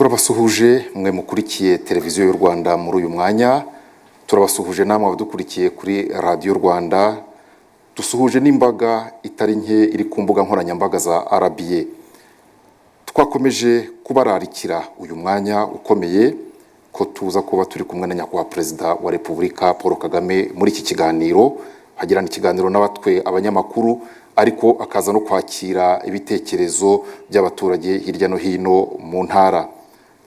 turabasuhuje mwe mukurikiye televiziyo y'u Rwanda muri uyu mwanya, turabasuhuje namwe abadukurikiye kuri radio Rwanda, dusuhuje n'imbaga itari nke iri ku mbuga nkoranyambaga za RBA. Twakomeje kubararikira uyu mwanya ukomeye ko tuza kuba turi kumwe na nyakubahwa Perezida wa Repubulika Paul Kagame muri iki kiganiro, hagirana ikiganiro n'abatwe abanyamakuru, ariko akaza no kwakira ibitekerezo by'abaturage hirya no hino mu ntara.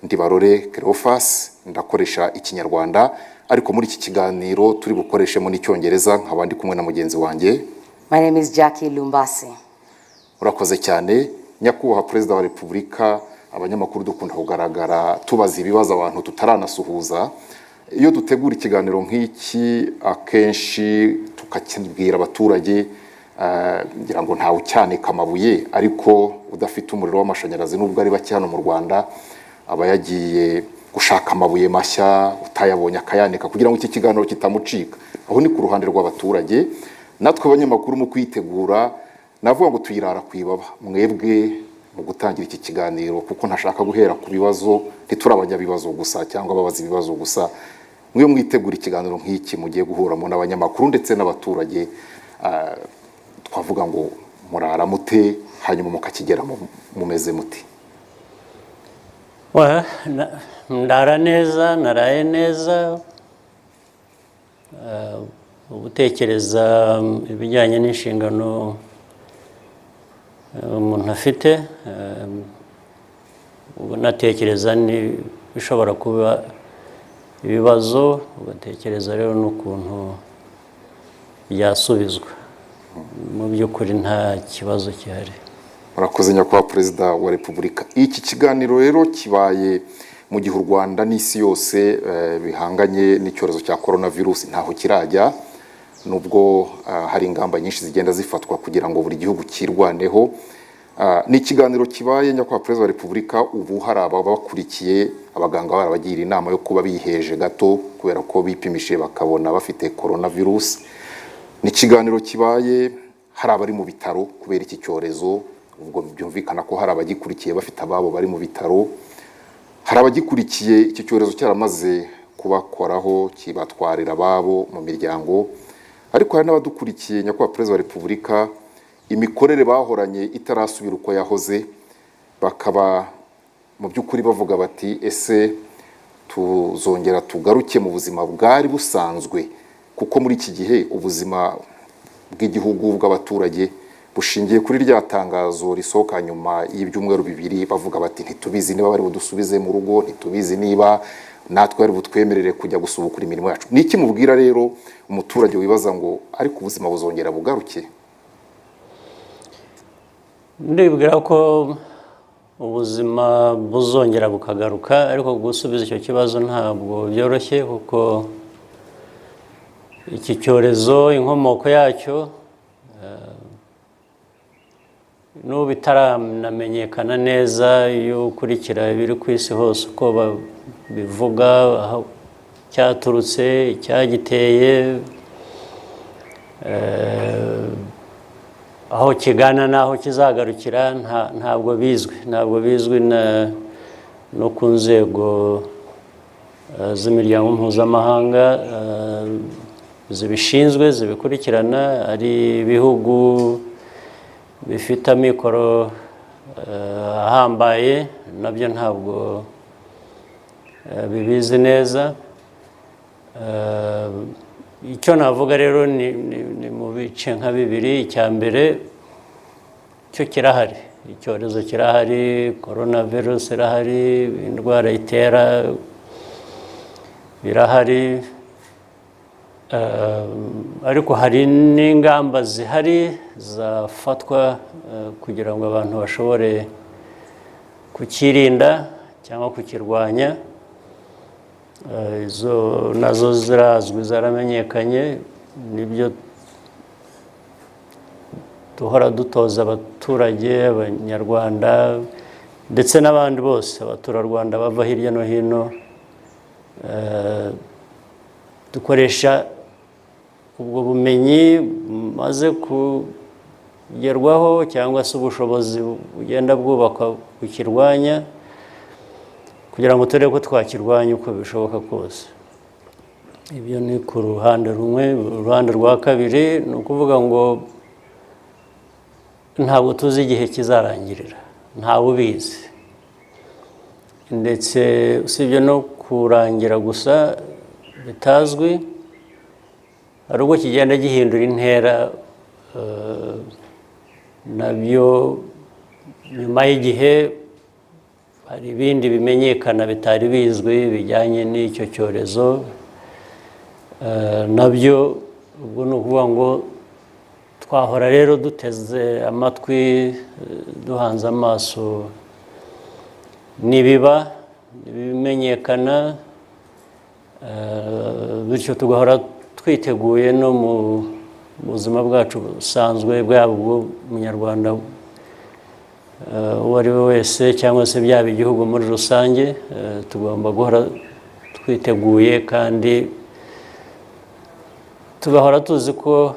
Ndibarore Cleophas, ndakoresha ikinyarwanda, ariko muri iki kiganiro turi bukoreshe mu n'icyongereza nk'abandi kumwe na mugenzi wanjye. My name is Jackie Lumbasi. Urakoze cyane nyakubahwa Perezida wa Repubulika. Abanyamakuru dukunda kugaragara tubaza ibibazo abantu tutaranasuhuza. Iyo dutegura ikiganiro nk'iki akenshi tukakibwira abaturage ngira ngo ntawe cyanika amabuye, ariko udafite umuriro w'amashanyarazi nubwo ari bake hano mu Rwanda aba yagiye gushaka amabuye mashya, utayabonye akayanika kugira ngo iki kiganiro kitamucika. Aho ni ku ruhande rw'abaturage. Natwe abanyamakuru mu kwitegura navuga ngo tuyirara kwibaba mwebwe mu gutangira iki kiganiro, kuko ntashaka guhera ku bibazo, ntiturabanya bibazo gusa cyangwa babaza ibibazo gusa. Mwe mwitegura ikiganiro nk'iki mugiye guhuramo n'abanyamakuru ndetse n'abaturage, twavuga ngo murara mute hanyuma mukakigera mumeze muti? Ndara neza, naraye neza, ubutekereza ibijyanye n'inshingano umuntu afite, unatekereza ni bishobora kuba ibibazo, ugatekereza rero n'ukuntu byasubizwa. Mu by'ukuri nta kibazo cyari. Murakoze nyakubahwa Perezida wa Repubulika. Iki kiganiro rero kibaye mu gihe u Rwanda n'isi yose bihanganye n'icyorezo cya coronavirus ntaho kirajya, nubwo hari ingamba nyinshi zigenda zifatwa kugira ngo buri gihugu kirwaneho. Ni ikiganiro kibaye nyakubahwa Perezida wa Repubulika, ubu hari abakurikiye abaganga barabagira inama yo kuba biheje gato kubera ko bipimishije bakabona bafite coronavirus. Ni ikiganiro kibaye hari abari mu bitaro kubera iki cyorezo, ubwo byumvikana ko hari abagikurikiye bafite ababo bari mu bitaro, hari abagikurikiye iki cyorezo cyaramaze kubakoraho kibatwarira ababo mu miryango, ariko hari n'abadukurikiye nyakubahwa Perezida wa Repubulika imikorere bahoranye itarasubira uko yahoze, bakaba mu by'ukuri bavuga bati ese tuzongera tugaruke mu buzima bwari busanzwe, kuko muri iki gihe ubuzima bw'igihugu bw'abaturage bushingiye kuri rya tangazo risohoka nyuma y'ibyumweru bibiri, bavuga bati ntitubizi niba bari budusubize mu rugo, ntitubizi niba natwe bari butwemerere kujya gusubukura imirimo yacu. Niki mubwira rero umuturage wibaza ngo ariko ubuzima buzongera bugaruke? Ndibwira ko ubuzima buzongera bukagaruka, ariko gusubiza icyo kibazo ntabwo byoroshye, kuko iki cyorezo inkomoko yacyo n'ubu bitaranamenyekana neza. Iyo ukurikira ibiri ku isi hose uko bivuga, aho cyaturutse, icyagiteye, aho kigana n'aho kizagarukira ntabwo bizwi no ku nzego z'imiryango mpuzamahanga zibishinzwe zibikurikirana. Ari ibihugu bifite amikoro ahambaye nabyo ntabwo bibizi neza. Icyo navuga rero ni mu bice nka bibiri. Icya mbere cyo kirahari, icyorezo kirahari, coronavirus irahari, indwara itera birahari, ariko hari n'ingamba zihari zafatwa kugira ngo abantu bashobore kukirinda cyangwa kukirwanya. Izo nazo zirazwi, zaramenyekanye, nibyo duhora dutoza abaturage, abanyarwanda ndetse n'abandi bose, abaturarwanda bava hirya no hino. Dukoresha ubwo bumenyi maze kugerwaho cyangwa se ubushobozi bugenda bwubakwa kukirwanya, kugira ngo turebe ko twakirwanya uko bishoboka kose. Ibyo ni ku ruhande rumwe. Uruhande rwa kabiri ni ukuvuga ngo ntabwo tuzi igihe kizarangirira, ntawe ubizi, ndetse usibye no kurangira gusa bitazwi, hari ubwo kigenda gihindura intera, nabyo nyuma y'igihe hari ibindi bimenyekana bitari bizwi bijyanye n'icyo cyorezo, nabyo ubwo ni ukuvuga ngo twahora rero duteze amatwi, duhanze amaso nibiba bimenyekana, bityo tugahora twiteguye no mu buzima bwacu busanzwe, bwaba ubw'umunyarwanda uwo ari we wese cyangwa se byaba igihugu muri rusange. Tugomba guhora twiteguye kandi tugahora tuzi ko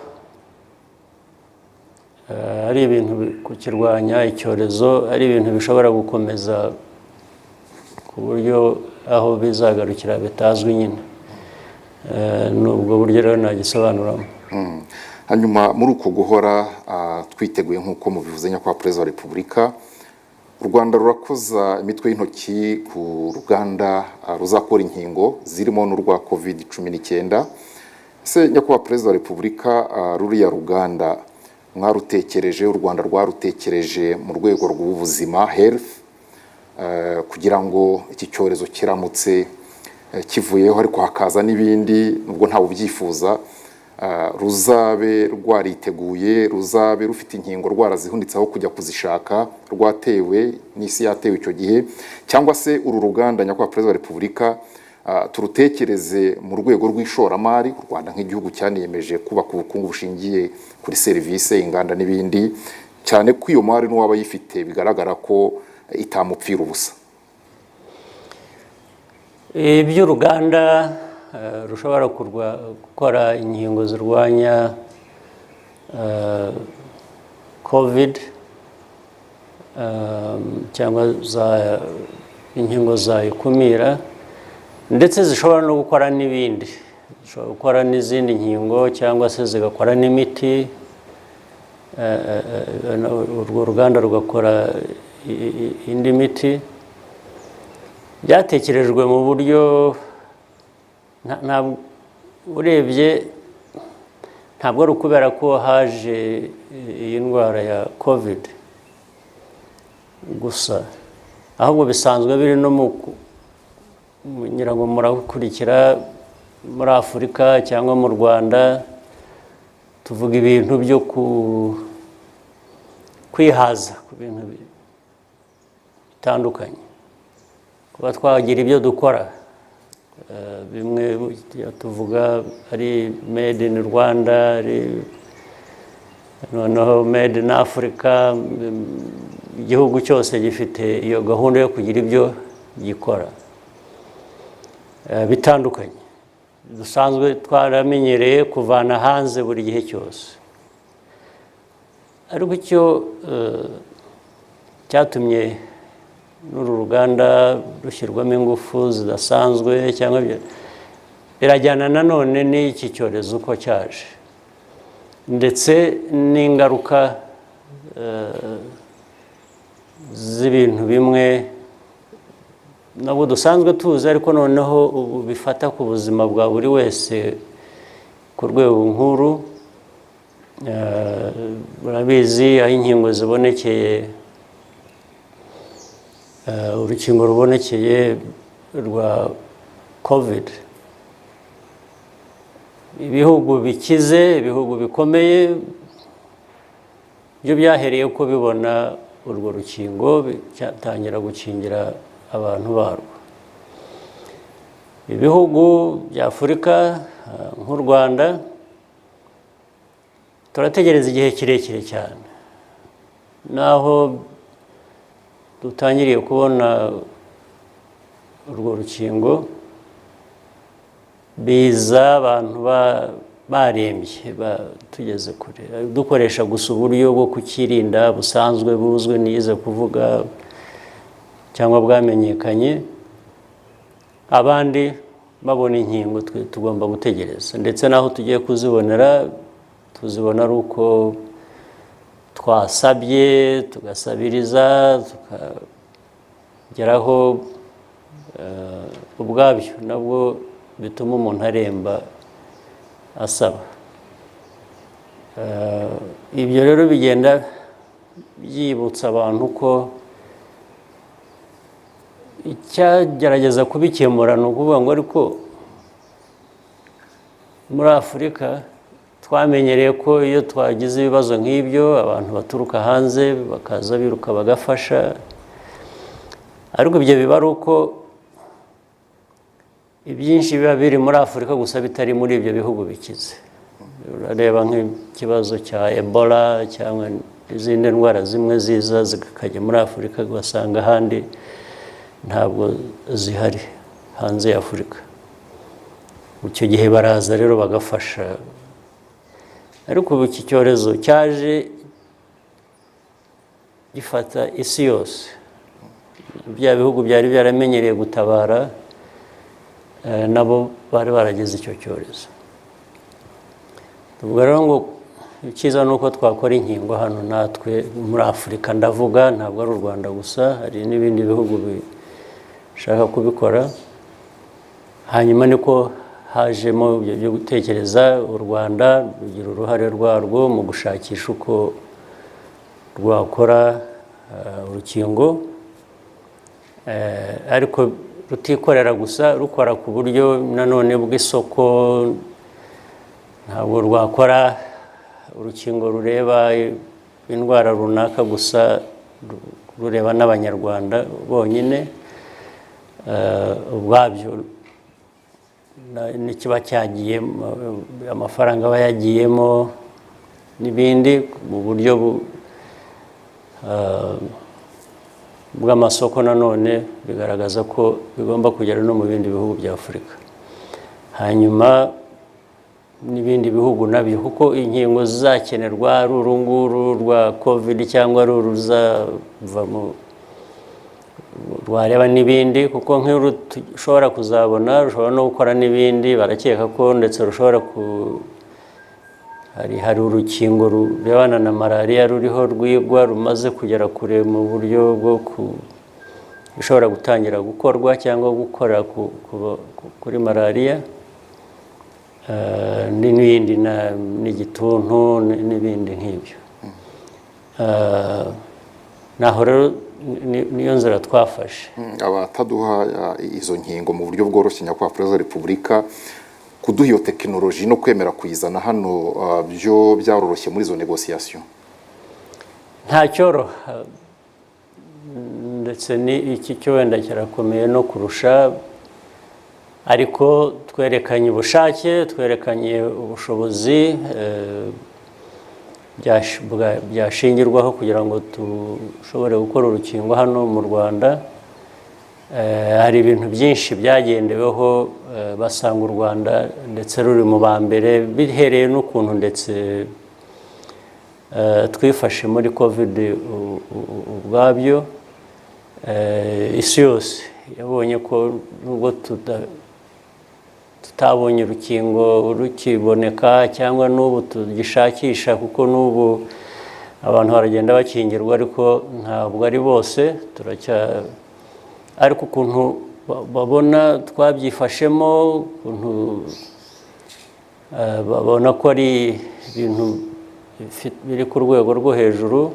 ari ibintu kukirwanya icyorezo, ari ibintu bishobora gukomeza ku buryo aho bizagarukira bitazwi nyine. N'ubwo buryo rero nagisobanuramo. Hanyuma muri uko guhora twiteguye nk'uko mubivuze nyakubahwa Perezida wa Repubulika, u Rwanda rurakoza imitwe y'intoki ku ruganda ruzakora inkingo zirimo n'urwa COVID-19. Se nyakubahwa Perezida wa Repubulika, ruriya ruganda mwarutekereje, u Rwanda rwarutekereje mu rwego rw'ubuzima health, kugira ngo iki cyorezo kiramutse kivuyeho ariko hakaza n'ibindi nubwo ntawe ubyifuza, ruzabe rwariteguye, ruzabe rufite inkingo rwarazihunitseho kujya kuzishaka, rwatewe n'isi yatewe icyo gihe, cyangwa se uru ruganda nyakubahwa Perezida wa Repubulika turutekereze mu rwego rw'ishoramari. U Rwanda nk'igihugu cyaniyemeje kubaka ubukungu bushingiye kuri serivisi, inganda n'ibindi, cyane ko iyo mari n'uwaba yifite bigaragara ko itamupfira ubusa. Iby'uruganda rushobora gukora inkingo zirwanya COVID cyangwa inkingo zayikumira, ndetse zishobora no gukora n'ibindi, zishobora gukora n'izindi nkingo cyangwa se zigakora n'imiti. Urwo ruganda rugakora indi miti. Byatekerejwe mu buryo urebye ntabwo ari ukubera ko haje iyi ndwara ya COVID gusa, ahubwo bisanzwe biri no mu nyirango murakurikira muri Afurika cyangwa mu Rwanda, tuvuga ibintu byo kwihaza ku bintu bitandukanye, kuba twagira ibyo dukora. Bimwe tuvuga ari made in Rwanda, ari noneho made in Africa. Igihugu cyose gifite iyo gahunda yo kugira ibyo gikora bitandukanye, dusanzwe twaramenyereye kuvana hanze buri gihe cyose. Ariko icyo cyatumye n'uru ruganda rushyirwamo ingufu zidasanzwe cyangwa birajyana nanone n'iki cyorezo uko cyaje, ndetse n'ingaruka z'ibintu bimwe nabwo dusanzwe tuzi, ariko noneho ubu bifata ku buzima bwa buri wese ku rwego nkuru. Murabizi aho inkingo zibonekeye, urukingo rubonekeye rwa COVID, ibihugu bikize, ibihugu bikomeye byo byahereye ko bibona urwo rukingo byatangira gukingira abantu barwo. Ibihugu bya Afurika nk'u Rwanda turategereza igihe kirekire cyane, naho dutangiriye kubona urwo rukingo biza abantu barembye, tugeze kure, dukoresha gusa uburyo bwo kukirinda busanzwe buzwi nize kuvuga cyangwa bwamenyekanye, abandi babona inkingo tugomba gutegereza, ndetse naho tugiye kuzibonera tuzibona ari uko twasabye tugasabiriza tukageraho ubwabyo nabwo bituma umuntu aremba asaba. Ibyo rero bigenda byibutsa abantu ko icyagerageza kubikemura ni ukuvuga ngo ariko muri Afurika twamenyereye ko iyo twagize ibibazo nk'ibyo abantu baturuka hanze bakaza biruka bagafasha, ariko ibyo biba ari uko ibyinshi biba biri muri Afurika gusa bitari muri ibyo bihugu bikize. Urareba nk'ikibazo cya Ebola cyangwa izindi ndwara zimwe ziza zikajya muri Afurika ugasanga ahandi ntabwo zihari hanze ya Afurika. Icyo gihe baraza rero bagafasha, ariko ubu iki cyorezo cyaje gifata isi yose. Bya bihugu byari byaramenyereye gutabara nabo bari baragize icyo cyorezo. Tuvuga rero ngo icyiza ni uko twakora inkingo hano natwe muri Afurika, ndavuga ntabwo ari u Rwanda gusa, hari n'ibindi bihugu bishaka kubikora. Hanyuma niko hajemo byo gutekereza u Rwanda rugira uruhare rwarwo mu gushakisha uko rwakora urukingo, ariko rutikorera gusa, rukora ku buryo nanone bw'isoko. Ntabwo rwakora urukingo rureba indwara runaka gusa, rureba n'Abanyarwanda bonyine ubwabyo, n'ikiba cyagiyemo, amafaranga aba yagiyemo n'ibindi, mu buryo bw'amasoko nanone bigaragaza ko bigomba kugera no mu bindi bihugu bya Afurika. Hanyuma n'ibindi bihugu nabyo, kuko inkingo zizakenerwa ari uru nguru rwa COVID cyangwa ari uruzava rwareba n'ibindi, kuko nk'uru ushobora kuzabona rushobora no gukora n'ibindi. Barakeka ko ndetse rushobora hari urukingo rurebana na malariya ruriho rwigwa, rumaze kugera kure mu buryo bwo bishobora gutangira gukorwa cyangwa gukora kuri malariya n'ibindi, n'igituntu n'ibindi nk'ibyo. Naho rero niyo nzira twafashe. Abataduha izo nkingo mu buryo bworoshye, nyakubahwa Perezida wa Repubulika, kuduha iyo tekinoloji no kwemera kuyizana hano byo byaroroshye muri izo negosiyasiyo? Nta cyoroha, ndetse iki cyo wenda kirakomeye no kurusha, ariko twerekanye ubushake, twerekanye ubushobozi byashingirwaho kugira ngo dushobore gukora urukingo hano mu Rwanda. Hari ibintu byinshi byagendeweho, basanga u Rwanda ndetse ruri mu ba mbere, bihereye n'ukuntu ndetse twifashe muri COVID ubwabyo. Isi yose yabonye ko nubwo tutabonye urukingo rukiboneka cyangwa n'ubu tugishakisha, kuko n'ubu abantu baragenda bakingirwa, ariko ntabwo ari bose. Ariko ukuntu babona twabyifashemo, ukuntu babona ko ari ibintu biri ku rwego rwo hejuru,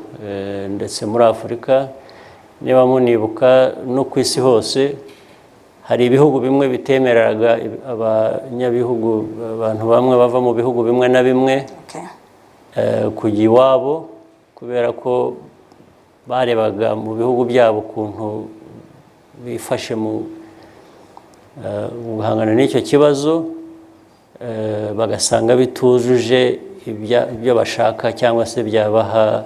ndetse muri Afurika, niba munibuka no ku isi hose, hari ibihugu bimwe bitemereraga abanyabihugu, abantu bamwe bava mu bihugu bimwe na bimwe kujya iwabo, kubera ko barebaga mu bihugu byabo ukuntu bifashe mu guhangana n'icyo kibazo, bagasanga bitujuje ibyo bashaka cyangwa se byabaha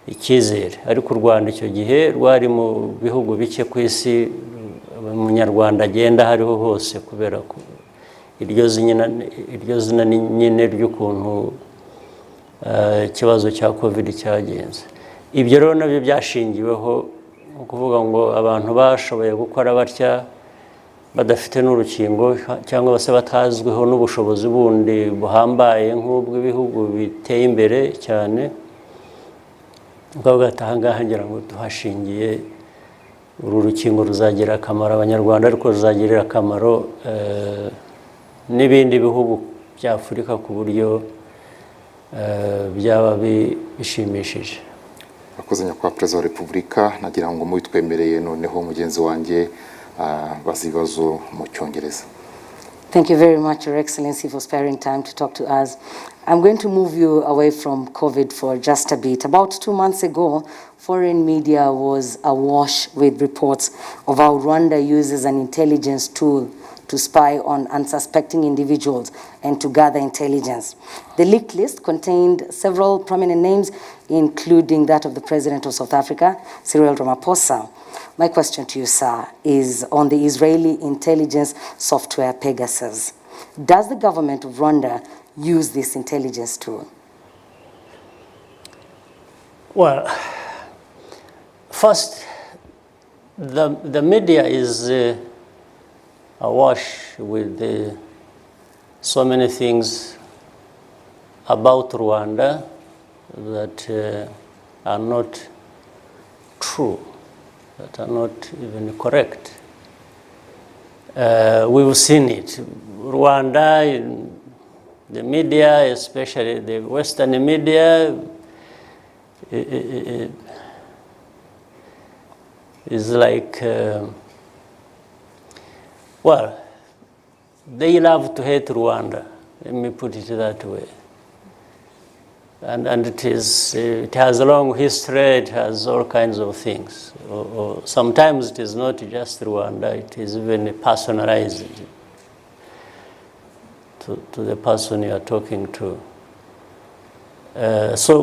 icyizere. Ariko u Rwanda icyo gihe rwari mu bihugu bike ku isi umunyarwanda agenda hariho hose, kubera ko iryo zina nyine ry'ukuntu ikibazo cya COVID cyagenze. Ibyo rero nabyo byashingiweho, ukuvuga ngo abantu bashoboye gukora batya badafite n'urukingo cyangwa se batazwiho n'ubushobozi bundi buhambaye nk'ubw'ibihugu biteye imbere cyane, ukavuga ati aha ngaha ngira ngo tuhashingiye uru rukingo ruzagira akamaro abanyarwanda, ariko ruzagirira akamaro n'ibindi bihugu bya Afurika ku buryo byaba bishimishije. Akoze nyakubahwa Perezida wa Repubulika, nagira ngo mubitwemereye noneho mugenzi wanjye bazi ibibazo mu Cyongereza. Thank you very much, Your Excellency, for sparing time to talk to us. I'm going to move you away from COVID for just a bit. About 2 months ago, foreign media was awash with reports of how Rwanda uses an intelligence tool to spy on unsuspecting individuals and to gather intelligence. The leaked list contained several prominent names, including that of the President of South Africa, Cyril Ramaphosa. My question to you, sir, is on the Israeli intelligence software Pegasus. Does the government of Rwanda use this intelligence tool? Well, first, the media is awash with so many things about Rwanda that are not true, that are not even correct. We've seen it. Rwanda, the media, especially the Western media, is like, well, they love to hate Rwanda, let me put it that way. And it has a long history, it has all kinds of things. Or sometimes it is not just Rwanda, it is even personalized to the person you are talking to. So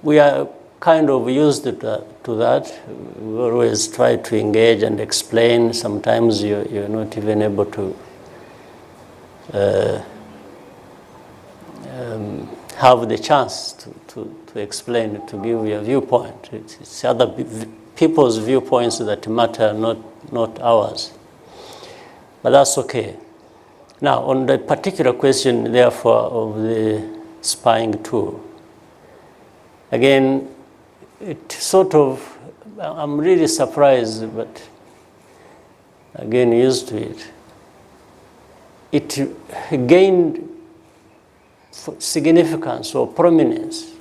we are kind of used to that. We always try to engage and explain. Sometimes you're not even able to have the chance to explain, to give your viewpoint. It's other people's viewpoints that matter, not ours. But that's okay. Now, on the particular question, therefore, of the spying tool, again, it sort of, I'm really surprised, but again, used to it. It gained significance or prominence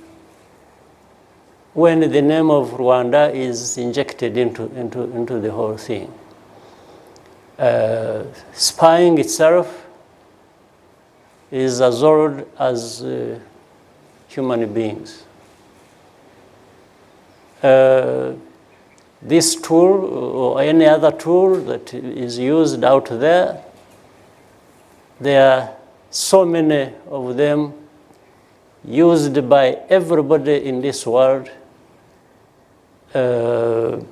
when the name of Rwanda is injected into the whole thing. Spying itself is as old as human beings. This tool or any other tool that is used out there, there are so many of them used by everybody in this world. But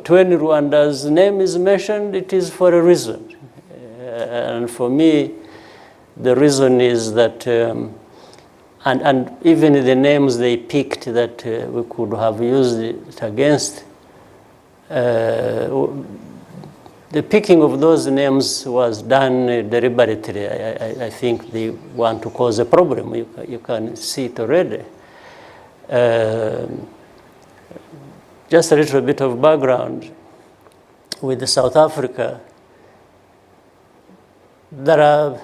when Rwanda's name is mentioned, it is for a reason. And for me, the reason is that, and even the names they picked that we could have used it against, the picking of those names was done deliberately. I think they want to cause a problem. You can see it already. Just a little bit of background. With South Africa, there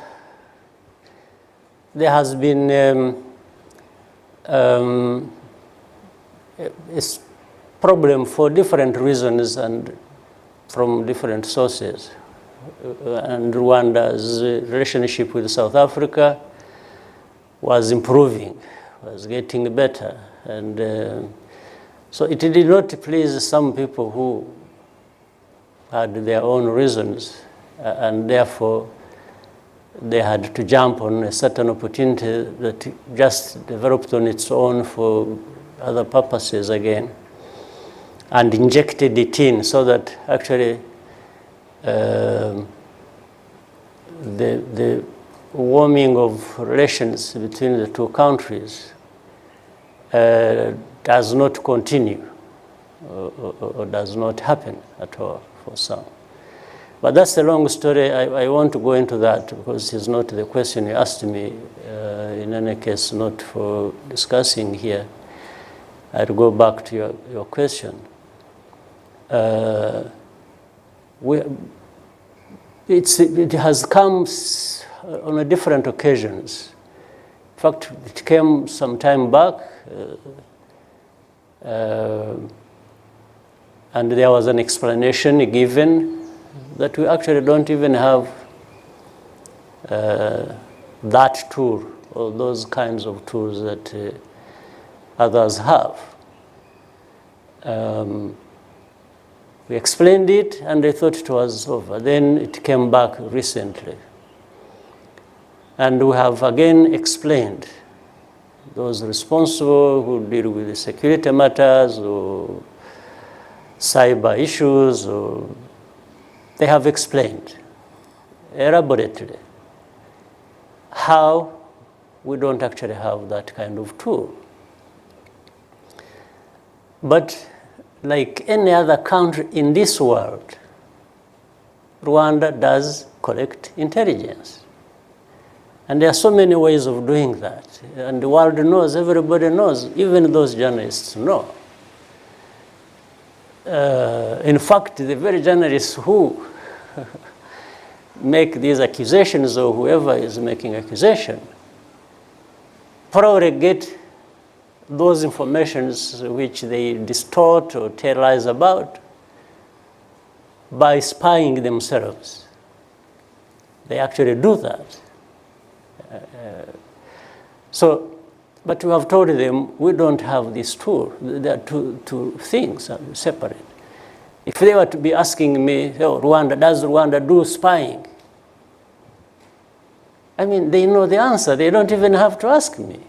has been a problem for different reasons and from different sources. And Rwanda's relationship with South Africa was improving, was getting better. And so it did not please some people who had their own reasons, and therefore they had to jump on a certain opportunity that just developed on its own for other purposes again, and injected it in so that actually the warming of relations between the two countries does not continue. or does not happen at all for some. But that's a long story. I won't go into that because it's not the question you asked me. In any case, not for discussing here. I'll go back to your question. It has come on different occasions. In fact, it came some time back, and there was an explanation given that we actually don't even have that tool or those kinds of tools that others have. We explained it and they thought it was over. Then it came back recently. And we have again explained those responsible who deal with the security matters or cyber issues, or they have explained elaborately how we don't actually have that kind of tool. But like any other country in this world, Rwanda does collect intelligence. And there are so many ways of doing that. And the world knows, everybody knows, even those journalists know. In fact, the very journalists who make these accusations, or whoever is making accusation, probably get those informations which they distort or tell lies about by spying themselves. They actually do that. But we have told them we don't have this tool. There are two things separate. If they were to be asking me, oh, does Rwanda do spying? I mean, they know the answer. They don't even have to ask me.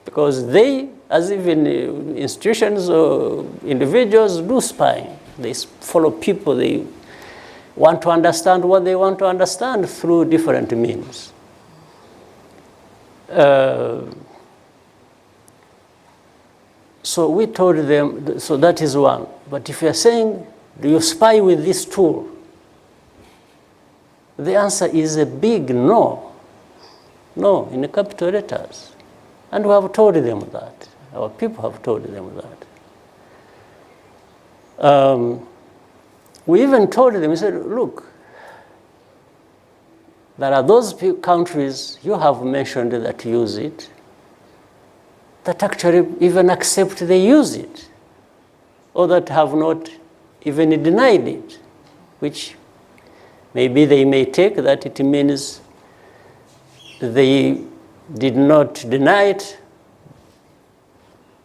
Because they, as even institutions or individuals, do spying. They follow people. They want to understand what they want to understand through different means. So we told them, so that is one. But if you're saying, do you spy with this tool? The answer is a big no. No, in the capital letters. And we have told them that. Our people have told them that. We even told them, we said, look, there are those countries you have mentioned that use it, that actually even accept they use it, or that have not even denied it, which maybe they may take that it means they did not deny it,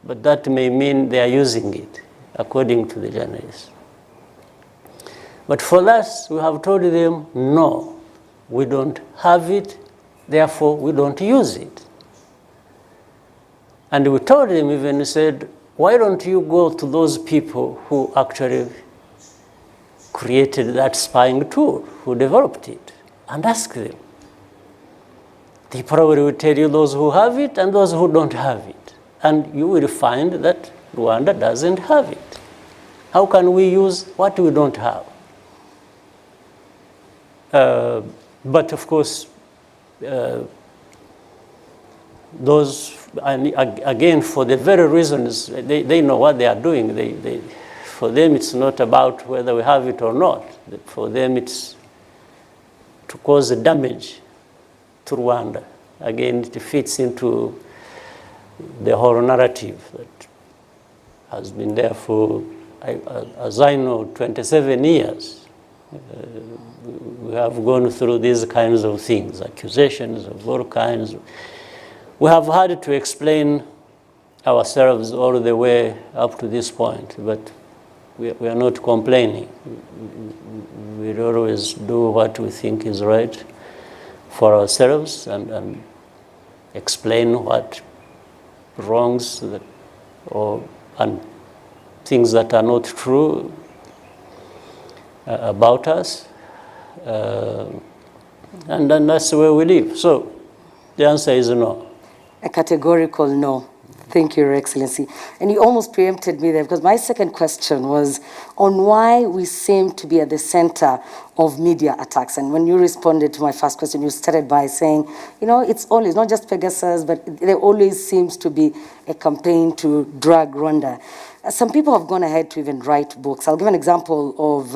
but that may mean they are using it, according to the journalists. But for us, we have told them, no, we don't have it, therefore we don't use it. And we told them, even said, why don't you go to those people who actually created that spying tool, who developed it, and ask them. They probably will tell you those who have it and those who don't have it. And you will find that Rwanda doesn't have it. How can we use what we don't have? But of course, those, again, for the very reasons, they know what they are doing. For them, it's not about whether we have it or not. For them, it's to cause damage to Rwanda. Again, it fits into the whole narrative that has been there for, as I know, 27 years. We have gone through these kinds of things, accusations of all kinds. We have had to explain ourselves all the way up to this point, but we are not complaining. We always do what we think is right for ourselves and explain what wrongs and things that are not true about us. And then that's where we live. So the answer is no. A categorical no. Thank you, Your Excellency. And you almost preempted me there, because my second question was on why we seem to be at the center of media attacks. And when you responded to my first question, you started by saying, you know, it's always, not just Pegasus, but there always seems to be a campaign to drag Rwanda. Some people have gone ahead to even write books. I'll give an example of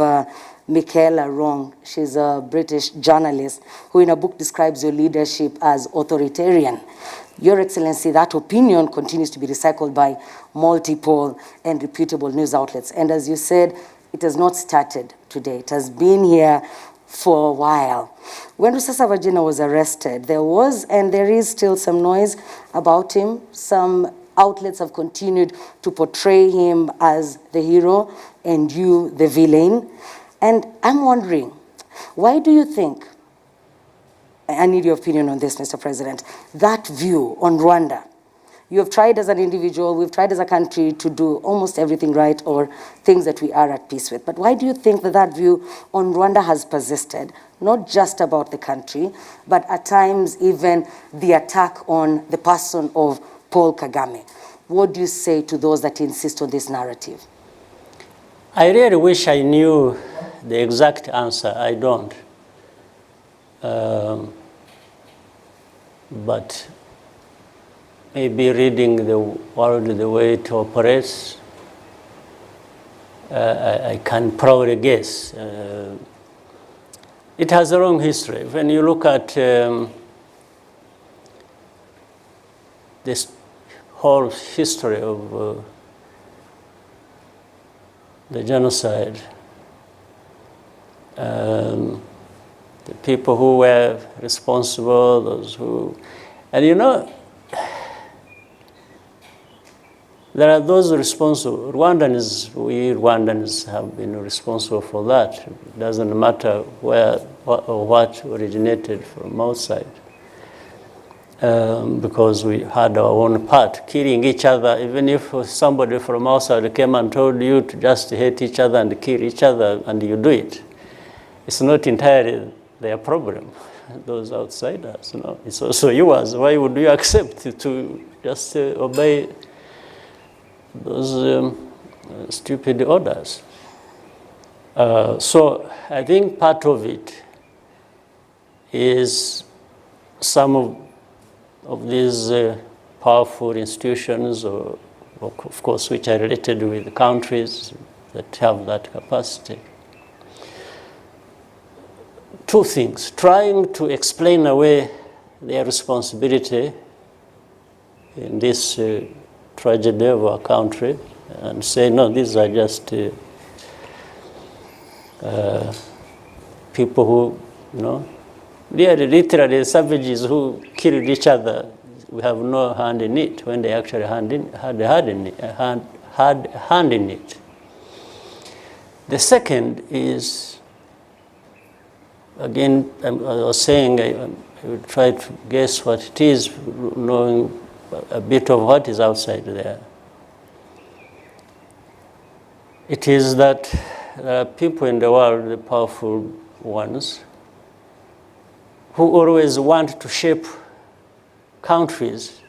Michaela Wrong. She's a British journalist who in a book describes your leadership as authoritarian. Your Excellency, that opinion continues to be recycled by multiple and reputable news outlets. And as you said, it has not started today. It has been here for a while. When Rusesabagina was arrested, there was and there is still some noise about him. Some outlets have continued to portray him as the hero and you the villain. And I'm wondering, why do you think, I need your opinion on this, Mr. President, that view on Rwanda? You have tried as an individual, we've tried as a country to do almost everything right or things that we are at peace with. But why do you think that that view on Rwanda has persisted, not just about the country, but at times even the attack on the person of Paul Kagame? What do you say to those that insist on this narrative? I really wish I knew the exact answer. I don't. But maybe reading the world the way it operates, I can probably guess. It has a long history. When you look at this whole history of the genocide, the people who were responsible, those who, and you know, there are those responsible. We Rwandans have been responsible for that. It doesn't matter where or what originated from outside. Because we had our own part, killing each other. Even if somebody from outside came and told you to just hate each other and kill each other, and you do it, it's not entirely their problem, those outsiders. You know, it's also yours. Why would you accept to just obey those stupid orders? So I think part of it is some of these powerful institutions, or of course, which are related with countries that have that capacity. Two things: trying to explain away their responsibility in this tragedy of our country and say, no, these are just people who, you know, they are literally savages who killed each other. We have no hand in it, when they actually had a hand in it. The second is, again, I was saying I will try to guess what it is, knowing a bit of what is outside there. It is that there are people in the world, the powerful ones, who always want to shape countries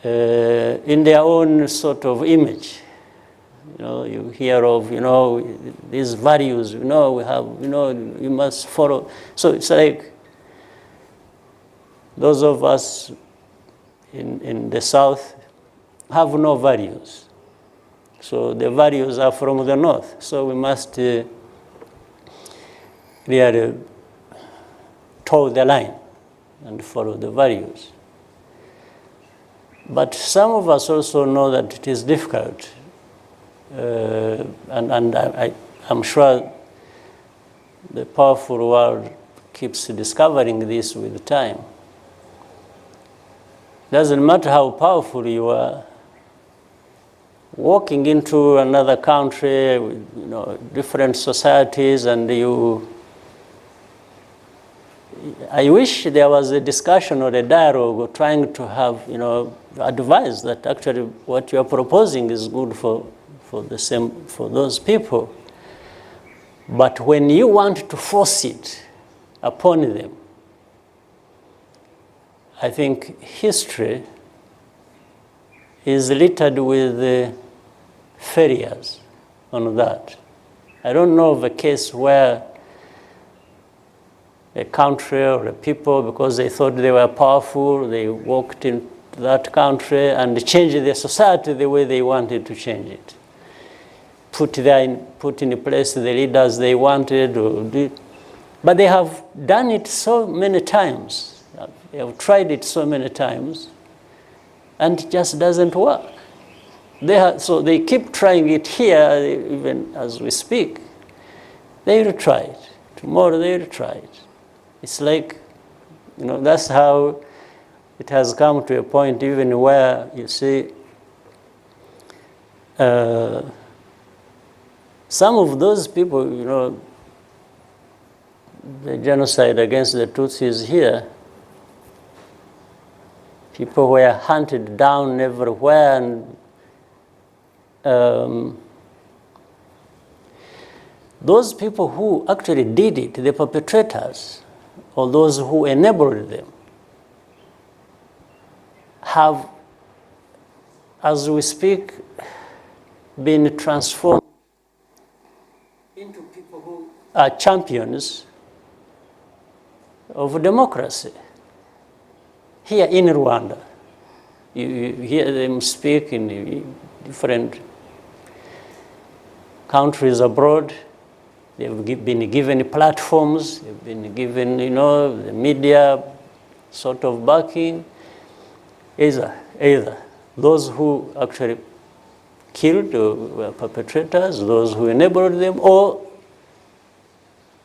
in their own sort of image. You know, you hear of, you know, these values, you know, we have, you know, you must follow. So it's like those of us in the South have no values. So the values are from the North. So we must really toe the line and follow the values. But some of us also know that it is difficult. And I'm sure the powerful world keeps discovering this with time. Doesn't matter how powerful you are, walking into another country with, you know, different societies, and I wish there was a discussion or a dialogue or trying to have, you know, advice that actually what you are proposing is good for those people. But when you want to force it upon them, I think history is littered with failures on that. I don't know of a case where a country or a people, because they thought they were powerful, they walked into that country and changed their society the way they wanted to change it. Put in place the leaders they wanted, but they have done it so many times. They have tried it so many times, and it just doesn't work. So they keep trying it here, even as we speak. They will try it. Tomorrow they will try it. It's like, that's how it has come to a point even where, you see, some of those people, the genocide against the Tutsis here, people were hunted down everywhere, and those people who actually did it, the perpetrators, or those who enabled them, have, as we speak, been transformed into people who are champions of democracy. Here in Rwanda, you hear them speak in different countries abroad. They've been given platforms, they've been given, the media sort of backing. Either those who actually killed or were perpetrators, those who enabled them, or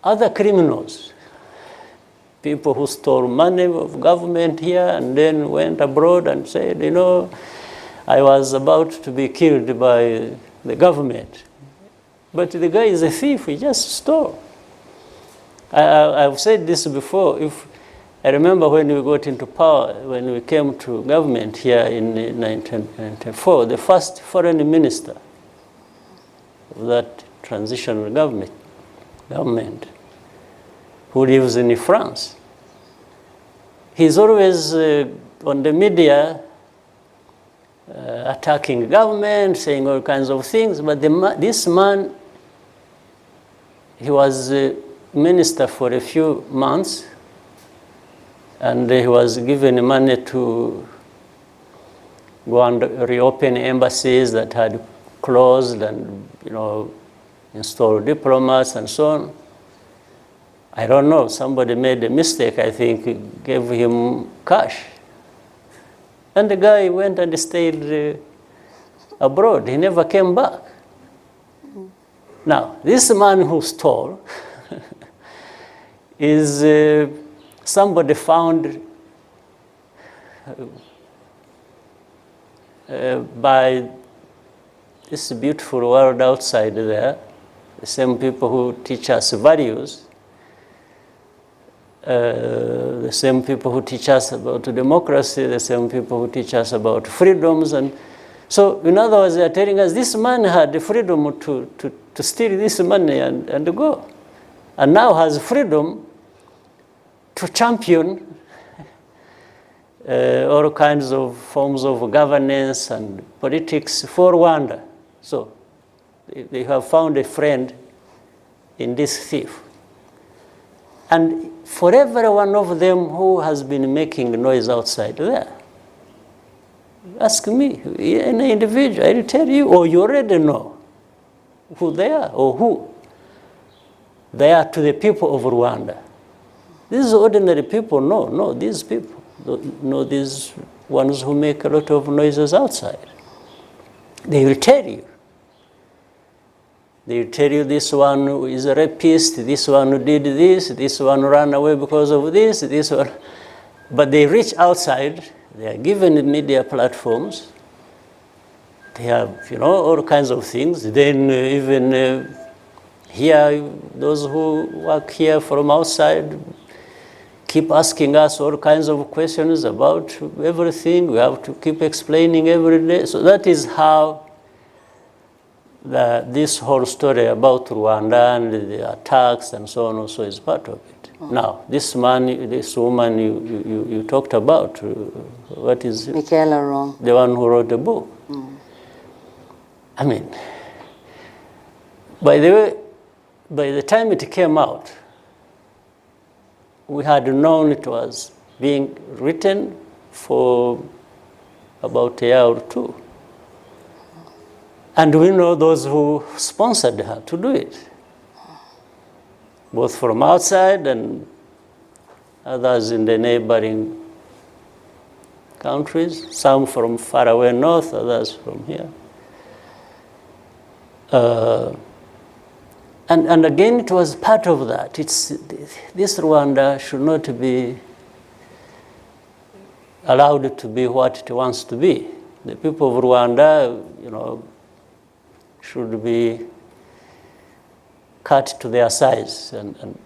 other criminals, people who stole money of government here and then went abroad and said, I was about to be killed by the government. But the guy is a thief, he just stole. I've said this before. I remember when we got into power, when we came to government here in 1994, the first foreign minister of that transitional government who lives in France, he's always on the media attacking government, saying all kinds of things, but this man, he was minister for a few months, and he was given money to go and reopen embassies that had closed and, install diplomats and so on. I don't know, somebody made a mistake, I think, gave him cash. And the guy went and stayed abroad. He never came back. Now, this man who stole is somebody found by this beautiful world outside there, the same people who teach us values, the same people who teach us about democracy, the same people who teach us about freedoms. And so, in other words, they are telling us this man had the freedom to steal this money and go, and now has freedom to champion all kinds of forms of governance and politics for Rwanda. So they have found a friend in this thief. And for every one of them who has been making noise outside there, ask me, any individual, I will tell you, or you already know who they are, or who they are to the people of Rwanda. These ordinary people know these people, know these ones who make a lot of noises outside. They will tell you. They will tell you this one is a rapist, this one who did this one ran away because of this one. But they reach outside, they are given media platforms, they have, all kinds of things. Then even here, those who work here from outside keep asking us all kinds of questions about everything. We have to keep explaining every day. So that is how this whole story about Rwanda and the attacks and so on also is part of it. Now, this man, this woman you talked about, what is it? Michaela Wrong. The one who wrote the book. I mean, by the way, by the time it came out, we had known it was being written for about a year or two. And we know those who sponsored her to do it, both from outside and others in the neighboring countries, some from far away north, others from here. And again, it was part of that. This Rwanda should not be allowed to be what it wants to be. The people of Rwanda, should be cut to their size. And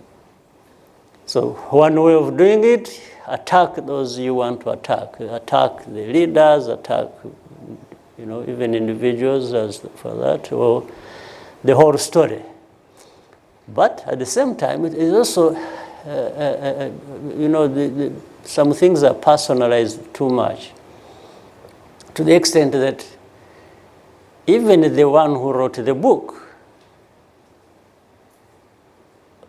so one way of doing it, attack those you want to attack. Attack the leaders, attack even individuals as for that, or the whole story. But at the same time, it is also, some things are personalized too much, to the extent that even the one who wrote the book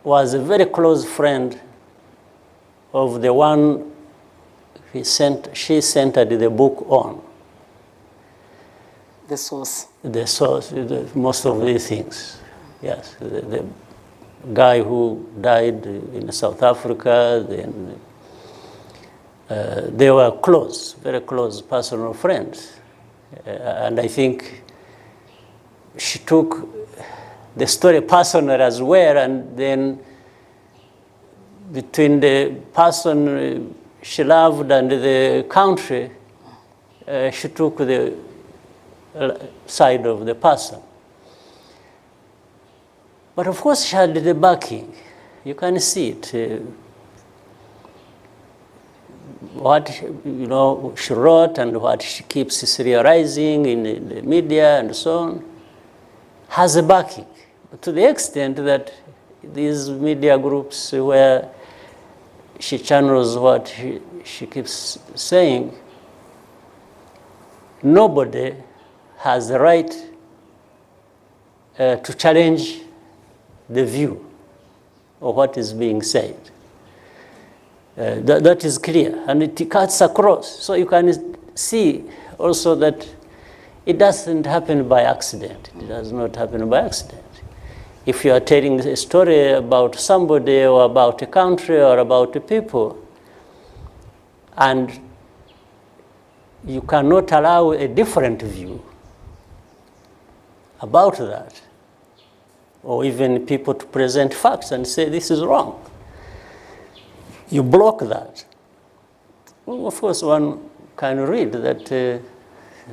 was a very close friend of the one she centered the book on. The source. The source, most of these things, yes. The guy who died in South Africa, then they were close, very close personal friends. And I think she took the story personal as well, and then between the person she loved and the country, she took the side of the person. But of course she had the backing. You can see it. What she wrote and what she keeps serializing in the media and so on has a backing, to the extent that these media groups where she channels what she keeps saying, nobody has the right to challenge the view of what is being said. That is clear, and it cuts across. So you can see also that it doesn't happen by accident. It does not happen by accident. If you are telling a story about somebody or about a country or about a people, and you cannot allow a different view about that, or even people to present facts and say this is wrong, you block that. Well, of course, one can read that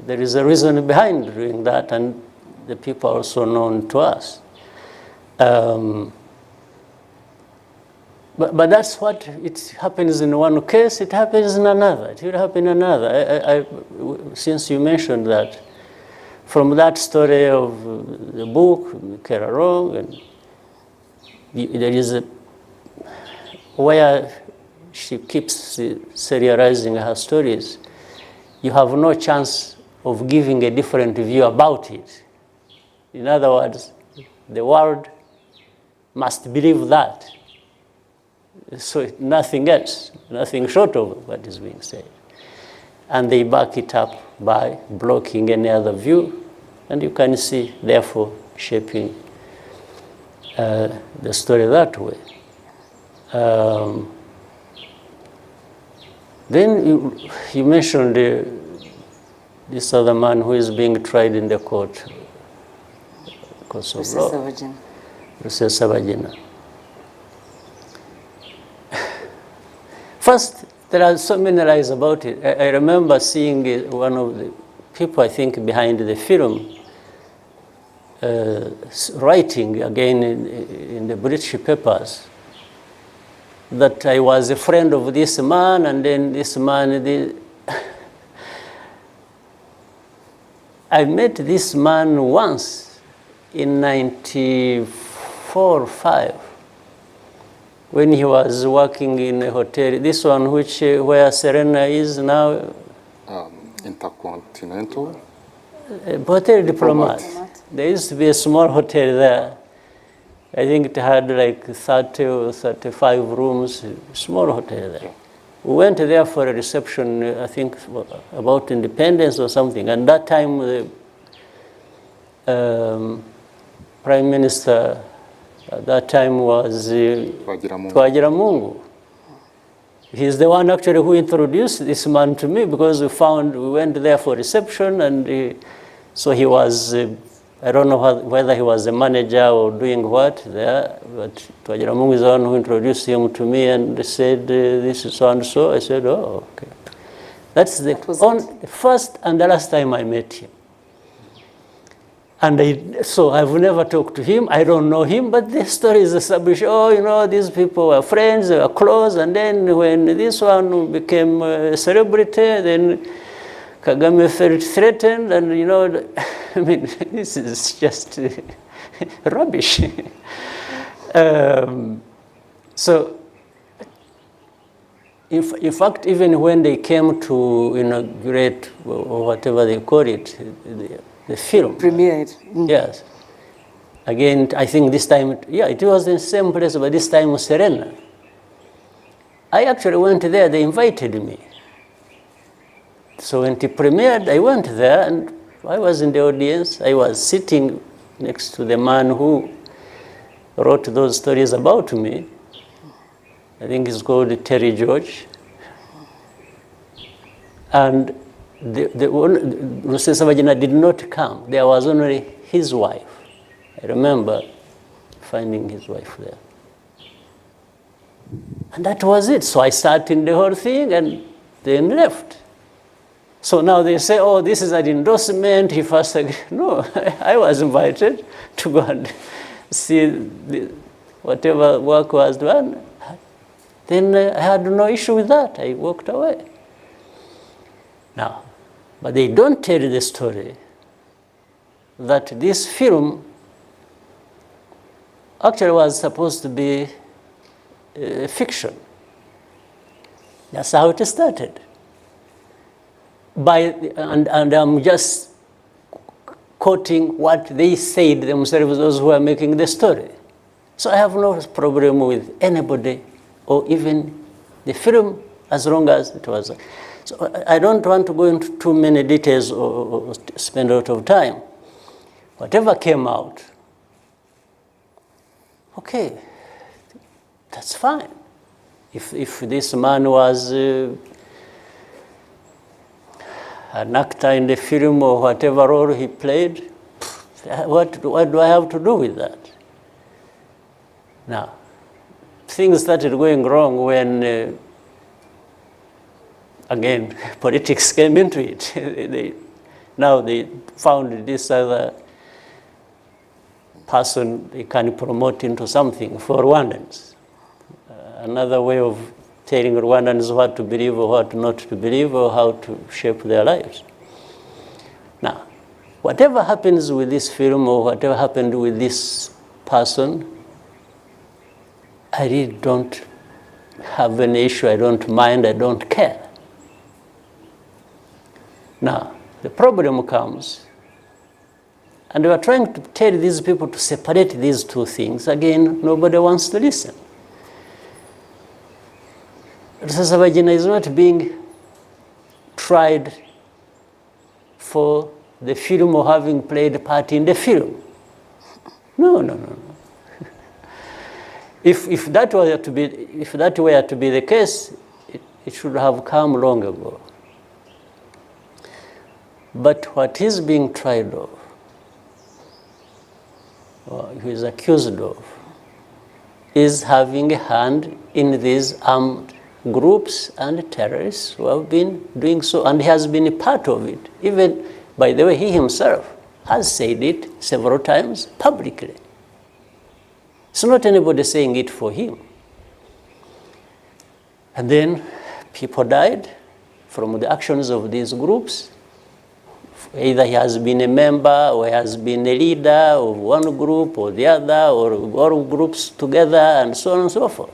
there is a reason behind doing that, and the people are also known to us. But that's what it happens in one case, it happens in another, it will happen in another. Since you mentioned that, from that story of the book, Kerarong, and there is a where she keeps serializing her stories, you have no chance of giving a different view about it. In other words, the world must believe that. So nothing else, nothing short of what is being said. And they back it up by blocking any other view, and you can see, therefore, shaping the story that way. Then you mentioned this other man who is being tried in the court because of law. Rusesabagina. First, there are so many lies about it. I remember seeing one of the people, I think, behind the film, writing again in the British papers that I was a friend of this man, and then this man, I met this man once in 94 or 5. when he was working in a hotel, this one where Serena is now, Intercontinental. Hotel Diplomat. There used to be a small hotel there. I think it had like 30 or 35 rooms, small hotel there. We went there for a reception, I think about independence or something. And that time, the Prime Minister at that time was Twagiramungu. He's the one actually who introduced this man to me, because we went there for reception, and so he was, I don't know whether he was a manager or doing what there, but Twagiramungu is the one who introduced him to me and said, this is so and so. I said, oh, okay. That's the first and the last time I met him. And so I've never talked to him. I don't know him, but the story is established. Oh, you know, these people were friends, they were close, and then when this one became a celebrity, then Kagame felt threatened, and you know, I mean, this is just rubbish. So, in fact, even when they came to inaugurate, or whatever they call it, the film. Premiered. Yes. Again, I think this time, it was in the same place, but this time was Serena. I actually went there, they invited me. So when it premiered, I went there, and I was in the audience. I was sitting next to the man who wrote those stories about me. I think it's called Terry George. And Rusesabagina did not come. There was only his wife. I remember finding his wife there. And that was it. So I sat in the whole thing and then left. So now they say, oh, this is an endorsement. He first agreed. No, I was invited to go and see whatever work was done. Then I had no issue with that. I walked away. Now, but they don't tell the story that this film actually was supposed to be fiction. That's how it started. And I'm just quoting what they said themselves, those who are making the story. So I have no problem with anybody or even the film, as long as it was. So I don't want to go into too many details or spend a lot of time. Whatever came out, okay, that's fine. If this man was an actor in the film or whatever role he played, what do I have to do with that? Now, things started going wrong when, again, politics came into it. Now they found this other person they can promote into something for Rwandans. Another way of telling Rwandans what to believe or what not to believe or how to shape their lives. Now, whatever happens with this film or whatever happened with this person, I really don't have an issue. I don't mind. I don't care. Now, the problem comes, and we are trying to tell these people to separate these two things. Again, nobody wants to listen. Rusesabagina is not being tried for the film or having played a part in the film. No. If that were to be the case, it should have come long ago. But what he's being tried of, or he is accused of, is having a hand in these armed groups and terrorists who have been doing so, and he has been a part of it. Even, by the way, he himself has said it several times publicly. It's not anybody saying it for him. And then people died from the actions of these groups. Either he has been a member or he has been a leader of one group or the other, or all groups together, and so on and so forth.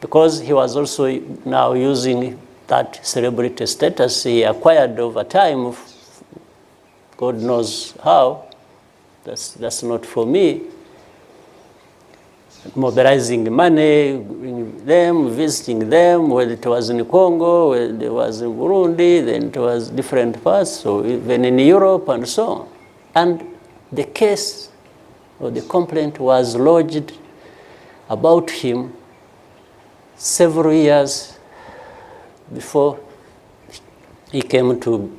Because he was also now using that celebrity status he acquired over time, God knows how, that's not for me, mobilizing money, bringing them, visiting them, whether it was in Congo, whether it was in Burundi, then it was different parts, so even in Europe and so on. And the case or the complaint was lodged about him several years before he came to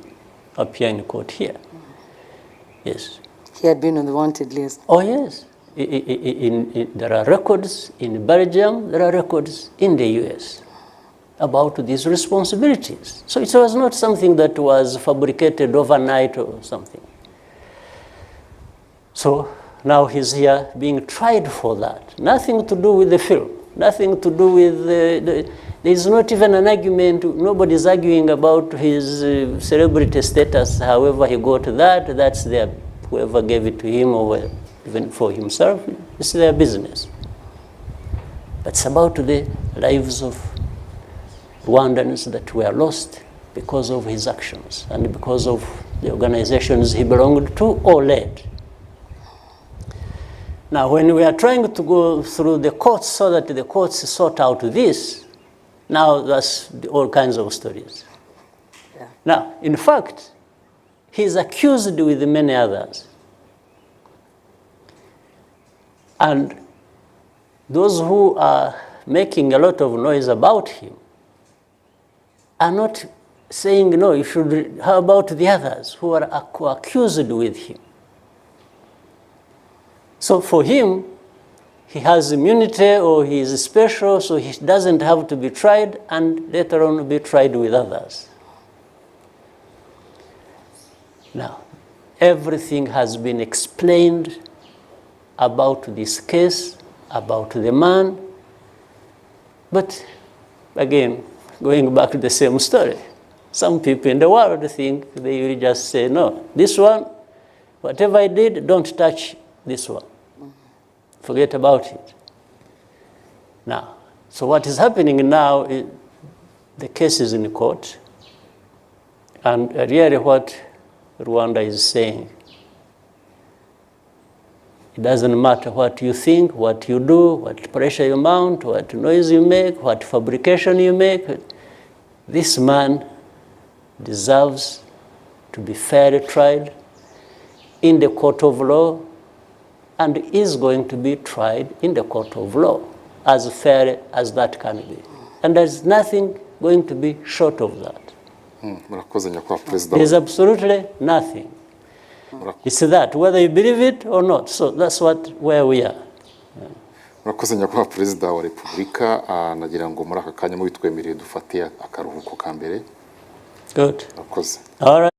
appear in court here. Yes. He had been on the wanted list. Oh, yes. There are records in Belgium, there are records in the US about these responsibilities. So it was not something that was fabricated overnight or something. So now he's here being tried for that. Nothing to do with the film, nothing to do with there's not even an argument, nobody's arguing about his celebrity status, however he got that, that's their, whoever gave it to him or even for himself, it's their business. But it's about the lives of Rwandans that were lost because of his actions and because of the organizations he belonged to or led. Now, when we are trying to go through the courts so that the courts sort out this, now that's all kinds of stories. Yeah. Now, in fact, he's accused with many others. And those who are making a lot of noise about him are not saying, no, you should, how about the others who are accused with him? So for him, he has immunity or he is special, so he doesn't have to be tried and later on be tried with others. Now, everything has been explained about this case, about the man, but again, going back to the same story. Some people in the world think they will just say, no, this one, whatever I did, don't touch this one. Forget about it. Now, so what is happening now is the case is in court, and really what Rwanda is saying, it doesn't matter what you think, what you do, what pressure you mount, what noise you make, what fabrication you make. This man deserves to be fairly tried in the court of law and is going to be tried in the court of law as fair as that can be. And there's nothing going to be short of that. There's absolutely nothing. It's that, whether you believe it or not. So that's where we are. Murakoze nyakubahwa Perezida wa Repubulika, nagira ngo muri aka kanya mubitwemereye dufate akaruhuko ka mbere. Good. Murakoze. All right.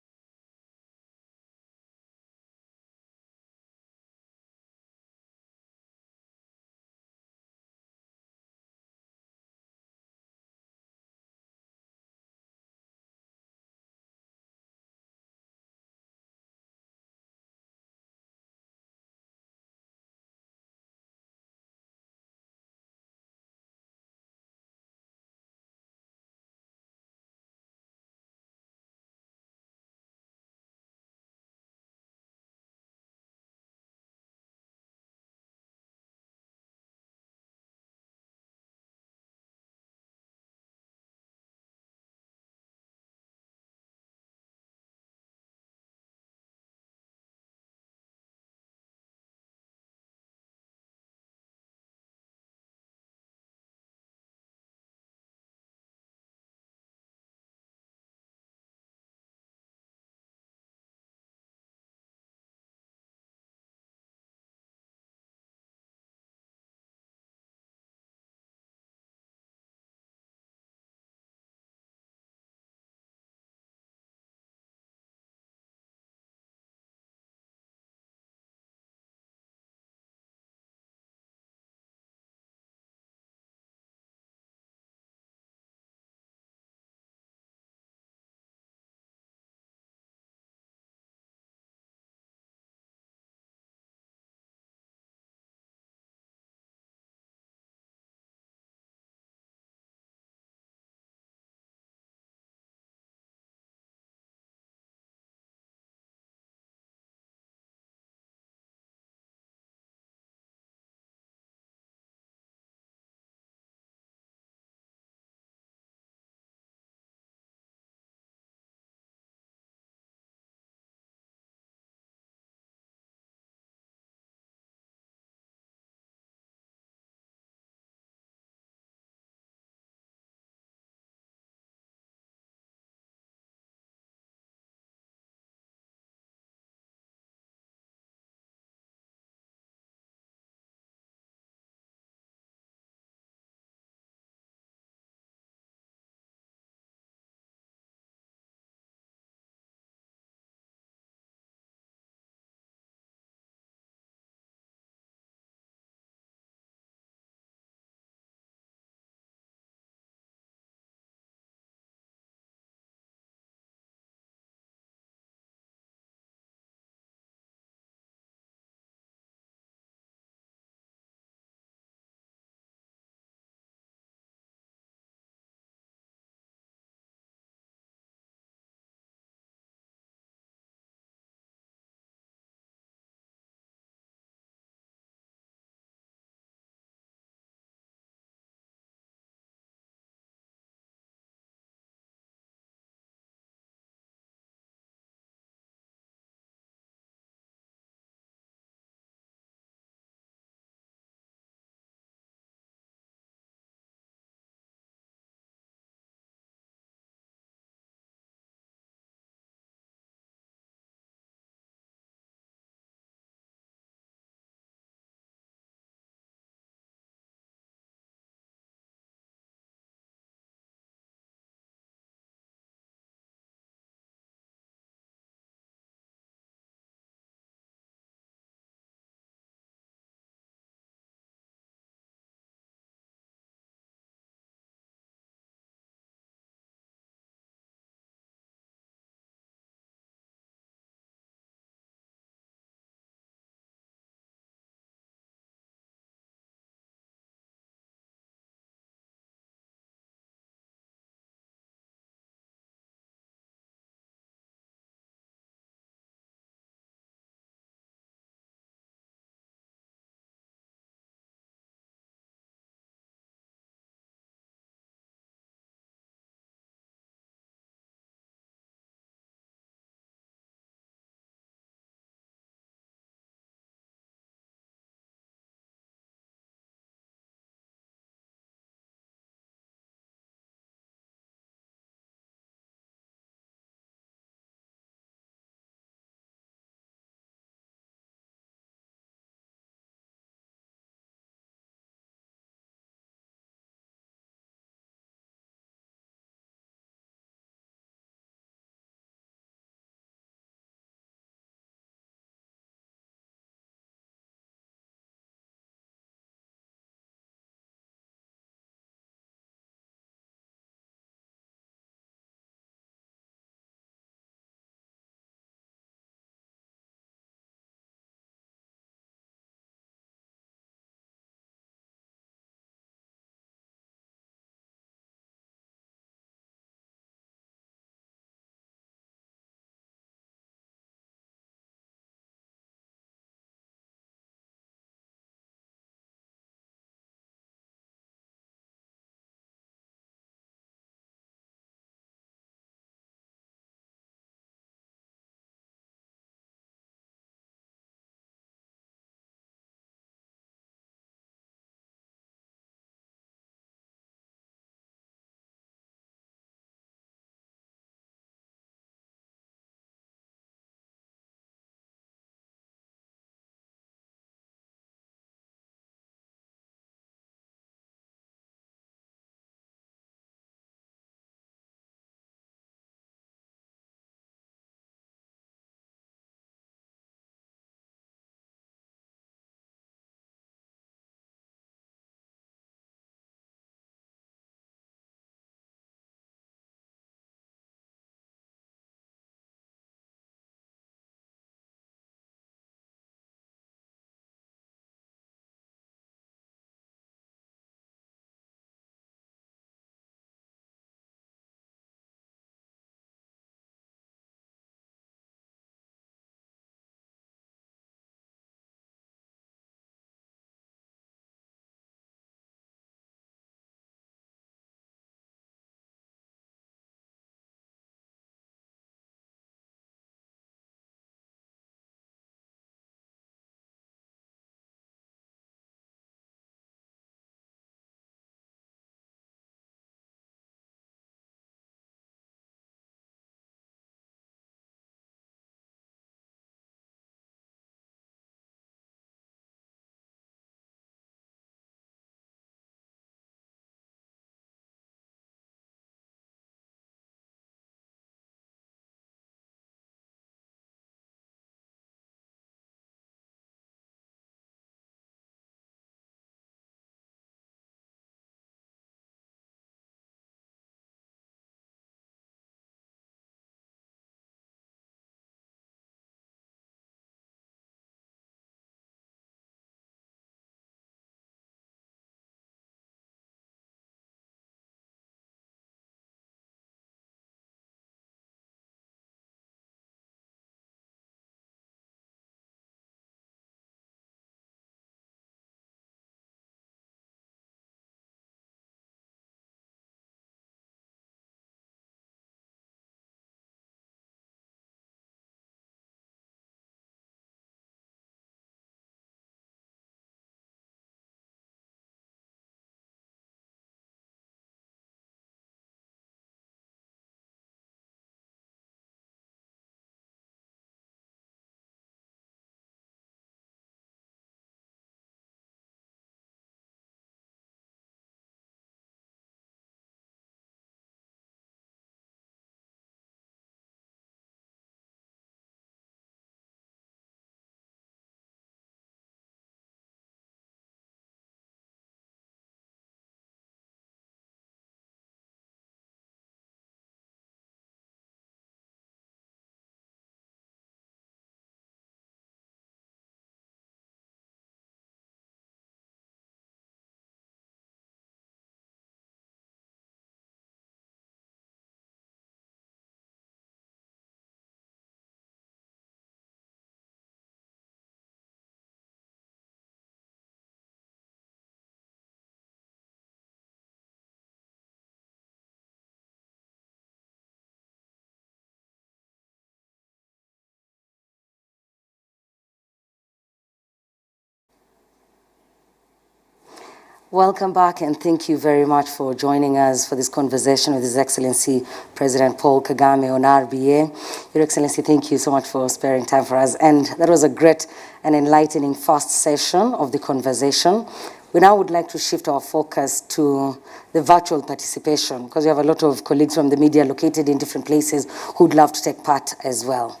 Welcome back, and thank you very much for joining us for this conversation with His Excellency President Paul Kagame on RBA. Your Excellency, thank you so much for sparing time for us. And that was a great and enlightening first session of the conversation. We now would like to shift our focus to the virtual participation, because we have a lot of colleagues from the media located in different places who'd love to take part as well.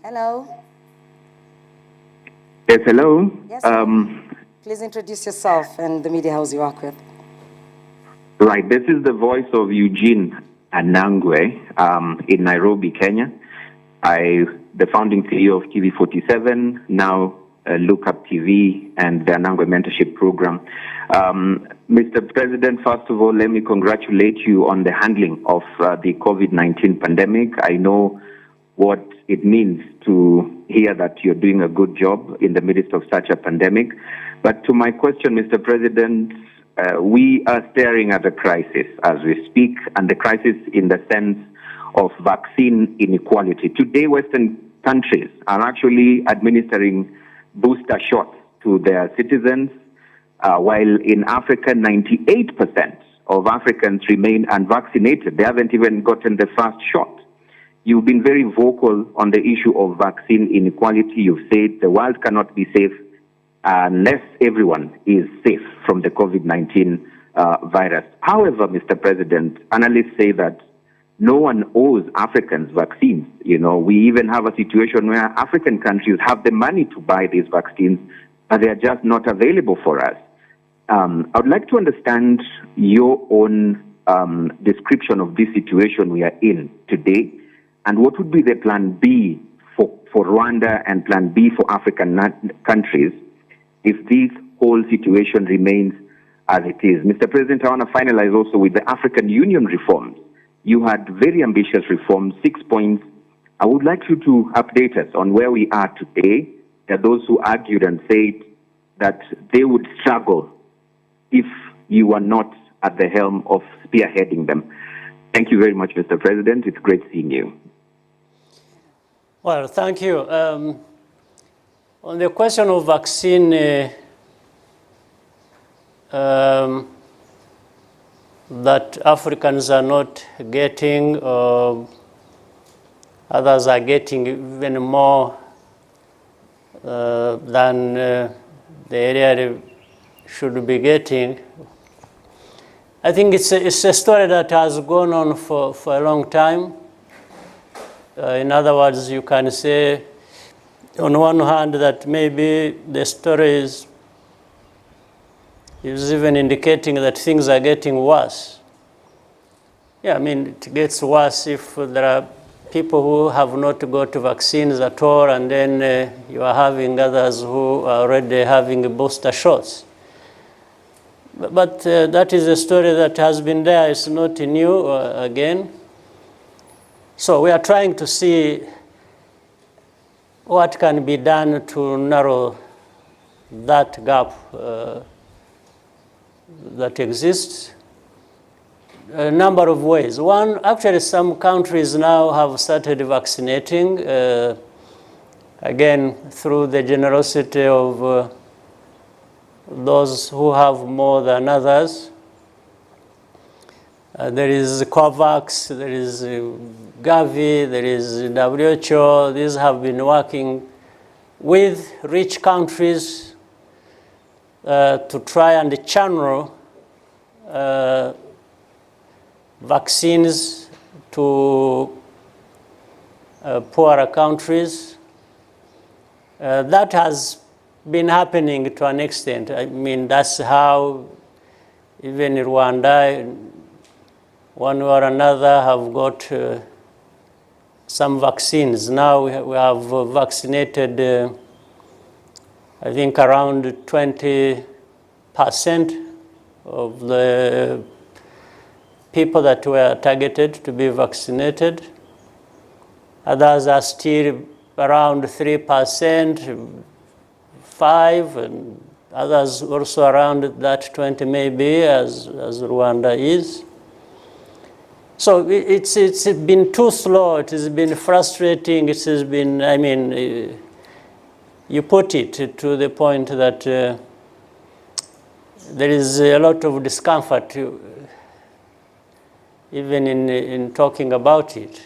Hello. Yes, hello. Yes, please introduce yourself and the media house you work with. Right, this is the voice of Eugene Anangwe in Nairobi, Kenya. The founding CEO of TV47, now Look Up TV and the Anangwe Mentorship Program. Mr. President, first of all, let me congratulate you on the handling of the COVID-19 pandemic. I know what it means to hear that you're doing a good job in the midst of such a pandemic. But to my question, Mr. President, we are staring at a crisis as we speak, and the crisis in the sense of vaccine inequality. Today, Western countries are actually administering booster shots to their citizens, while in Africa, 98% of Africans remain unvaccinated. They haven't even gotten the first shot. You've been very vocal on the issue of vaccine inequality. You've said the world cannot be safe unless everyone is safe from the COVID-19 virus. However, Mr. President, analysts say that no one owes Africans vaccines. You know, we even have a situation where African countries have the money to buy these vaccines, but they are just not available for us. I would like to understand your own description of this situation we are in today, and what would be the plan B for Rwanda and plan B for African countries if this whole situation remains as it is. Mr. President, I want to finalize also with the African Union reforms. You had very ambitious reforms, 6 points. I would like you to update us on where we are today. There are those who argued and said that they would struggle if you were not at the helm of spearheading them. Thank you very much, Mr. President. It's great seeing you. Well, thank you. On the question of vaccine, that Africans are not getting, others are getting even more than the area they should be getting. I think it's a story that has gone on for a long time. In other words, you can say, on one hand, that maybe the story is even indicating that things are getting worse. Yeah, I mean, it gets worse if there are people who have not got vaccines at all, and then you are having others who are already having booster shots. But that is a story that has been there. It's not new again. So we are trying to see what can be done to narrow that gap that exists. A number of ways. One, actually some countries now have started vaccinating, again, through the generosity of those who have more than others. There is COVAX, there is Gavi, there is WHO. These have been working with rich countries to try and channel vaccines to poorer countries. That has been happening to an extent. I mean, that's how even Rwanda, one way or another, have got some vaccines. Now we have vaccinated, I think, around 20% of the people that were targeted to be vaccinated. Others are still around 3%, 5%, and others also around that 20 maybe, as Rwanda is. So it's been too slow. It has been frustrating. It has been, I mean, you put it to the point that there is a lot of discomfort even in talking about it.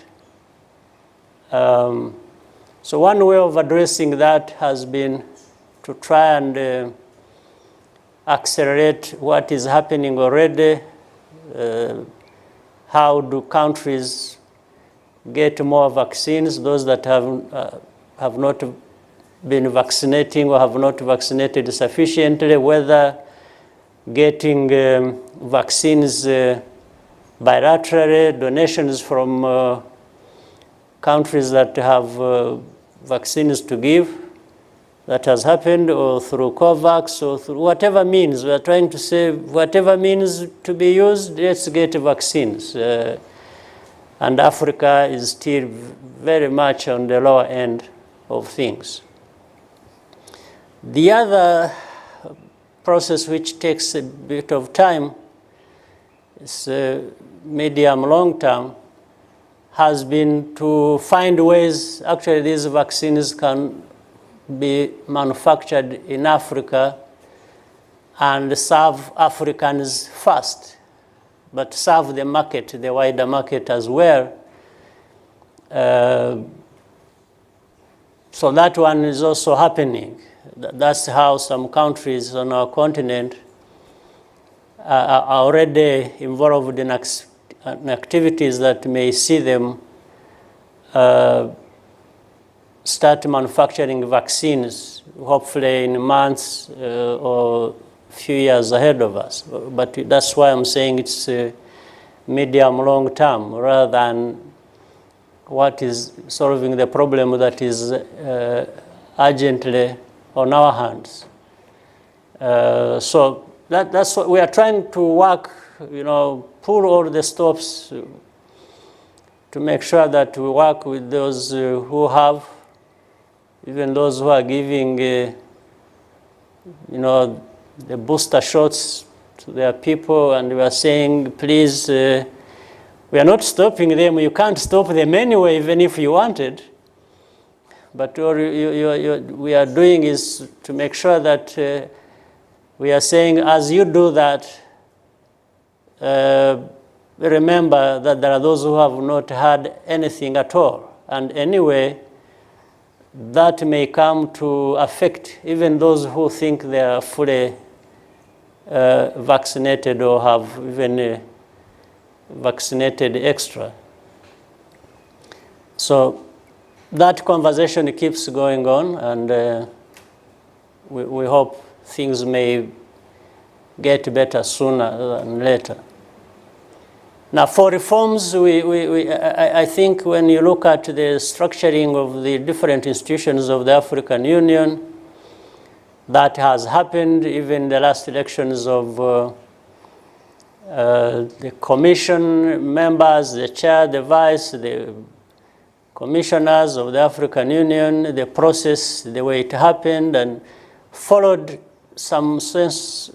So one way of addressing that has been to try and accelerate what is happening already. How do countries get more vaccines? Those that have not been vaccinating or have not vaccinated sufficiently, whether getting vaccines bilaterally, donations from countries that have vaccines to give, that has happened, or through COVAX, or through whatever means. We are trying to say, whatever means to be used, let's get vaccines. And Africa is still very much on the lower end of things. The other process which takes a bit of time is medium, long term, has been to find ways, actually these vaccines can be manufactured in Africa and serve Africans first, but serve the market, the wider market as well. So that one is also happening. That's how some countries on our continent are already involved in activities that may see them start manufacturing vaccines, hopefully in months or few years ahead of us. But that's why I'm saying it's medium, long term, rather than what is solving the problem that is urgently on our hands. So that's what we are trying to work, pull all the stops to make sure that we work with those who have, even those who are giving, the booster shots to their people, and we are saying, please, we are not stopping them. You can't stop them anyway, even if you wanted. But what we are doing is to make sure that we are saying, as you do that, remember that there are those who have not had anything at all. And anyway, that may come to affect even those who think they are fully vaccinated or have even vaccinated extra. So that conversation keeps going on, and we hope things may get better sooner than later. Now, for reforms, I think when you look at the structuring of the different institutions of the African Union, that has happened. Even the last elections of the commission members, the chair, the vice, the commissioners of the African Union, the process, the way it happened, and followed some sense,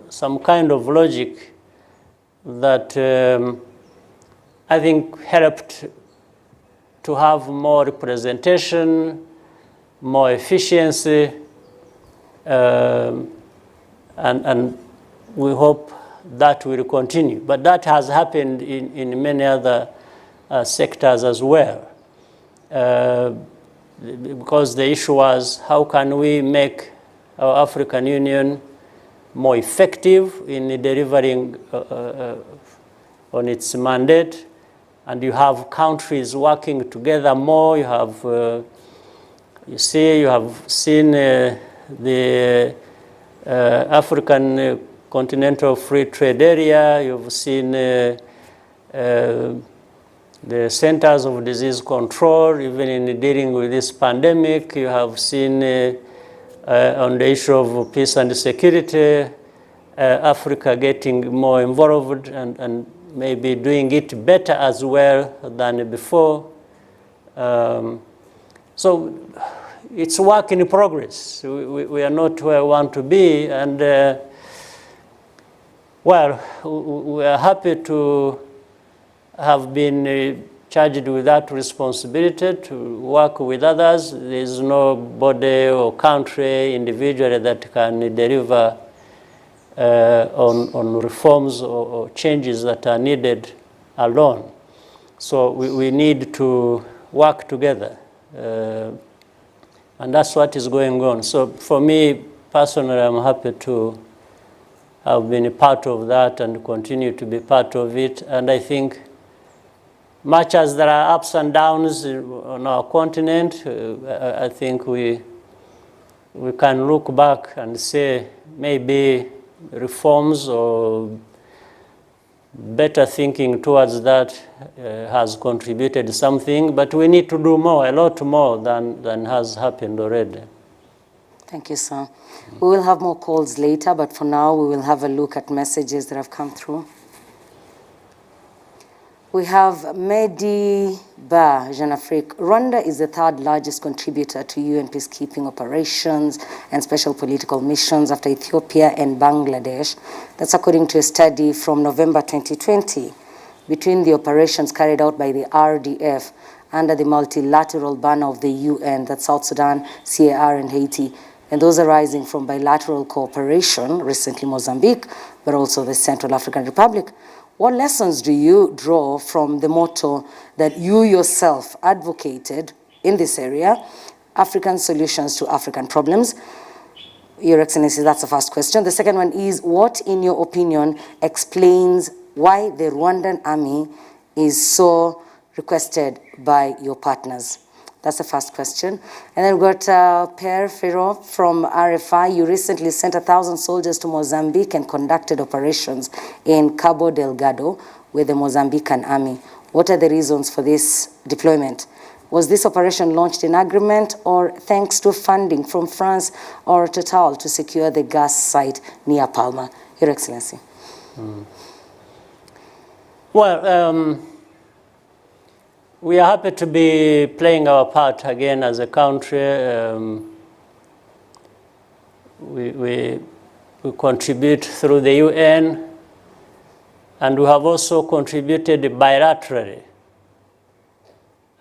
some kind of logic that I think helped to have more representation, more efficiency, and we hope that will continue. But that has happened in many other sectors as well. Because the issue was, how can we make our African Union more effective in delivering on its mandate? And you have countries working together more. You have, you have seen the African Continental Free Trade Area. You've seen the Centers of Disease Control, even in dealing with this pandemic. You have seen on the issue of peace and security, Africa getting more involved and maybe doing it better as well than before. So it's work in progress. We are not where we want to be, and well, we are happy to have been charged with that responsibility to work with others. There is no body or country individually that can deliver on reforms or changes that are needed alone. So we need to work together. And that's what is going on. So for me, personally, I'm happy to have been a part of that and continue to be part of it. And I think much as there are ups and downs on our continent, I think we can look back and say maybe reforms or better thinking towards that has contributed something, but we need to do more, a lot more than has happened already. Thank you, sir. We will have more calls later, but for now we will have a look at messages that have come through. We have Mehdi Ba, Jean Afrique. Rwanda is the third largest contributor to UN peacekeeping operations and special political missions after Ethiopia and Bangladesh. That's according to a study from November 2020. Between the operations carried out by the RDF under the multilateral banner of the UN, that's South Sudan, CAR, and Haiti, and those arising from bilateral cooperation, recently Mozambique, but also the Central African Republic, what lessons do you draw from the motto that you yourself advocated in this area, African solutions to African problems? Your Excellency, that's the first question. The second one is, what, in your opinion, explains why the Rwandan army is so requested by your partners? That's the first question. And then we've got Per Ferro from RFI. You recently sent 1,000 soldiers to Mozambique and conducted operations in Cabo Delgado with the Mozambican army. What are the reasons for this deployment? Was this operation launched in agreement or thanks to funding from France or Total to secure the gas site near Palma? Your Excellency. Well, we are happy to be playing our part again as a country. We contribute through the UN, and we have also contributed bilaterally.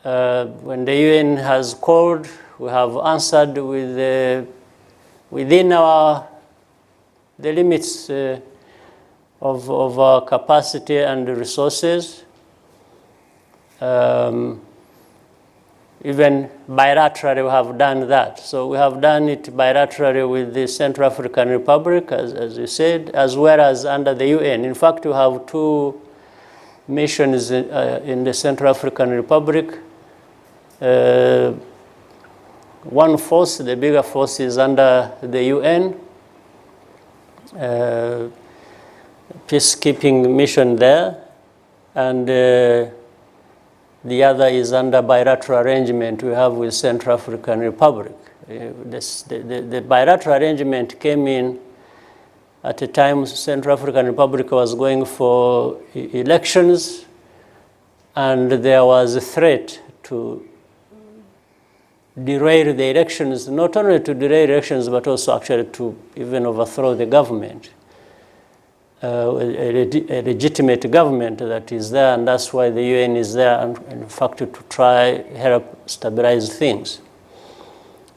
When the UN has called, we have answered with within the limits of our capacity and resources. Even bilaterally we have done that. So we have done it bilaterally with the Central African Republic, as you said, as well as under the UN. In fact, we have two missions in the Central African Republic. One force, the bigger force, is under the UN, peacekeeping mission there, and the other is under bilateral arrangement we have with Central African Republic. The bilateral arrangement came in at a time Central African Republic was going for elections, and there was a threat to derail the elections, not only to derail elections, but also actually to even overthrow the government. A legitimate government that is there, and that's why the UN is there, and in fact to try help stabilize things.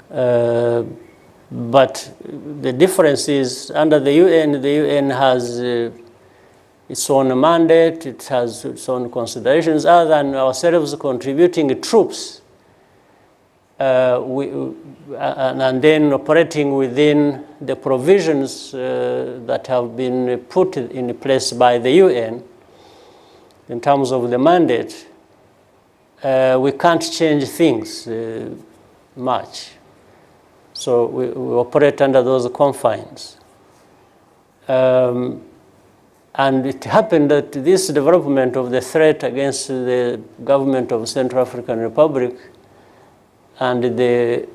But the difference is under the UN has its own mandate, it has its own considerations. Other than ourselves contributing troops and then operating within the provisions that have been put in place by the UN in terms of the mandate, we can't change things much. So we operate under those confines. And it happened that this development of the threat against the government of Central African Republic and the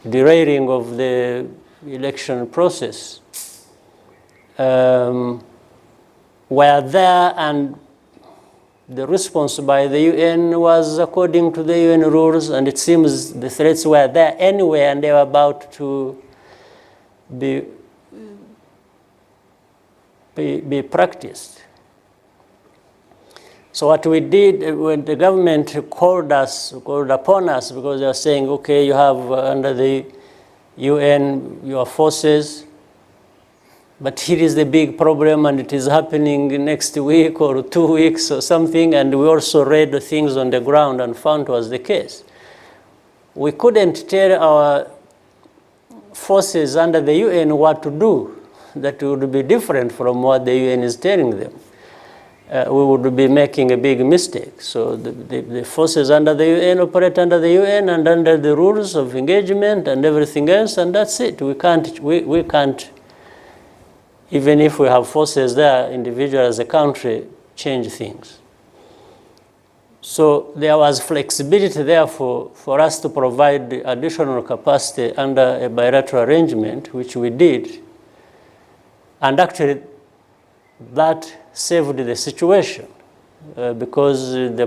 derailing of the election process were there, and the response by the UN was according to the UN rules, and it seems the threats were there anyway, and they were about to be practiced. So what we did when the government called upon us, because they were saying, okay, you have under the UN your forces, but here is the big problem, and it is happening next week or 2 weeks or something, and we also read the things on the ground and found was the case. We couldn't tell our forces under the UN what to do. That would be different from what the UN is telling them. We would be making a big mistake. So the forces under the UN operate under the UN and under the rules of engagement and everything else, and that's it. We can't, even if we have forces there, individual as a country, change things. So there was flexibility there for us to provide additional capacity under a bilateral arrangement, which we did. And actually, that saved the situation because the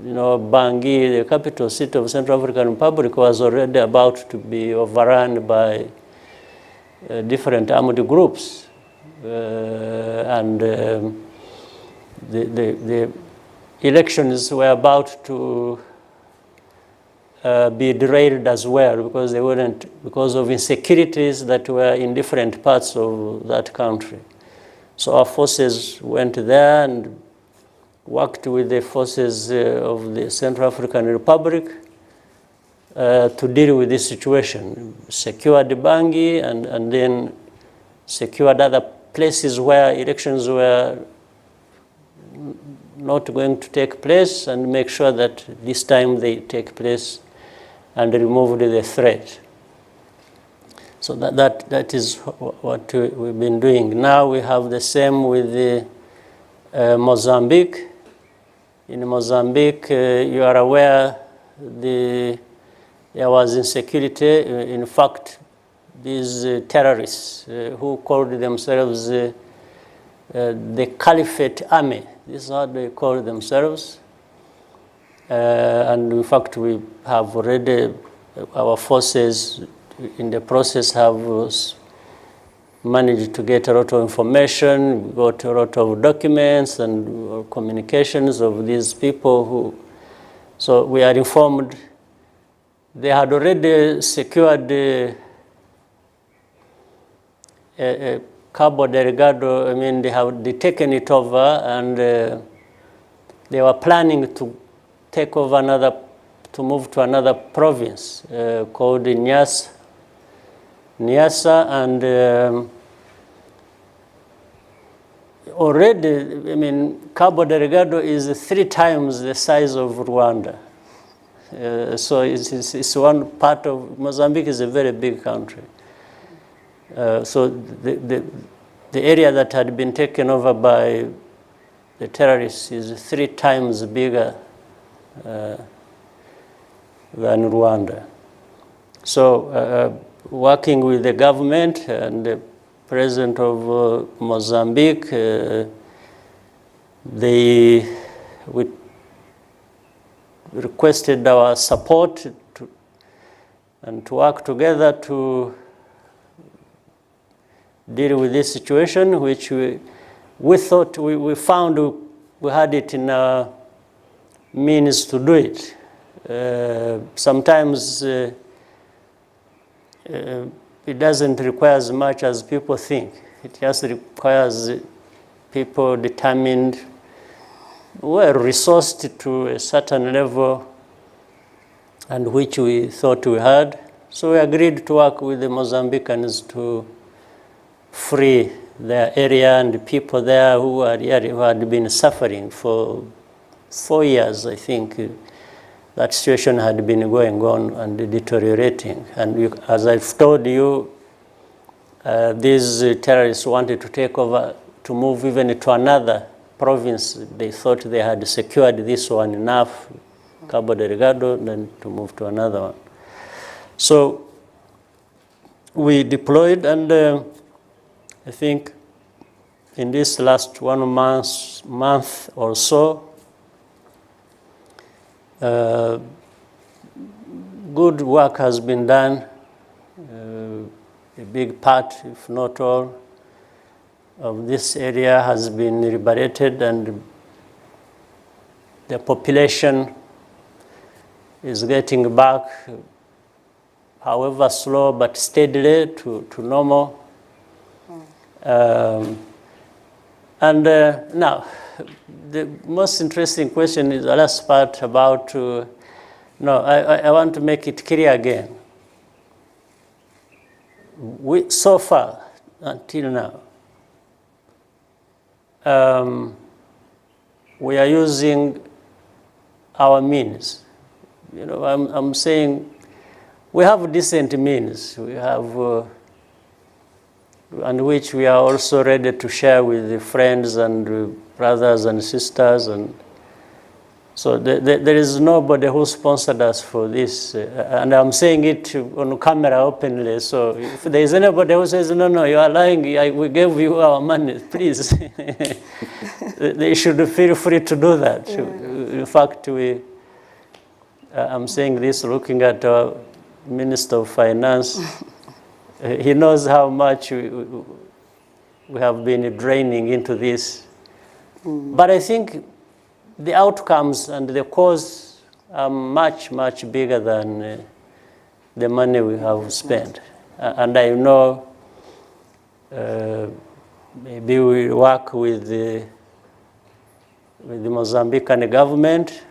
Bangui, the capital city of Central African Republic, was already about to be overrun by different armed groups. The elections were about to be derailed as well because because of insecurities that were in different parts of that country. So our forces went there and worked with the forces of the Central African Republic to deal with this situation. Secured Bangui and then secured other places where elections were not going to take place and make sure that this time they take place and remove the threat. So that is what we've been doing. Now we have the same with Mozambique. In Mozambique, you are aware there was insecurity. In fact, these terrorists who called themselves the Caliphate Army, this is how they call themselves. And in fact, we have already, our forces in the process have managed to get a lot of information, we got a lot of documents and communications of these people who, so we are informed they had already secured Cabo Delgado. I mean, they had taken it over, and they were planning to take over to move to another province called Niassa, and already, I mean, Cabo Delgado is 3 times the size of Rwanda. So it's one part of Mozambique is a very big country. So the area that had been taken over by the terrorists is 3 times bigger than Rwanda. So working with the government and the president of Mozambique, we requested our support and to work together to deal with this situation, which we thought we found we had it in our means to do it. Sometimes it doesn't require as much as people think. It just requires people determined, well resourced to a certain level, and which we thought we had. So we agreed to work with the Mozambicans to free their area and the people there who had been suffering for 4 years, I think. That situation had been going on and deteriorating. And as I've told you, these terrorists wanted to take over, to move even to another province. They thought they had secured this one enough, Cabo Delgado, then to move to another one. So we deployed, and I think in this last 1 month or so, good work has been done. A big part, if not all, of this area has been liberated, and the population is getting back, however slow but steadily, to normal. Now, the most interesting question is the last part about, I want to make it clear again. So far, until now, we are using our means. I'm saying we have decent means. We have, and which we are also ready to share with the friends and brothers and sisters. And so there is nobody who sponsored us for this. And I'm saying it on camera openly. So if there is anybody who says, no, you are lying, we gave you our money, please. They should feel free to do that. In fact, I'm saying this looking at our Minister of Finance. He knows how much we have been draining into this. But I think the outcomes and the cause are much, much bigger than the money we have spent. And I know maybe we work with the Mozambican government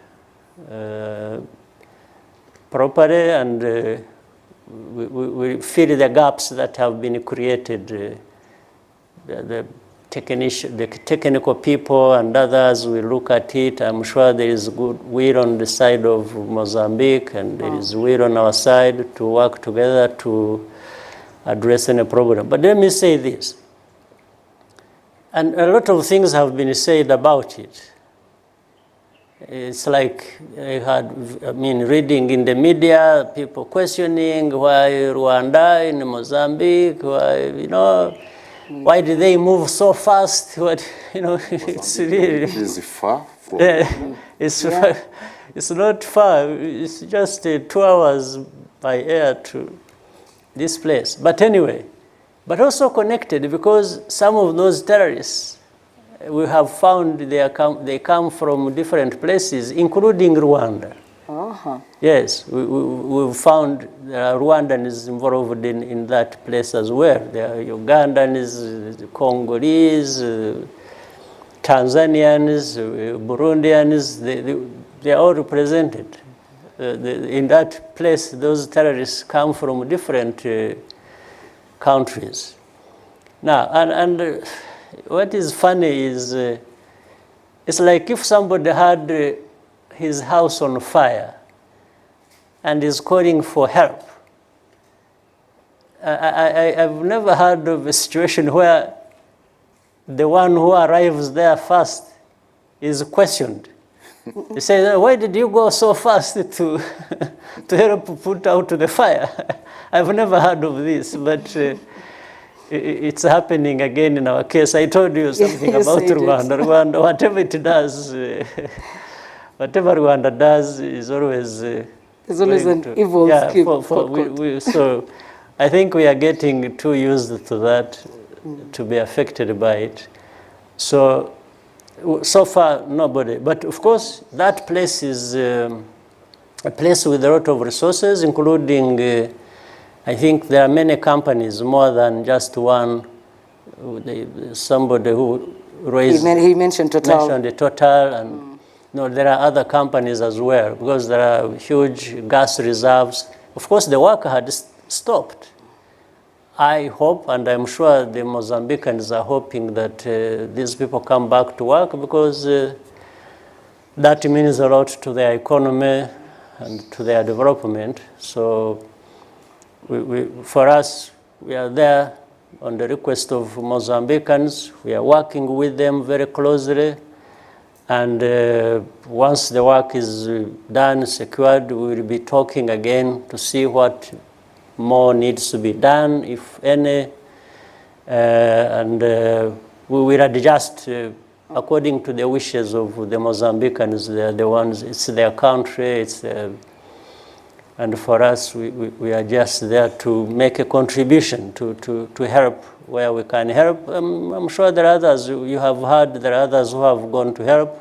properly, and we fill the gaps that have been created. The technical people and others will look at it. I'm sure there is good will on the side of Mozambique, and there is will on our side to work together to address any problem. But let me say this, and a lot of things have been said about it. It's like reading in the media, people questioning why Rwanda in Mozambique, why did they move so fast? It's really... Is far from... It's not far. It's just 2 hours by air to this place. But anyway, but also connected, because some of those terrorists, we have found they come from different places, including Rwanda. Yes, we've found there are Rwandans involved in that place as well. There are Ugandans, Congolese, Tanzanians, Burundians. They are all represented. In that place, those terrorists come from different countries. Now, and what is funny is, it's like if somebody had his house on fire and is calling for help. I've never heard of a situation where the one who arrives there first is questioned. He says, why did you go so fast to help put out the fire? I've never heard of this, but it's happening again in our case. I told you something about Rwanda. Rwanda, whatever it does, whatever Rwanda does is always... There's always an evil skew. So I think we are getting too used to that to be affected by it. So far, nobody. But of course, that place is a place with a lot of resources, including... I think there are many companies, more than just one. Somebody who raised... He mentioned Total. Mentioned the Total, and there are other companies as well, because there are huge gas reserves. Of course, the work had stopped. I hope, and I'm sure the Mozambicans are hoping that these people come back to work, because that means a lot to their economy and to their development. So for us, we are there on the request of Mozambicans. We are working with them very closely. And once the work is done, secured, we will be talking again to see what more needs to be done, if any. And we will adjust according to the wishes of the Mozambicans. They are the ones, it's their country, and for us, we are just there to make a contribution, to help where we can help. I'm sure there are others, you have heard, there are others who have gone to help.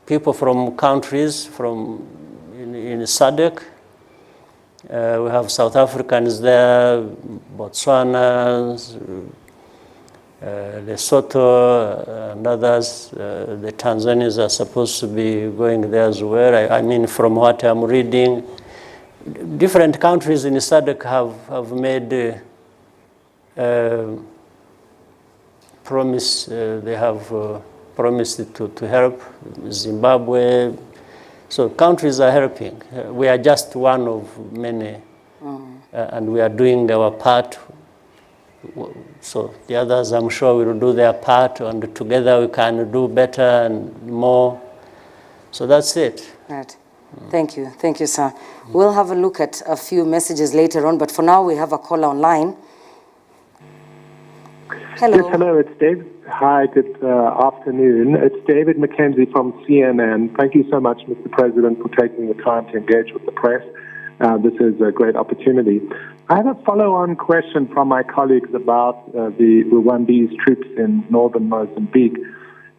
people from countries in SADC. We have South Africans there, Botswana, Lesotho, and others. The Tanzanians are supposed to be going there as well. I mean, from what I'm reading, different countries in SADC have made promise. They have promised to help Zimbabwe. So countries are helping. We are just one of many, and we are doing our part. So the others, I'm sure, will do their part, and together we can do better and more. So that's it. Right. Thank you, sir. We'll have a look at a few messages later on, but for now we have a caller online. Hello. Yes, hello, it's Dave. Hi, good afternoon. It's David McKenzie from CNN. Thank you so much, Mr. President, for taking the time to engage with the press. This is a great opportunity. I have a follow-on question from my colleagues about the Rwandese troops in northern Mozambique.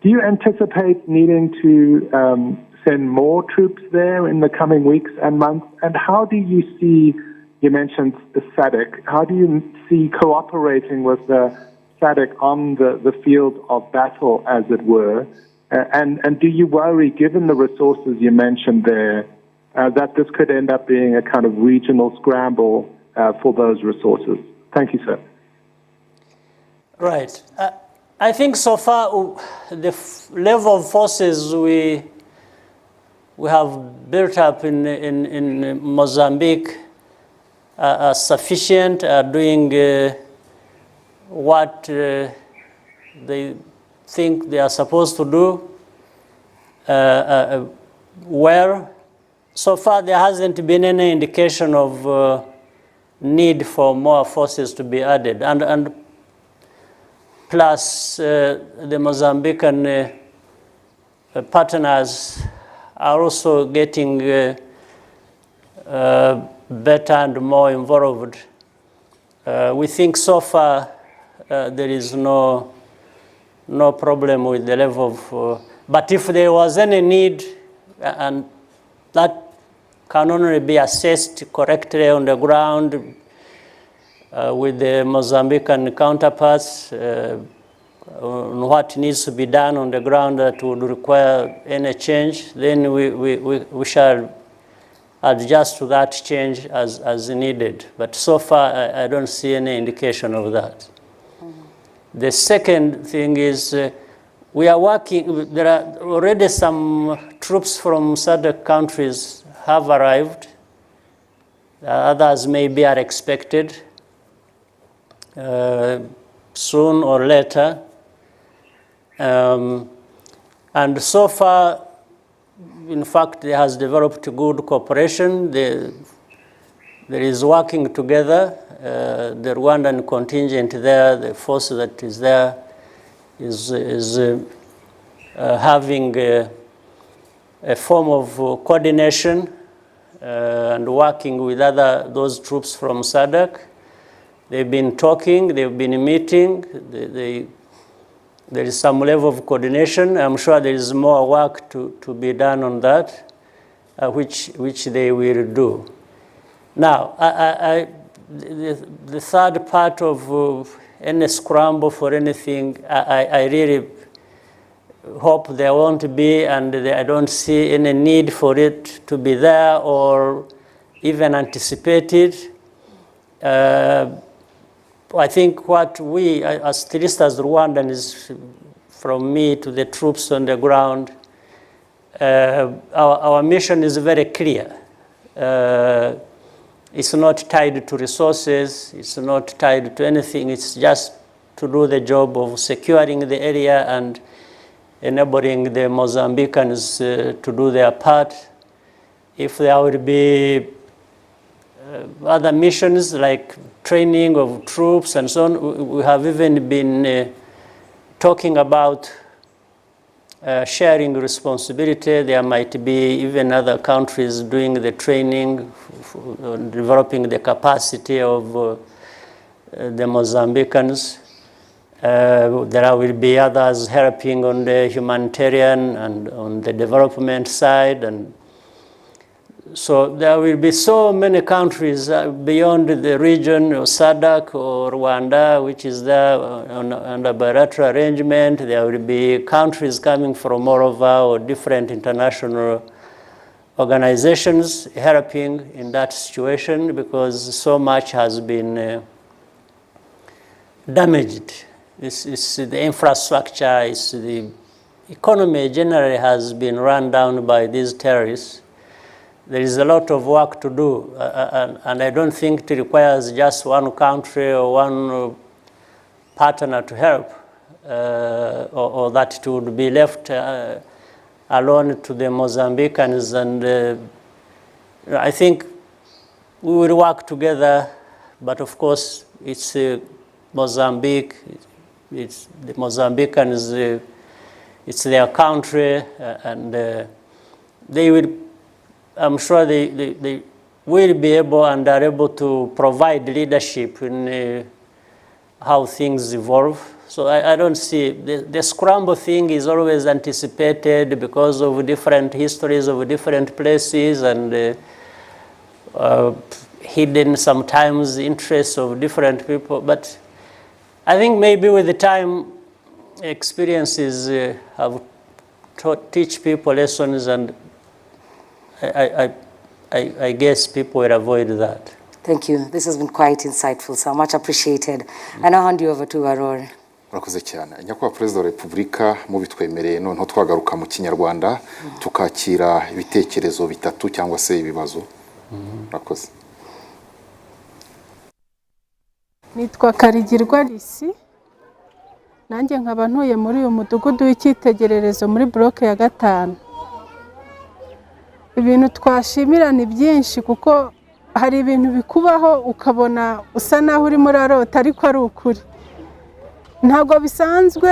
Do you anticipate needing to send more troops there in the coming weeks and months? And how do you see, you mentioned the SADC, how do you see cooperating with the SADC on the field of battle, as it were? And do you worry, given the resources you mentioned there, that this could end up being a kind of regional scramble for those resources? Thank you, sir. Right. I think so far the level of forces we have built up in Mozambique are sufficient, are doing what they think they are supposed to do well. So far, there hasn't been any indication of need for more forces to be added. And plus, the Mozambican partners are also getting better and more involved. We think so far there is no problem with the level of, but if there was any need, and that can only be assessed correctly on the ground with the Mozambican counterparts, on what needs to be done on the ground that would require any change, then we shall adjust to that change as needed. But so far, I don't see any indication of that. The second thing is we are working, there are already some troops from SADC countries have arrived. Others maybe are expected soon or later. And so far, in fact, there has developed good cooperation. There is working together. The Rwandan contingent there, the force that is there, is having a form of coordination and working with those troops from SADC. They've been talking, they've been meeting, there is some level of coordination. I'm sure there is more work to be done on that, which they will do. Now, the third part of any scramble for anything, I really hope there won't be, and I don't see any need for it to be there or even anticipated. I think what we, at least as Rwandans, from me to the troops on the ground, our mission is very clear. It's not tied to resources, it's not tied to anything, it's just to do the job of securing the area and enabling the Mozambicans to do their part. If there will be other missions like training of troops and so on, we have even been talking about sharing responsibility. There might be even other countries doing the training, developing the capacity of the Mozambicans. There will be others helping on the humanitarian and on the development side. And so there will be so many countries beyond the region of SADC or Rwanda, which is there on a bilateral arrangement. There will be countries coming from all over or different international organizations helping in that situation, because so much has been damaged. It's the infrastructure, it's the economy generally has been run down by these terrorists. There is a lot of work to do, and I don't think it requires just one country or one partner to help, or that it would be left alone to the Mozambicans. And I think we will work together, but of course it's Mozambique, it's the Mozambicans, it's their country, and they will, I'm sure they will be able and are able to provide leadership in how things evolve. So I don't see, the scramble thing is always anticipated because of different histories of different places and hidden sometimes interests of different people. But I think maybe with the time, experiences have teach people lessons, and I guess people will avoid that. Thank you. This has been quite insightful, so much appreciated. And I'll hand you over to Aurora. Murakoze cyane. Nyakubahwa Perezida wa Repubulika, mubitwemereye noneho twagaruka mu Kinyarwanda tukakira ibitekerezo bitatu cyangwa se ibibazo. Murakoze. Nitwa Karigirwa Lisi, nanjye nkaba ntuye muri uyu mudugudu w'icyitegererezo muri bloke ya 5. Ibintu twashimira ni byinshi, kuko hari ibintu bikubaho ukabona usa naho uri muri arota ariko ari ukuri. Ntabwo bisanzwe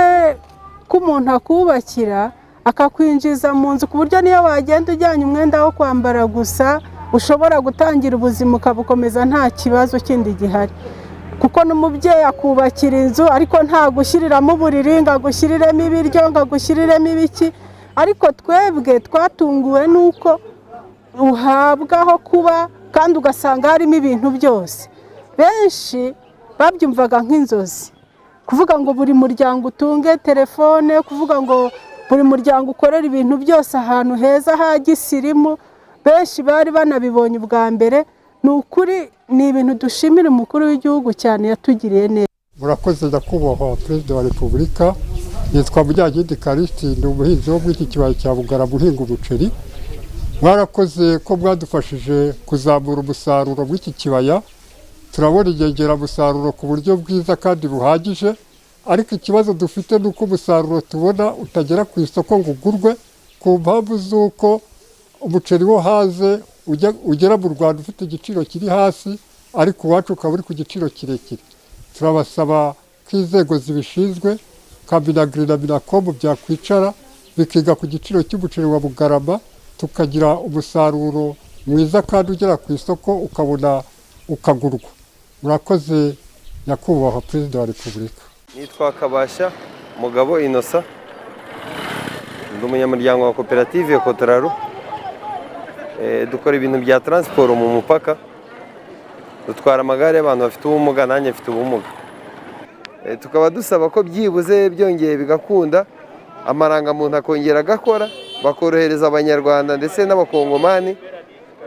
ko umuntu akubakira akakwinjiza mu nzu ku buryo niyo wagenda ujyanye umwenda wo kwambara gusa ushobora gutangira ubuzima ukabukomeza nta kibazo kindi gihari. Kuko n'umubyeyi akubakira inzu ariko nta gushyiriramo uburiri, ngo agushyiriremo ibiryo, ngo agushyiriremo ibiki. Ariko twebwe twatunguwe nuko uhabwaho kuba kandi ugasanga harimo ibintu byose. Benshi babyumvaga nk'inzozi, kuvuga ngo buri muryango utunge telefone, kuvuga ngo buri muryango ukorera ibintu byose ahantu heza ha gisirimu. Benshi bari banabibonye ubwa mbere. Ni ukuri, ni ibintu dushimira umukuru w'igihugu cyane yatugiriye neza. Murakoze nyakubahwa Perezida wa Repubulika. Nitwa Munyagindi Karisti, ndi umuhinzi wo mw'iki kibaya cya Bugara guhinga umuceri. Mwarakoze ko mwadufashije kuzamura umusaruro w'iki kibaya. Turabona inyongeramusaruro ku buryo bwiza kandi buhagije, ariko ikibazo dufite nuko umusaruro tubona utagera ku isoko ngo ugurwe, ku mpamvu z'uko umuceri wo haze ugera mu Rwanda ufite igiciro kiri hasi, ariko uwacu ukaba uri ku giciro kirekire. Turabasaba ko inzego zibishinzwe nka Minagri na Minakomu byakwicara bikiga ku giciro cy'umuceri wa Bugarama, tukagira umusaruro mwiza kandi ugera ku isoko ukabona ukagurwa. Murakoze nyakubahwa Perezida wa Repubulika. Nitwa Kabasha Mugabo Innocent, ndi umunyamuryango wa koperative Kotoraro. Dukora ibintu bya transport mu mupaka, dutwara amagare y'abantu bafite ubumuga, nanjye mfite ubumuga. Tukaba dusaba ko byibuze byongeye bigakunda, amarangamuntu akongera agakora, bakorohereza abanyarwanda ndetse n'abakongomani.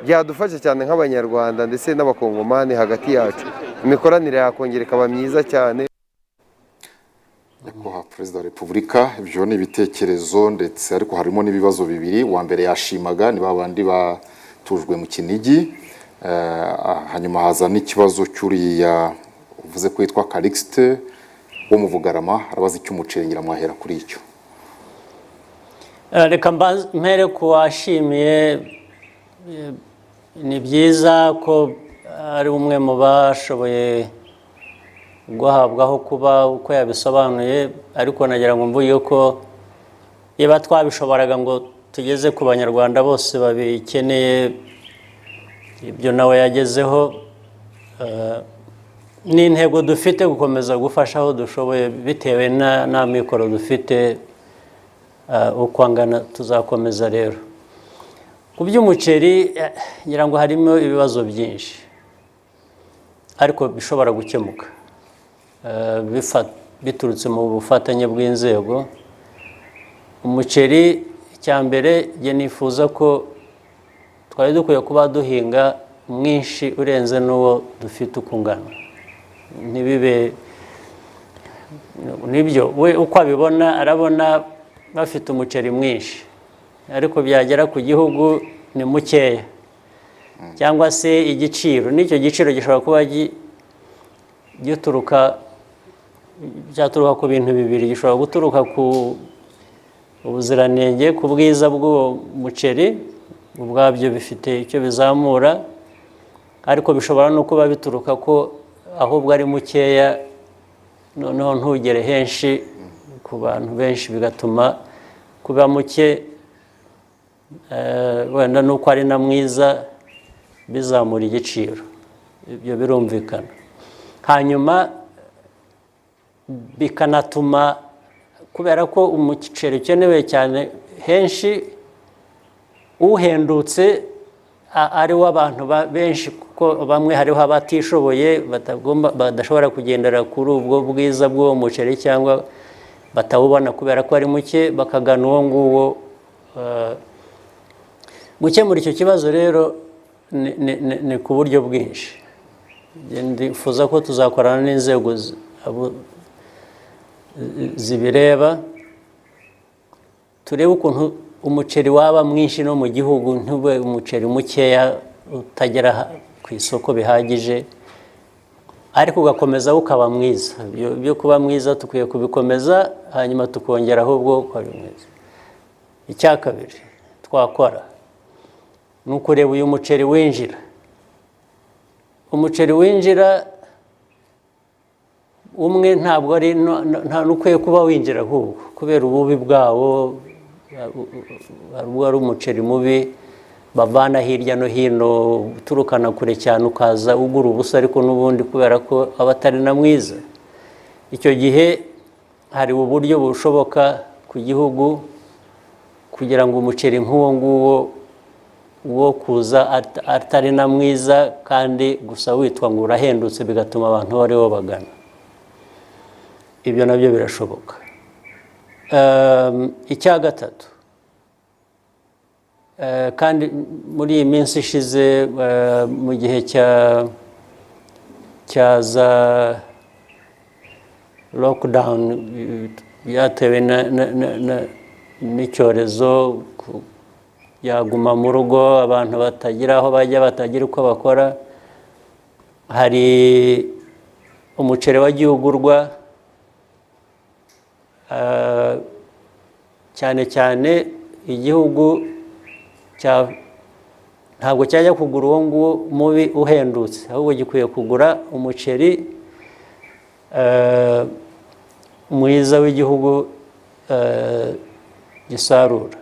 Byadufasha cyane nk'abanyarwanda ndetse n'abakongomani hagati yacu, imikoranire yakongera ikaba myiza cyane. Nyakubahwa Perezida wa Repubulika, ibyo ni ibitekerezo ndetse ariko harimo n'ibibazo bibiri. Wa mbere yashimaga ni babandi batujwe mu Kinigi, hanyuma haza n'ikibazo cy'uriya uvuze ko yitwa Calixte wo mu Bugarama, arabaza icy'umuceri, ngira mwahera kuri icyo. Reka mpere kuwashimiye. Ni byiza ko ari umwe mu bashoboye guhabwaho kuba uko yabisobanuye, ariko nagira ngo mvuge ko niba twabishoboraga ngo tugeze ku banyarwanda bose babikeneye, ibyo nawe yagezeho. ni intego dufite gukomeza gufasha aho dushoboye bitewe n'amikoro dufite uko angana tuzakomeza rero ku by'umuceri ngira ngo harimo ibibazo byinshi ariko bishobora gukemuka biturutse mu bufatanye bw'inzego umuceri cya mbere njye nifuza ko twari dukwiye kuba duhinga mwinshi urenze n'uwo dufite uko ungana ntibibe nibyo we uko abibona arabona bafite umuceri mwinshi ariko byagera ku gihugu ni mukeya cyangwa se igiciro n'icyo giciro gishobora kuba byaturuka ku bintu bibiri gishobora guturuka ku ubuziranenge ku bwiza bw'uwo muceri ubwabyo bifite icyo bizamura ariko bishobora no kuba bituruka ko ahubwo ari mukeya noneho ntugere henshi ku bantu benshi bigatuma kuba muke wenda nuko ari na mwiza bizamura igiciro ibyo birumvikana hanyuma bikanatuma kubera ko umuceri ukenewe cyane henshi uhendutse ari w'abantu benshi kuko bamwe hariho abatishoboye badashobora kugendera kuri ubwo bwiza bw'uwo muceri cyangwa batawubona kubera ko ari muke bakagana uwo nguwo gukemura icyo kibazo rero ni ku buryo bwinshi ndifuza ko tuzakorana n'inzego zibireba turebe ukuntu umuceri waba mwinshi no mu gihugu ntube umuceri mukeya utagera ku isoko bihagije ariko ugakomeza ukaba mwiza byo kuba mwiza tukwiye kubikomeza hanyuma tukongera ahubwo ko ari mwiza icya kabiri twakora ni ukureba uyu muceri winjira umuceri winjira umwe ntabwo ari nta n'ukwiye kuba winjira ahubwo kubera ububi bwawo ari umuceri mubi bavana hirya no hino uturukana kure cyane ukaza ugura ubusa ariko n'ubundi kubera ko aba atari na mwiza icyo gihe hari uburyo bushoboka ku gihugu kugira ngo umuceri nk'uwo nguwo wo kuza atari na mwiza kandi gusa witwa ngo urahendutse bigatuma abantu bariho bagana ibyo nabyo birashoboka icya gatatu kandi muri iyi minsi ishize mu gihe cya za lockdown byatewe n'icyorezo yaguma mu rugo abantu batagira aho bajya batagira uko bakora hari umuceri wagiye ugurwa cyane cyane igihugu ntabwo cyajya kugura uwo nguwo mubi uhendutse ahubwo gikwiye kugura umuceri mwiza w'igihugu gisarura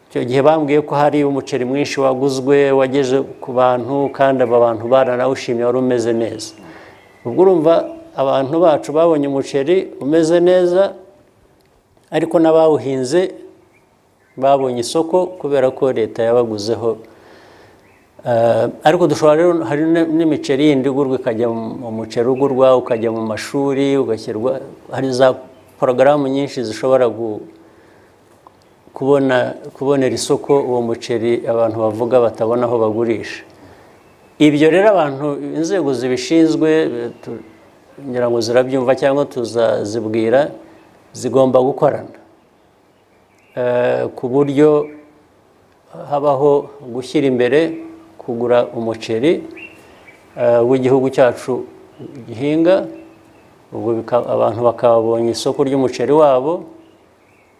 icyo gihe bambwiye ko hari umuceri mwinshi waguzwe wageze ku bantu kandi aba bantu baranawushimye wari umeze neza ubwo urumva abantu bacu babonye umuceri umeze neza ariko n'abawuhinze babonye isoko kubera ko leta yabaguzeho ariko dushobora rero hari n'imiceri yindi igurwa ikajya mu muceri ugurwa ukajya mu mashuri ugashyirwa hari za porogaramu nyinshi zishobora kubonera isoko uwo muceri abantu bavuga batabona aho bagurisha ibyo rero abantu inzego zibishinzwe ngira ngo zirabyumva cyangwa tuzazibwira zigomba gukorana ku buryo habaho gushyira imbere kugura umuceri w'igihugu cyacu gihinga ubwo abantu bakabonye isoko ry'umuceri wabo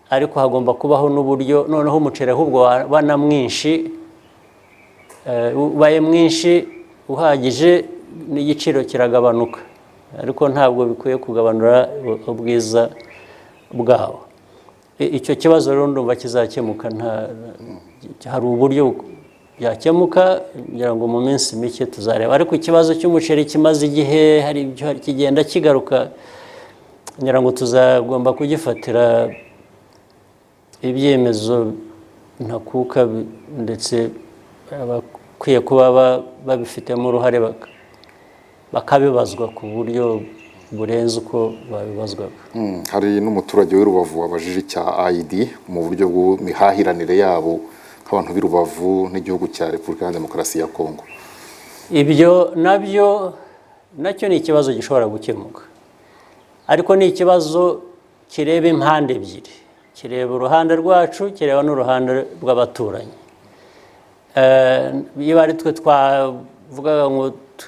ariko hagomba kubaho n'uburyo noneho umuceri ahubwo wabana mwinshi ubaye mwinshi uhagije n'igiciro kiragabanuka ariko ntabwo bikwiye kugabanura ubwiza bwawo icyo kibazo rero ndumva kizakemuka hari uburyo byakemuka ngira ngo mu minsi mike tuzareba ariko ikibazo cy'umuceri kimaze igihe hari kigenda kigaruka ngira ngo tuzagomba kugifatira ibyemezo ntakuka ndetse abakwiye kuba babifitemo uruhare bakabibazwa ku buryo burenze uko babibazwaga. Hari n'umuturage w'Urubavu wabajije icya ID mu buryo bw'imihahiranire yabo nk'abantu b'Urubavu n'igihugu cya Repubulika ya Demokarasi ya Kongo. Ibyo nabyo nacyo ni ikibazo gishobora gukemuka ariko ni ikibazo kireba impande ebyiri, kireba uruhande rwacu kireba n'uruhande rw'abaturanyi. Iyo ari twe twavugaga ngo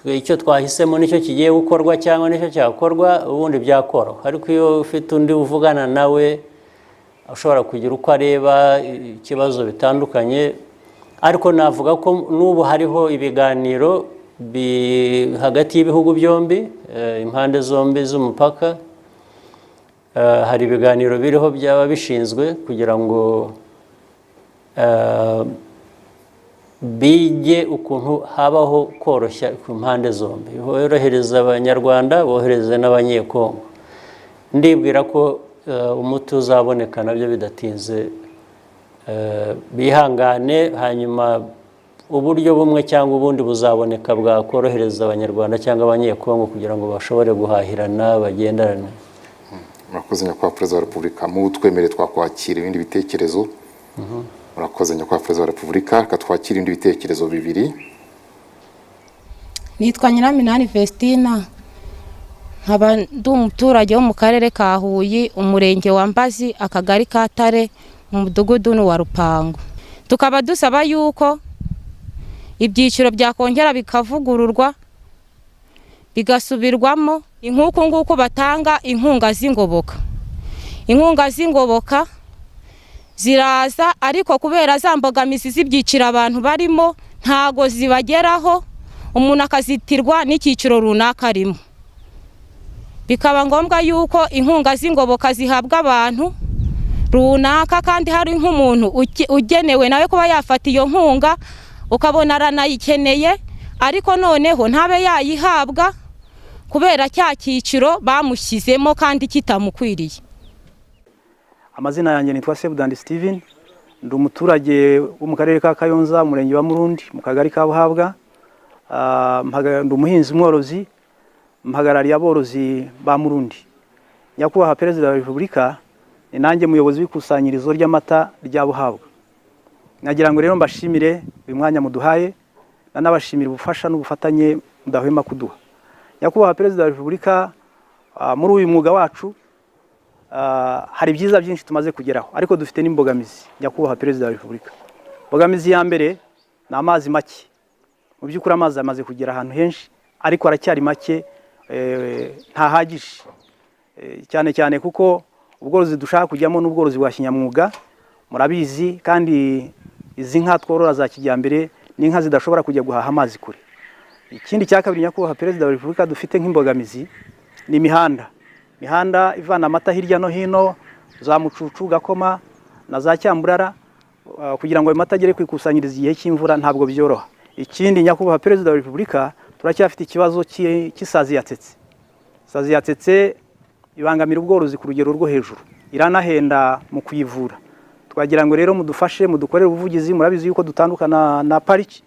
icyo twahisemo nicyo kigiye gukorwa cyangwa nicyo cyakorwa ubundi byakoroha ariko iyo ufite undi uvugana nawe ashobora kugira uko areba ikibazo bitandukanye ariko navuga ko n'ubu hariho ibiganiro hagati y'ibihugu byombi impande zombi z'umupaka hari ibiganiro biriho byaba bishinzwe kugira ngo bige ukuntu habaho koroshya ku mpande zombi bohereza abanyarwanda bohereze n'abanyekongo ndibwira ko umuti uzaboneka nabyo bidatinze bihangane hanyuma uburyo bumwe cyangwa ubundi buzaboneka bwakorohereza abanyarwanda cyangwa abanyekongo kugira ngo bashobore guhahirana bagenderane. Murakoze nyakubahwa Perezida wa Repubulika mu twemere twakwakira ibindi bitekerezo. Murakoze nyakubahwa Perezida wa Repubulika katwakira ibindi bitekerezo bibiri. Nitwa Nyiraminani Vestina nkaba ndi umuturage wo mu karere ka Huye umurenge wa Mbazi akagari ka Tare mu mudugudu wa Rupango. Tukaba dusaba yuko ibyiciro byakongera bikavugururwa bigasubirwamo inkuko nguko batanga inkunga z'ingoboka. Inkunga z'ingoboka ziraza ariko kubera zambogamizi z'ibyiciro abantu barimo ntago zibageraho umuntu akazitirwa n'icyiciro runaka arimo. Bikaba ngombwa yuko inkunga z'ingoboka zihabwa abantu runaka kandi hari nk'umuntu ugenewe nawe kuba yafata iyo nkunga ukabona aranayikeneye ariko noneho ntabe yayihabwa kubera cya cyiciro bamushyizemo kandi kitamukwiriye. Amazina yanjye nitwa Sebudandi Steven ndi umuturage wo mu karere ka Kayonza umurenge wa Murundi mu kagari ka Buhabwa ndi umuhinzi mworozi mpagarariye aborozi ba Murundi. Nyakubahwa Perezida wa Repubulika ni nanjye muyobozi w'ikusanyirizo ry'amata rya Buhabwa. Nagira ngo rero mbashimire uyu mwanya muduhaye nanabashimira ubufasha n'ubufatanye mudahwema kuduha. Nyakubahwa Perezida wa Repubulika muri uyu mwuga wacu hari byiza byinshi tumaze kugeraho ariko dufite n'imbogamizi. Nyakubahwa Perezida wa Repubulika, mbogamizi ya mbere ni amazi make. Mu by'ukuri amazi amaze kugera ahantu henshi ariko aracyari make ntahagije cyane cyane kuko ubworozi dushaka kujyamo n'ubworozi bwa kinyamwuga murabizi kandi izi nka tworora za kijyambere ni inka zidashobora kujya guhaha amazi kure. Ikindi cya kabiri Nyakubahwa Perezida wa Repubulika dufite nk'imbogamizi ni imihanda ivana amata hirya no hino za Mucucu Gakoma na za Cyamburara kugira ngo ayo mata agere kwikusanyiriza igihe cy'imvura ntabwo byoroha. Ikindi Nyakubahwa Perezida wa Repubulika turacyafite ikibazo cy'isazi yatsetse. Isazi yatsetse ibangamira ubworozi ku rugero rwo hejuru iranahenda mu kuyivura. Twagira ngo rero mudufashe mudukorere ubuvugizi murabizi yuko dutandukana na pariki.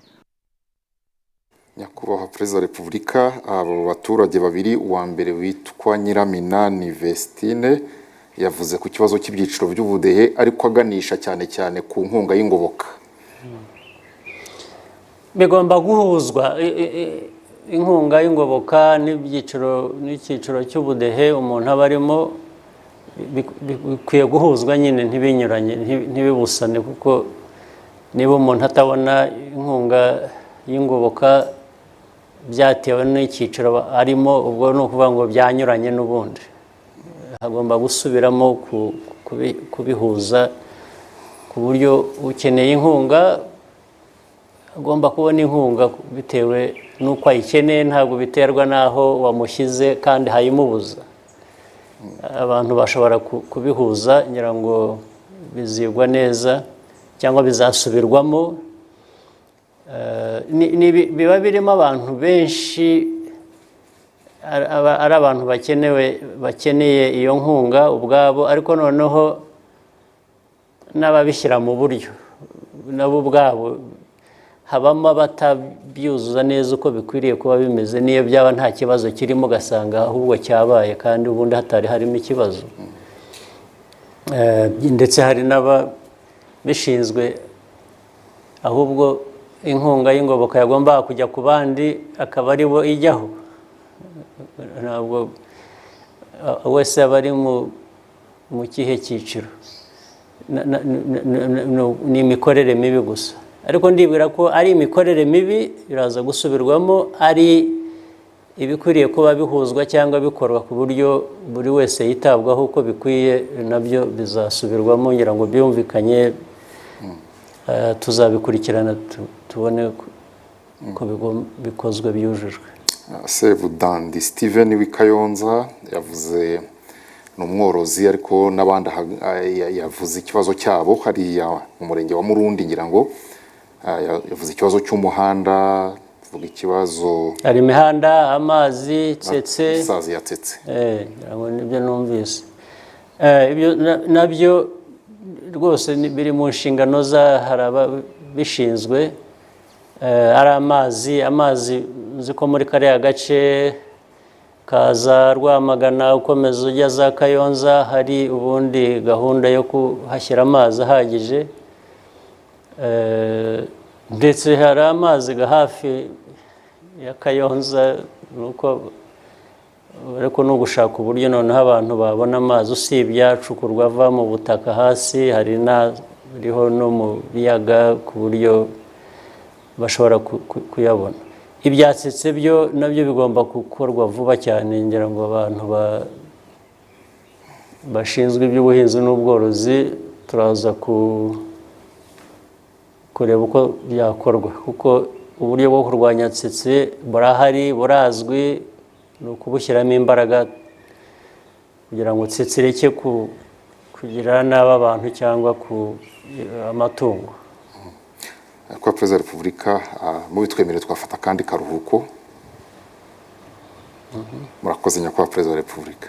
Nyakubahwa Perezida wa Repubulika abo baturage babiri uwa mbere witwa Nyiraminani Vestine yavuze ku kibazo cy'ibyiciro by'ubudehe ariko aganisha cyane cyane ku nkunga y'ingoboka. Bigomba guhuzwa inkunga y'ingoboka n'icyiciro cy'ubudehe umuntu aba arimo bikwiye guhuzwa nyine ntibinyuranye ntibibusane kuko niba umuntu atabona inkunga y'ingoboka byatewe n'icyiciro arimo ubwo ni ukuvuga ngo byanyuranye n'ubundi hagomba gusubiramo kubihuza ku buryo ukeneye inkunga agomba kubona inkunga bitewe n'uko ayikeneye ntabwo biterwa n'aho wamushyize kandi hayimubuza. Abantu bashobora kubihuza ngira ngo bizigwa neza cyangwa bizasubirwamo biba birimo abantu benshi ari abantu bakeneye iyo nkunga ubwabo, ariko noneho n'ababishyira mu buryo nabo ubwabo habamo abatabyuzuza neza uko bikwiriye kuba bimeze, niyo byaba nta kibazo kirimo ugasanga ahubwo cyabaye kandi ubundi hatari harimo ikibazo. Ndetse hari n'ababishinzwe ahubwo inkunga y'ingoboka yagombaga kujya ku bandi akaba ari bo ijyaho. Ntabwo wese aba ari mu kihe cyiciro, ni imikorere mibi gusa. Ariko ndibwira ko ari imikorere mibi biraza gusubirwamo, ari ibikwiriye kuba bihuzwa cyangwa bikorwa ku buryo buri wese yitabwaho uko bikwiye, nabyo bizasubirwamo ngira ngo byumvikanye. Tuzabikurikirana tubone ko bikozwe byujujwe. Sevudandi Steven w'Ikayonza yavuze ni umworozi, ariko n'abandi yavuze ikibazo cyabo hariya mu murenge wa Murundi, ngira ngo yavuze ikibazo cy'umuhanda, vuga ikibazo hari imihanda, amazi, tsetse, isazi yatsetse, ngira ngo nibyo numvise. Ibyo nabyo rwose biri mu nshingano hari ababishinzwe. Ari amazi nzi ko muri kariya gace kaza Rwamagana ukomeza ujya za Kayonza hari ubundi gahunda yo kuhashyira amazi ahagije, ndetse hari amazi hafi ya Kayonza, ariko no gushaka uburyo noneho abantu babona amazi, usibye acukurwa ava mu butaka hasi, hari n'ariho no mu biyaga ku buryo bashobora kuyabona. Ibyatsetse byo nabyo bigomba gukorwa vuba cyane, ngira ngo abantu bashinzwe iby'ubuhinzi n'ubworozi turaza kureba uko byakorwa, kuko uburyo bwo kurwanya tsetse burahari, burazwi, ni ukubushyiramo imbaraga kugira ngo tsetse ireke kugirira nabi abantu cyangwa amatungo. Kwa Perezida wa Repubulika mubitwemerere twafata kandi karuhuko. Murakoze nyakubahwa Perezida wa Repubulika.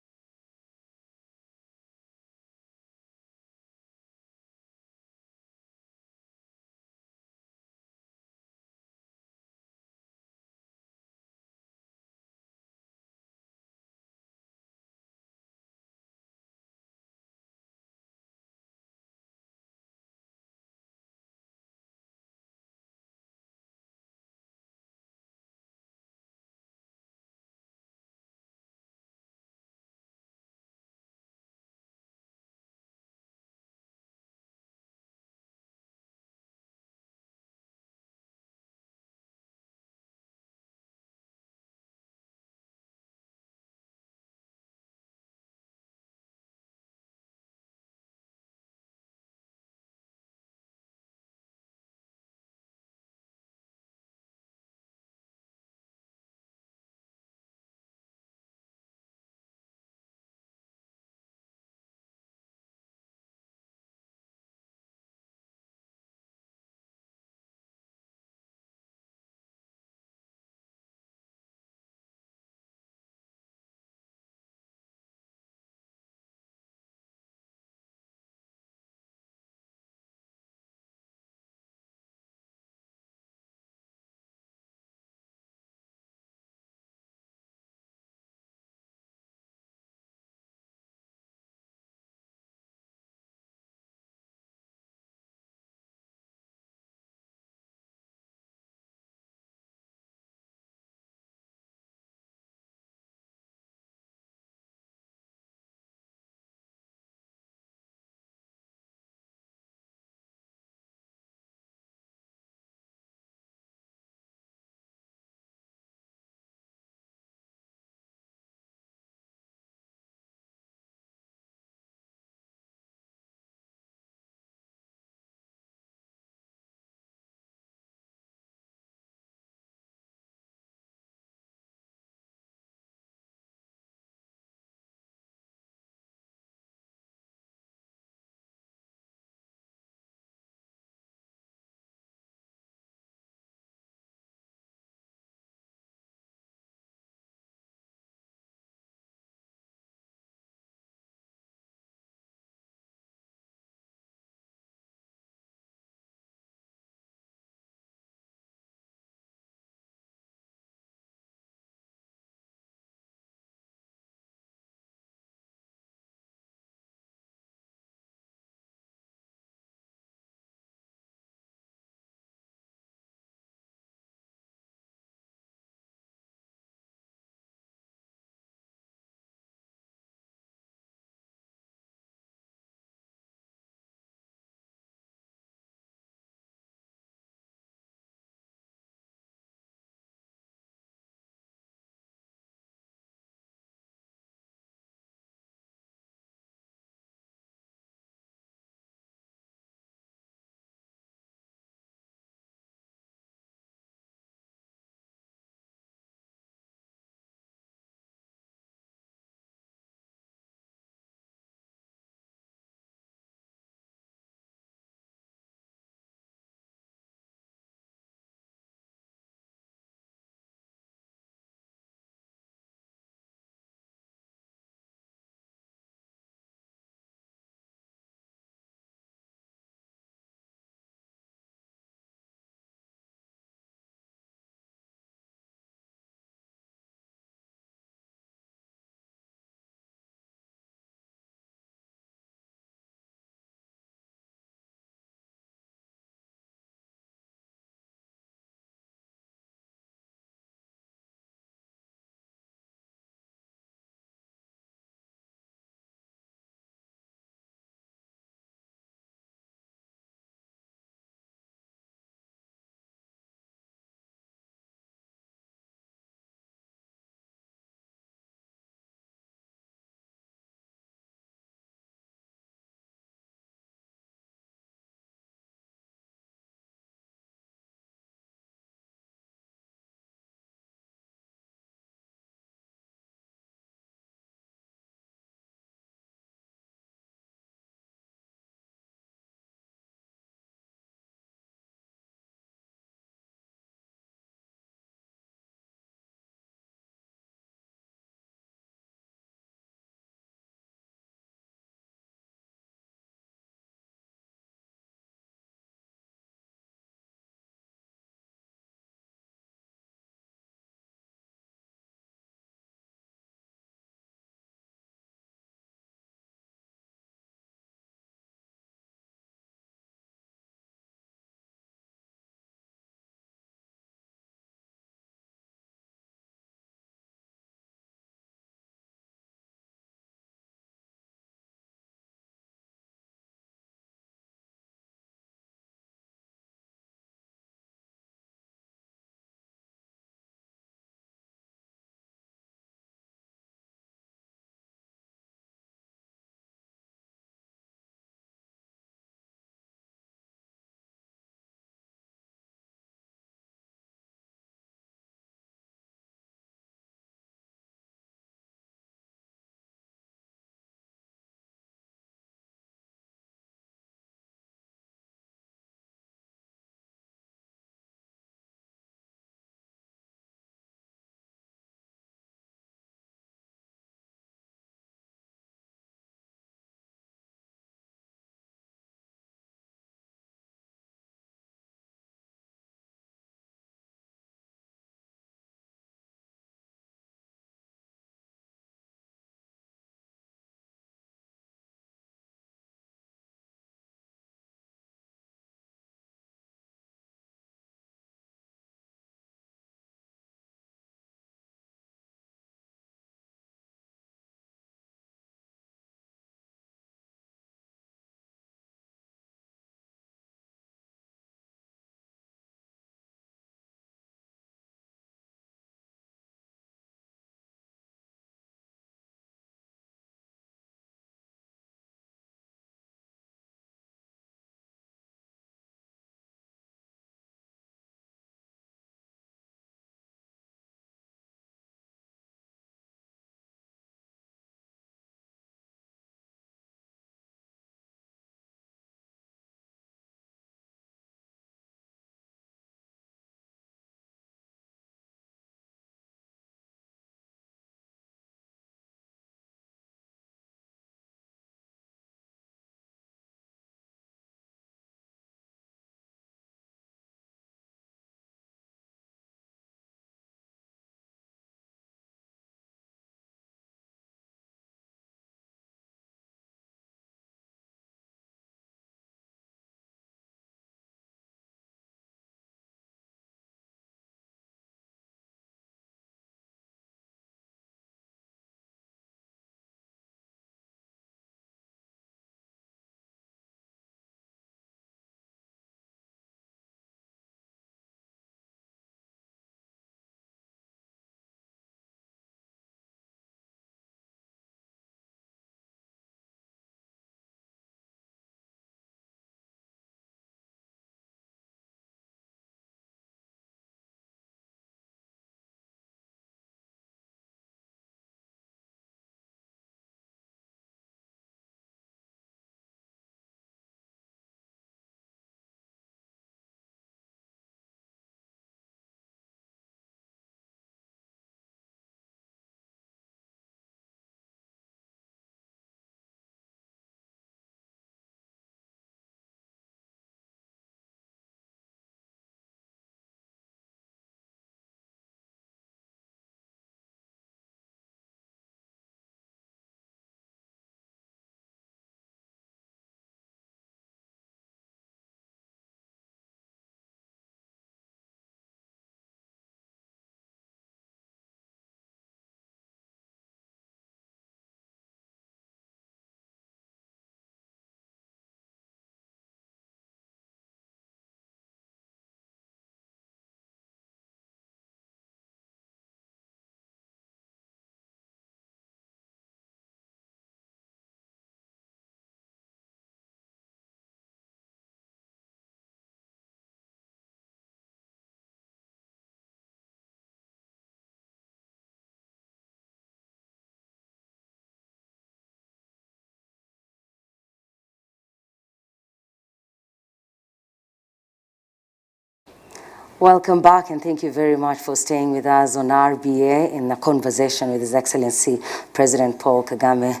Welcome back, and thank you very much for staying with us on RBA in a conversation with His Excellency President Paul Kagame.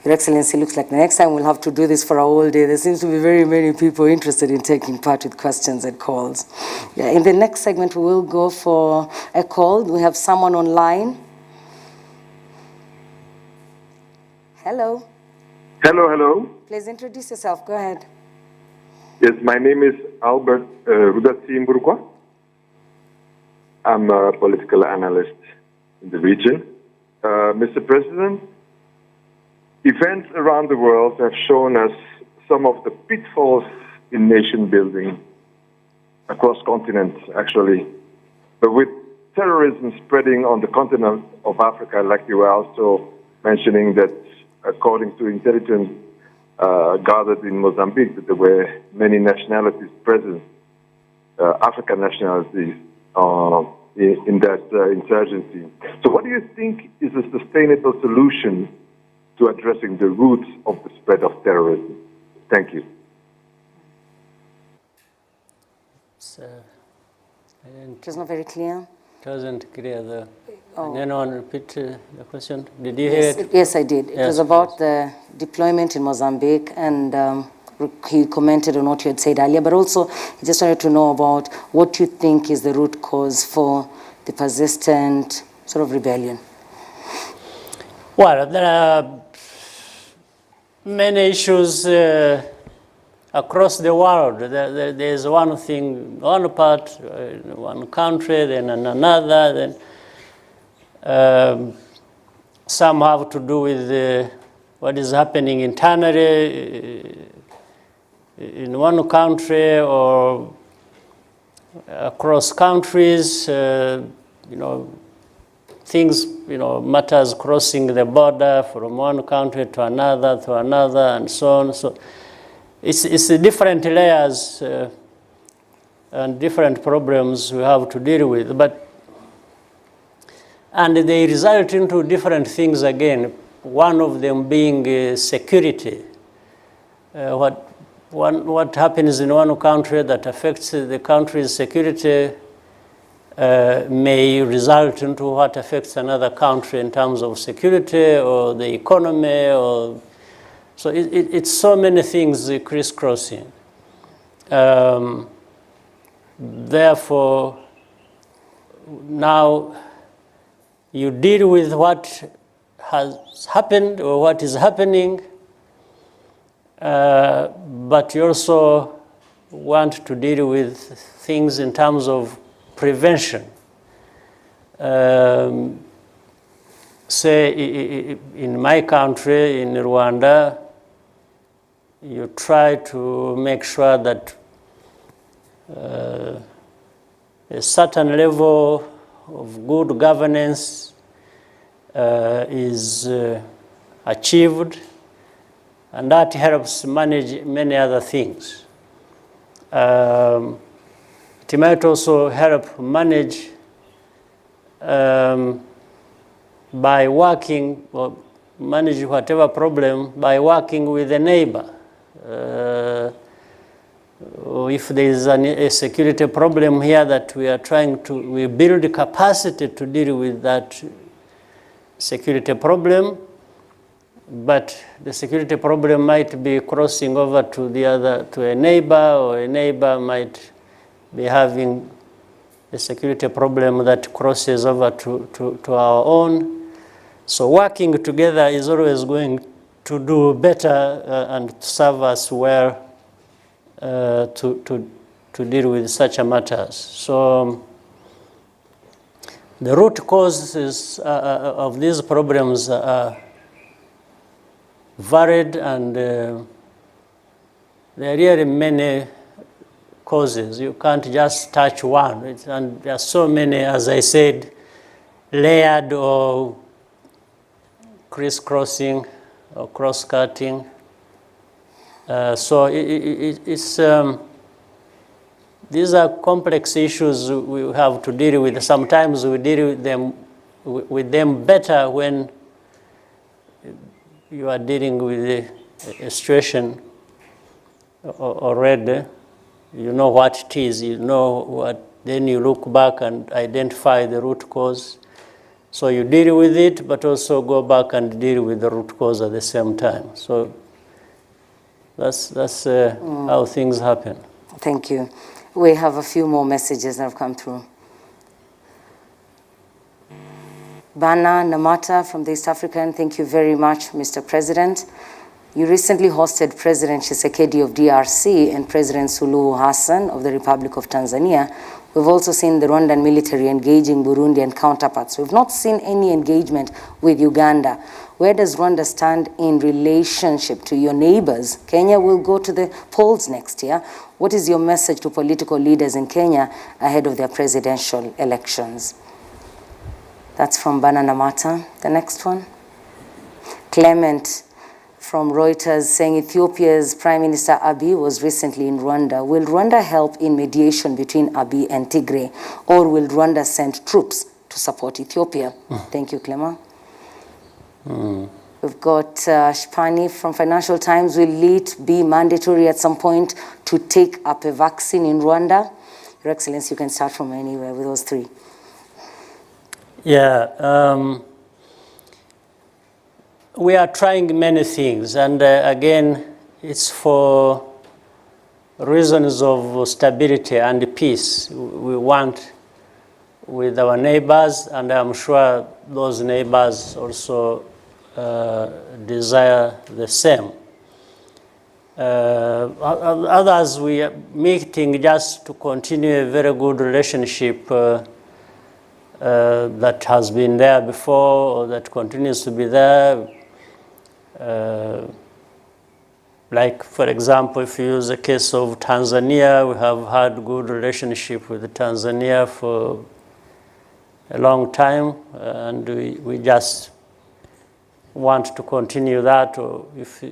Your Excellency, looks like the next time we'll have to do this for a whole day. There seems to be very many people interested in taking part with questions and calls. Yeah, in the next segment, we will go for a call. We have someone online. Hello. Hello, hello. Please introduce yourself. Go ahead. Yes, my name is Albert Rudatsimburgwa. I'm a political analyst in the region. Mr. President, events around the world have shown us some of the pitfalls in nation building across continents, actually. But with terrorism spreading on the continent of Africa, like you were also mentioning that according to intelligence gathered in Mozambique, that there were many nationalities present, African nationalities, in that insurgency. So what do you think is a sustainable solution to addressing the roots of the spread of terrorism? Thank you. It was not very clear. It wasn't clear though. Oh. Can anyone repeat the question? Did you hear it? Yes, I did. It was about the deployment in Mozambique, and he commented on what you had said earlier, but also he just wanted to know about what you think is the root cause for the persistent sort of rebellion. Well, there are many issues across the world. There's one thing, one part, one country, then another, then some have to do with what is happening internally in one country or across countries, things, matters crossing the border from one country to another, and so on. So it's different layers and different problems we have to deal with, and they result into different things again. One of them being security. What happens in one country that affects the country's security may result into what affects another country in terms of security or the economy, so it's so many things crisscrossing. Therefore, now you deal with what has happened or what is happening, but you also want to deal with things in terms of prevention. Say in my country, in Rwanda, you try to make sure that a certain level of good governance is achieved, and that helps manage many other things. It might also help manage by working, or manage whatever problem by working with a neighbor. If there is a security problem here that we build capacity to deal with that security problem, but the security problem might be crossing over to a neighbor, or a neighbor might be having a security problem that crosses over to our own. So working together is always going to do better and serve us well to deal with such matters. So the root causes of these problems are varied, and there are really many causes. You can't just touch one. And there are so many, as I said, layered or crisscrossing or cross-cutting. So these are complex issues we have to deal with. Sometimes we deal with them better when you are dealing with a situation already. You know what it is, you know what then you look back and identify the root cause. So you deal with it, but also go back and deal with the root cause at the same time. So that's how things happen. Thank you. We have a few more messages that have come through. Bana Namata from the East African, thank you very much, Mr. President. You recently hosted President Tshisekedi of DRC and President Suluhu Hassan of the Republic of Tanzania. We've also seen the Rwandan military engaging Burundian counterparts. We've not seen any engagement with Uganda. Where does Rwanda stand in relationship to your neighbors? Kenya will go to the polls next year. What is your message to political leaders in Kenya ahead of their presidential elections? That's from Bana Namata. The next one. Clement from Reuters saying Ethiopia's Prime Minister Abiy was recently in Rwanda. Will Rwanda help in mediation between Abiy and Tigray, or will Rwanda send troops to support Ethiopia? Thank you, Clement. We've got Shpani from Financial Times. Will it be mandatory at some point to take up a vaccine in Rwanda? Your Excellency, you can start from anywhere with those three. Yeah. We are trying many things, and again, it's for reasons of stability and peace. We want with our neighbors, and I'm sure those neighbors also desire the same. Others, we are meeting just to continue a very good relationship that has been there before, or that continues to be there. Like, for example, if you use the case of Tanzania, we have had good relationship with Tanzania for a long time, and we just want to continue that, or if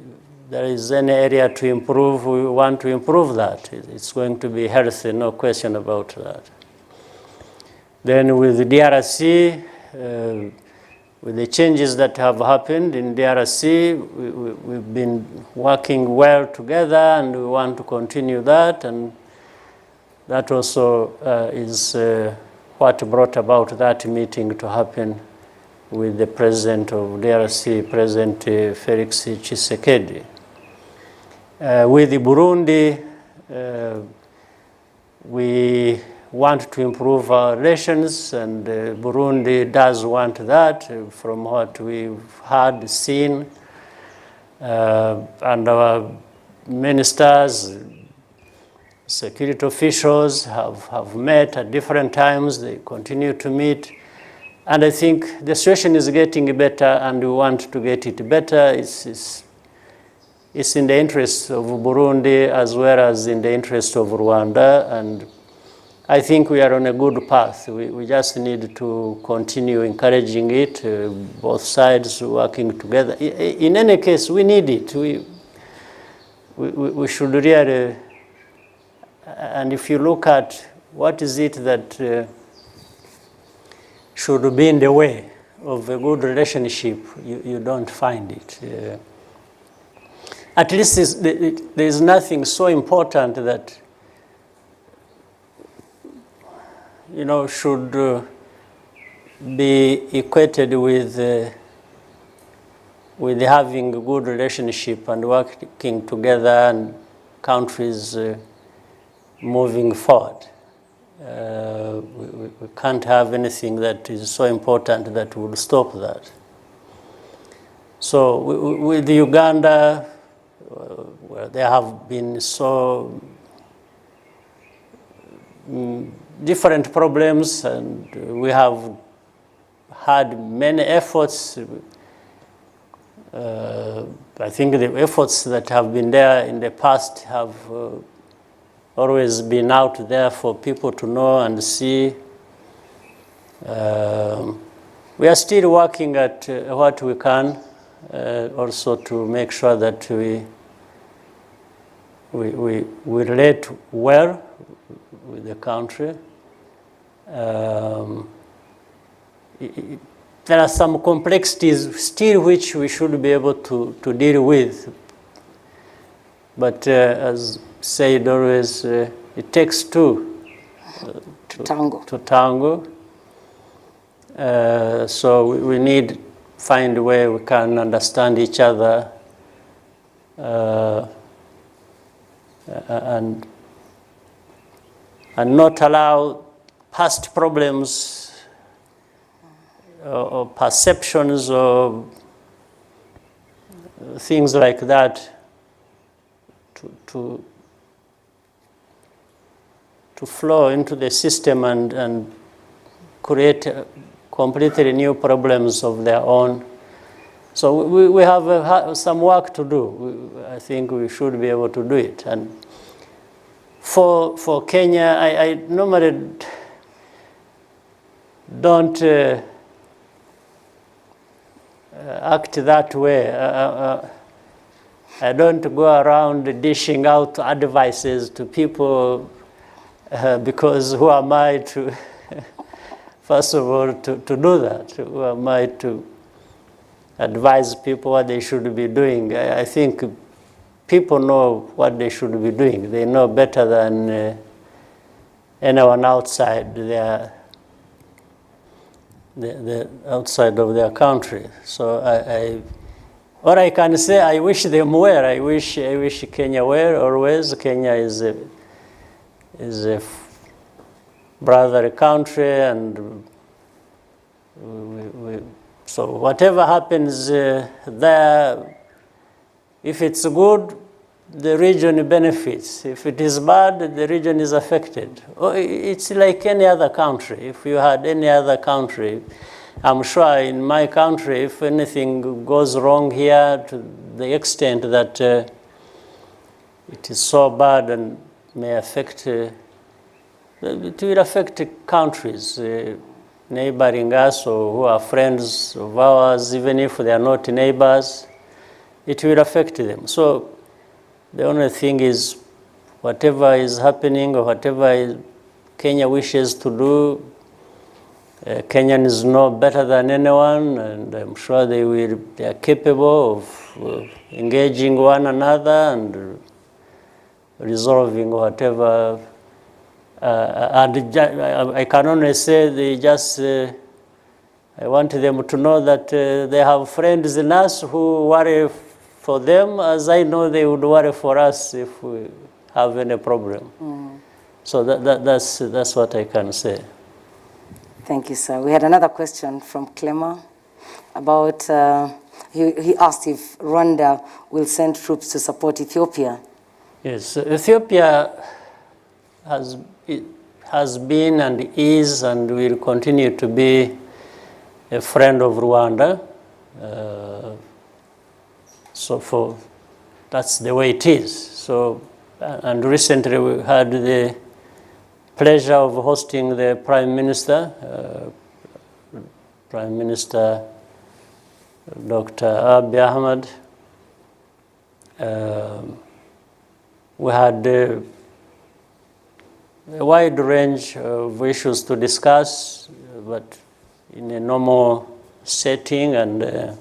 there is any area to improve, we want to improve that. It's going to be healthy, no question about that. Then with the DRC, with the changes that have happened in DRC, we've been working well together, and we want to continue that, and that also is what brought about that meeting to happen with the president of DRC, President Felix Tshisekedi. With the Burundi, we want to improve our relations, and Burundi does want that from what we've had, seen, and our ministers, security officials have met at different times. They continue to meet, and I think the situation is getting better, and we want to get it better. It's in the interest of Burundi as well as in the interest of Rwanda, and I think we are on a good path. We just need to continue encouraging it, both sides working together. In any case, we need it. We should really, and if you look at what is it that should be in the way of a good relationship, you don't find it. At least there is nothing so important that should be equated with having a good relationship and working together and countries moving forward. We can't have anything that is so important that would stop that. So with Uganda, where there have been so different problems, and we have had many efforts. I think the efforts that have been there in the past have always been out there for people to know and see. We are still working at what we can, also to make sure that we relate well with the country. There are some complexities still which we should be able to deal with. But as said always, it takes two tango. So we need find a way we can understand each other and not allow past problems or perceptions or things like that to flow into the system and create completely new problems of their own. So we have some work to do. I think we should be able to do it. And for Kenya, I normally don't act that way. I don't go around dishing out advices to people because who am I to, first of all, to do that? Who am I to advise people what they should be doing? I think people know what they should be doing. They know better than anyone outside the outside of their country. So what I can say, I wish them well. I wish Kenya well always. Kenya is a brother country, and so whatever happens there, if it's good, the region benefits. If it is bad, the region is affected. It's like any other country. If you had any other country, I'm sure in my country, if anything goes wrong here to the extent that it is so bad and may affect, it will affect countries neighboring us or who are friends of ours, even if they are not neighbors, it will affect them. So the only thing is, whatever is happening or whatever Kenya wishes to do, Kenyans know better than anyone, and I'm sure they are capable of engaging one another and resolving whatever. And I can only say I want them to know that they have friends in us who worry for them, as I know they would worry for us if we have any problem. So that's what I can say. Thank you, sir. We had another question from Clema about, he asked if Rwanda will send troops to support Ethiopia. Yes, Ethiopia has been and is and will continue to be a friend of Rwanda. So that's the way it is. So, and recently we had the pleasure of hosting the Prime Minister, Prime Minister Dr. Abiy Ahmed. We had a wide range of issues to discuss, but in a normal setting and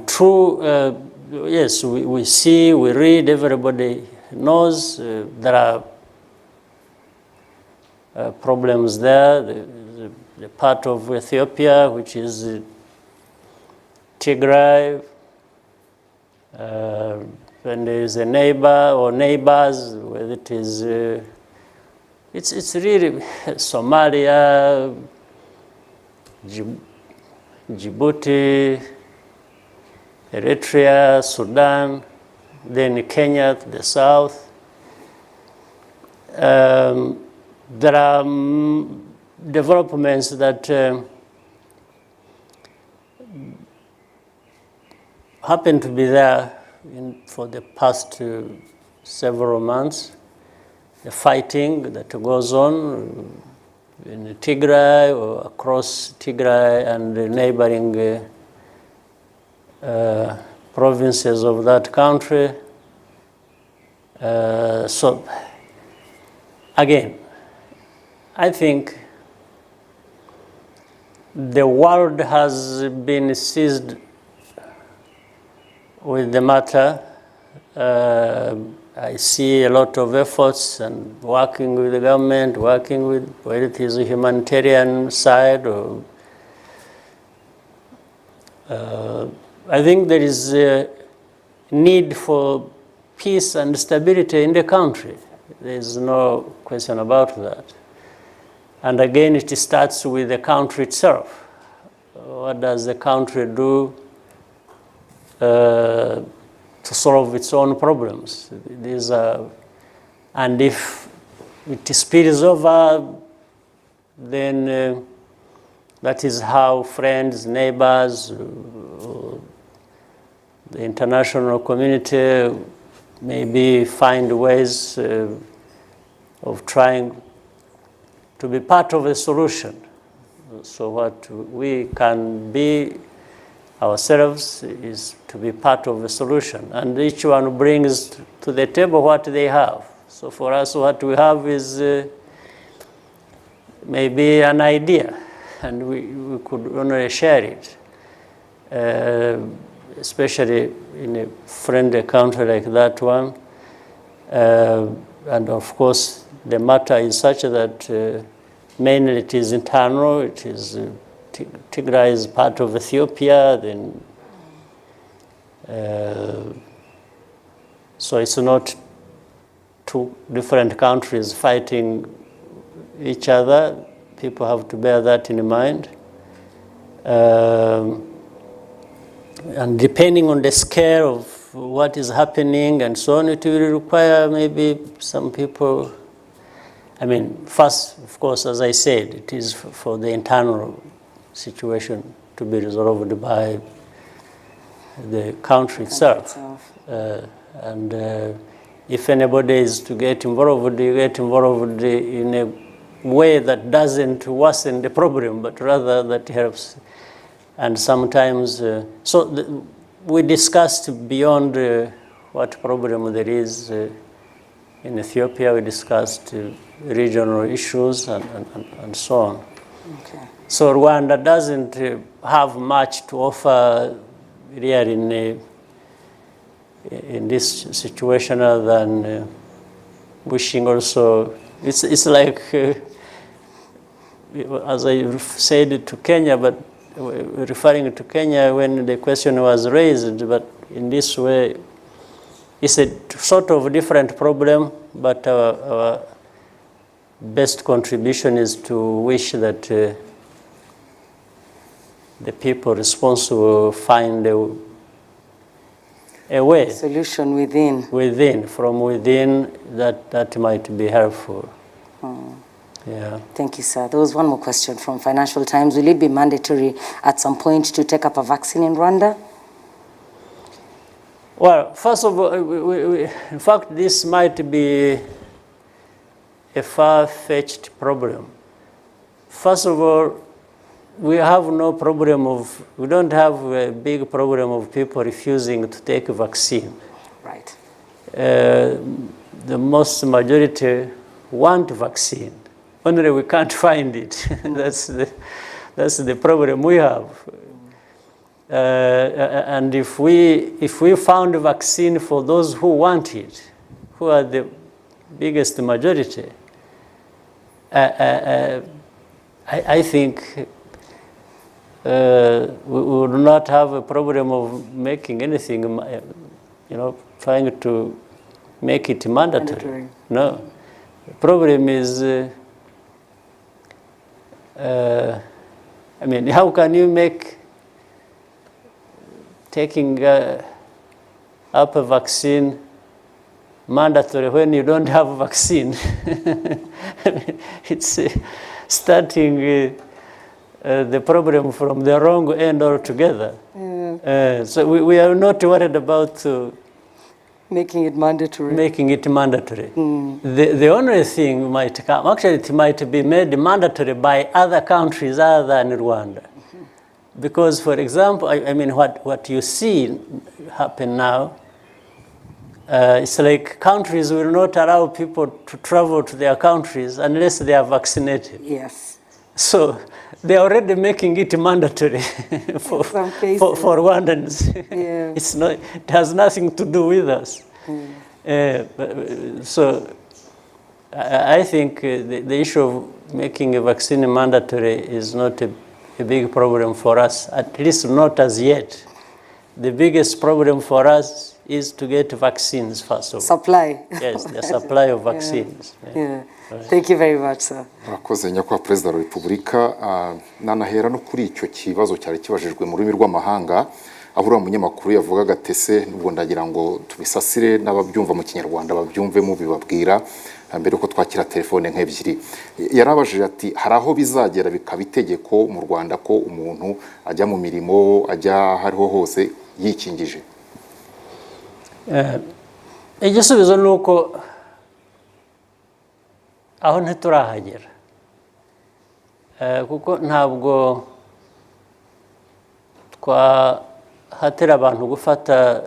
true, yes, we see, we read, everybody knows there are problems there. The part of Ethiopia, which is Tigray, when there is a neighbor or neighbors, whether it is, it's really Somalia, Djibouti, Eritrea, Sudan, then Kenya to the south. There are developments that happen to be there for the past several months. The fighting that goes on in Tigray or across Tigray and the neighboring provinces of that country. So, again, I think the world has been seized with the matter. I see a lot of efforts and working with the government, working with whether it is a humanitarian side or I think there is a need for peace and stability in the country. There is no question about that. And again, it starts with the country itself. What does the country do to solve its own problems? These are, and if it spills over, then that is how friends, neighbors, the international community maybe find ways of trying to be part of a solution. So what we can be ourselves is to be part of a solution. And each one brings to the table what they have. So for us, what we have is maybe an idea, and we could only share it, especially in a friendly country like that one. And of course, the matter is such that mainly it is internal. It is Tigray is part of Ethiopia. Then, so it's not two different countries fighting each other. People have to bear that in mind. And depending on the scale of what is happening and so on, it will require maybe some people. I mean, first, of course, as I said, it is for the internal situation to be resolved by the country itself. And if anybody is to get involved, you get involved in a way that doesn't worsen the problem, but rather that helps. And sometimes, we discussed beyond what problem there is in Ethiopia. We discussed regional issues and so on. Okay. So Rwanda doesn't have much to offer really in this situation other than wishing also. It's like, as I said to Kenya, but referring to Kenya when the question was raised, but in this way, it's a sort of different problem, but our best contribution is to wish that the people responsible find a way. Solution within. From within, that might be helpful. Yeah. Thank you, sir. There was one more question from Financial Times. Will it be mandatory at some point to take up a vaccine in Rwanda? Well, first of all, in fact, this might be a far-fetched problem. First of all, we have no problem we don't have a big problem of people refusing to take a vaccine. Right. The most majority want vaccine. Only we can't find it. That's the problem we have. And if we found a vaccine for those who want it, who are the biggest majority, I think we would not have a problem of making anything, trying to make it mandatory. No. The problem is, how can you make taking up a vaccine mandatory when you don't have a vaccine? It's starting the problem from the wrong end altogether. So we are not worried about making it mandatory. The only thing might come, actually it might be made mandatory by other countries other than Rwanda. Because, for example, what you see happen now, it's like countries will not allow people to travel to their countries unless they are vaccinated. Yes. So they are already making it mandatory for Rwandans. Yeah. It has nothing to do with us. So I think the issue of making a vaccine mandatory is not a big problem for us, at least not as yet. The biggest problem for us is to get vaccines first of all. Supply. Yes, the supply of vaccines. Yeah. Thank you very much, sir. Murakoze nyakubahwa Perezida wa Repubulika. Nanahera no kuri icyo kibazo cyari kibajijwe mu rurimi rw'amahanga, aho uriya munyamakuru yavugaga ati se nubwo ndagira ngo tubisasire n'ababyumva mu Kinyarwanda babyumvemo bibabwira mbere uko twakira telefone nk'ebyiri. Yarabajije ati hari aho bizagera bikaba itegeko mu Rwanda ko umuntu ajya mu mirimo ajya hariho hose yikingije. Igisubizo ni uko aho ntiturahagera, kuko ntabwo twahatira abantu gufata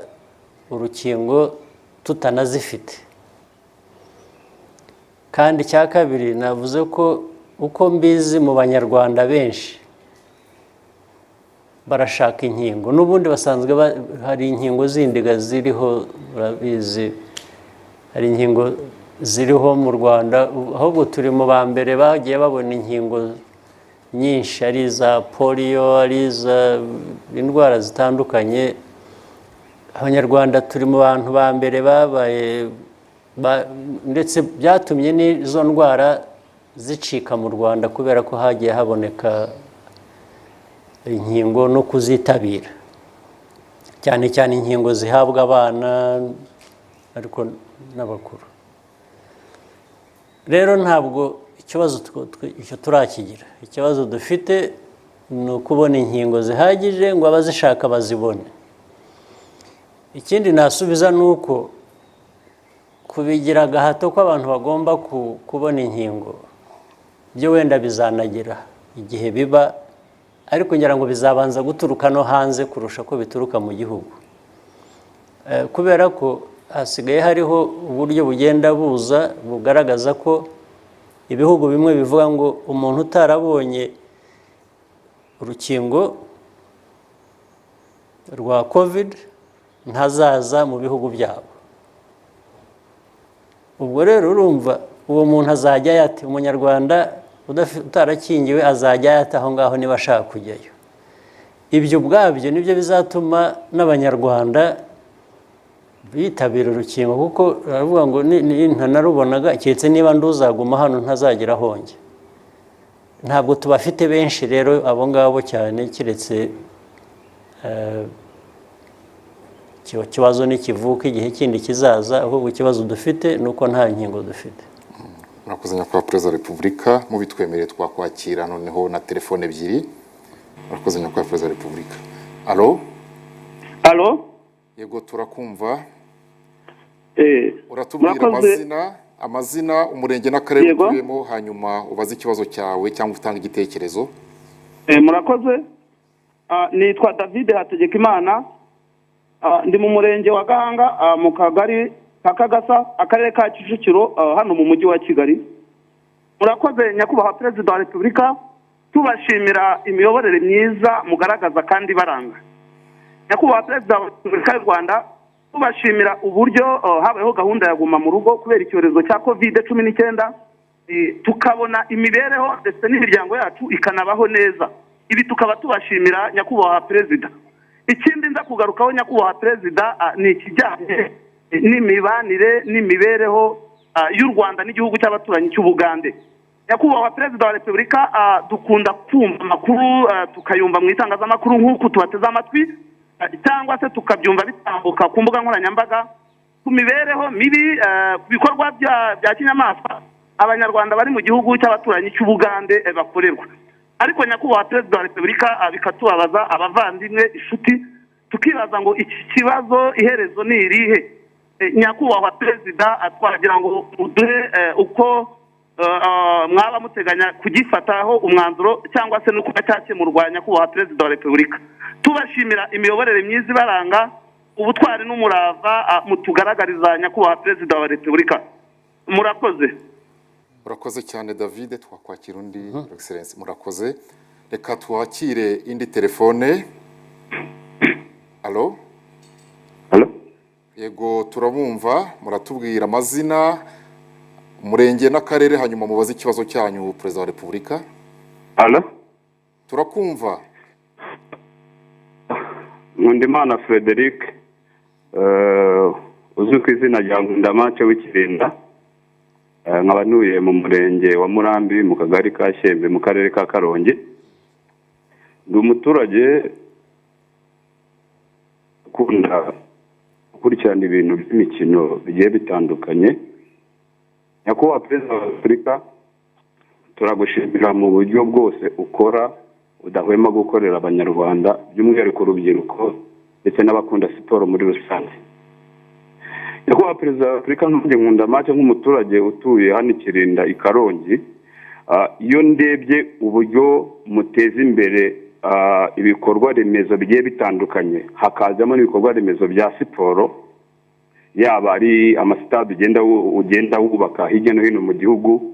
urukingo tutanazifite. Kandi cya kabiri navuze ko uko mbizi mu Banyarwanda benshi barashaka inkingo, n'ubundi basanzwe hari inkingo zindi ziriho, urabizi hari inkingo ziriho mu Rwanda, ahubwo turi mu ba mbere bagiye babona inkingo nyinshi, ari iza polio, ari iza indwara zitandukanye. Abanyarwanda turi mu bantu ba mbere babaye, ndetse byatumye n'izo ndwara zicika mu Rwanda kubera ko hagiye haboneka inkingo no kuzitabira, cyane cyane inkingo zihabwa abana ariko n'abakuru. Rero ntabwo ikibazo icyo turakigira. Ikibazo dufite ni ukubona inkingo zihagije ngo abazishaka bazibone. Ikindi nasubiza ni uko kubigira agahato ko abantu bagomba kubona inkingo byo wenda bizanagira igihe biba, ariko ngira ngo bizabanza guturuka no hanze kurusha ko bituruka mu gihugu, kubera ko hasigaye hariho uburyo bugenda buza bugaragaza ko ibihugu bimwe bivuga ngo umuntu utarabonye urukingo rwa COVID ntazaza mu bihugu byabo. Ubwo rero urumva uwo muntu azajya yate, umunyarwanda utarakingiwe azajya yate aho ngaho niba ashaka kujyayo. Ibyo ubwabyo nibyo bizatuma n'abanyarwanda bitabira urukingo, kuko baravuga ngo ntanarubonaga keretse niba nduzaguma hano ntazagira ahonge. Ntabwo tubafite benshi rero abo ngabo cyane, keretse ikibazo nikivuka igihe kindi kizaza, ahubwo ikibazo dufite ni uko nta nkingo dufite. Murakoze nyakubahwa Perezida wa Repubulika, mubitwemereye twakwakira noneho na telefone ebyiri. Murakoze nyakubahwa Perezida wa Repubulika. Alo? Alo? Yego turakumva. Uratubwira amazina, umurenge n'akarere utuyemo, hanyuma ubaze ikibazo cyawe cyangwa utanga igitekerezo. Murakoze. Nitwa David Hategekimana. Ndi mu murenge wa Gahanga, mu kagari ka Kagasa, akarere ka Kicukiro, hano mu mujyi wa Kigali. Murakoze nyakubahwa Perezida wa Repubulika, tubashimira imiyoborere myiza mugaragaza kandi baranga. Nyakubahwa Perezida wa Repubulika y'u Rwanda, tubashimira uburyo habayeho gahunda ya guma mu rugo kubera icyorezo cya COVID-19, tukabona imibereho ndetse n'imiryango yacu ikanabaho neza. Ibi tukaba tubashimira nyakubahwa Perezida. Ikindi nza kugarukaho nyakubahwa Perezida ni ikijyanye n'imibanire n'imibereho y'u Rwanda n'igihugu cy'abaturanyi cy'Ubugande. Nyakubahwa Perezida wa Repubulika, dukunda kumva amakuru tukayumva mu itangazamakuru nk'uko tubateze amatwi, cyangwa se tukabyumva bitambuka ku mbuga nkoranyambaga ku mibereho mibi, ku bikorwa bya kinyamaswa abanyarwanda bari mu gihugu cy'abaturanyi cy'Ubugande bakorerwa. Ariko nyakubahwa Perezida wa Repubulika, bikatubabaza abavandimwe, inshuti, tukibaza ngo iki kibazo iherezo ni irihe. Nyakubahwa Perezida, twagira ngo uduhe uko mwaba muteganya kugifataho umwanzuro cyangwa se nuko cyakemurwa nyakubahwa Perezida wa Repubulika. Tubashimira imiyoborere myiza ibaranga, ubutwari n'umurava mutugaragariza nyakubahwa Perezida wa Repubulika. Murakoze. Murakoze cyane David, twakwakira undi Excellence. Murakoze. Reka twakire indi telefone. Alo? Alo? Yego turabumva muratubwira amazina umurenge n'akarere hanyuma mubaze ikibazo cyanyu Perezida wa Repubulika. Allo? Turakumva. Nkundimana Frederic uzwi ku izina rya Nkundamace w'Ikirinda, nkaba ntuye mu murenge wa Murambi mu kagari ka Shyembe mu karere ka Karongi. Ndi umuturage ukunda gukurikirana ibintu by'imikino bigiye bitandukanye. Nyakubahwa Perezida wa Repubulika, turagushimira mu buryo bwose ukora udahwema gukorera abanyarwanda by'umwihariko urubyiruko ndetse n'abakunda siporo muri rusange. Nyakubahwa Perezida wa Repubulika, Nkundamace nk'umuturage utuye hano Ikirinda i Karongi, iyo ndebye uburyo muteza imbere ibikorwa remezo bigiye bitandukanye, hakazamo n'ibikorwa remezo bya siporo, yaba ari amasitade ugenda wubaka hirya no hino mu gihugu.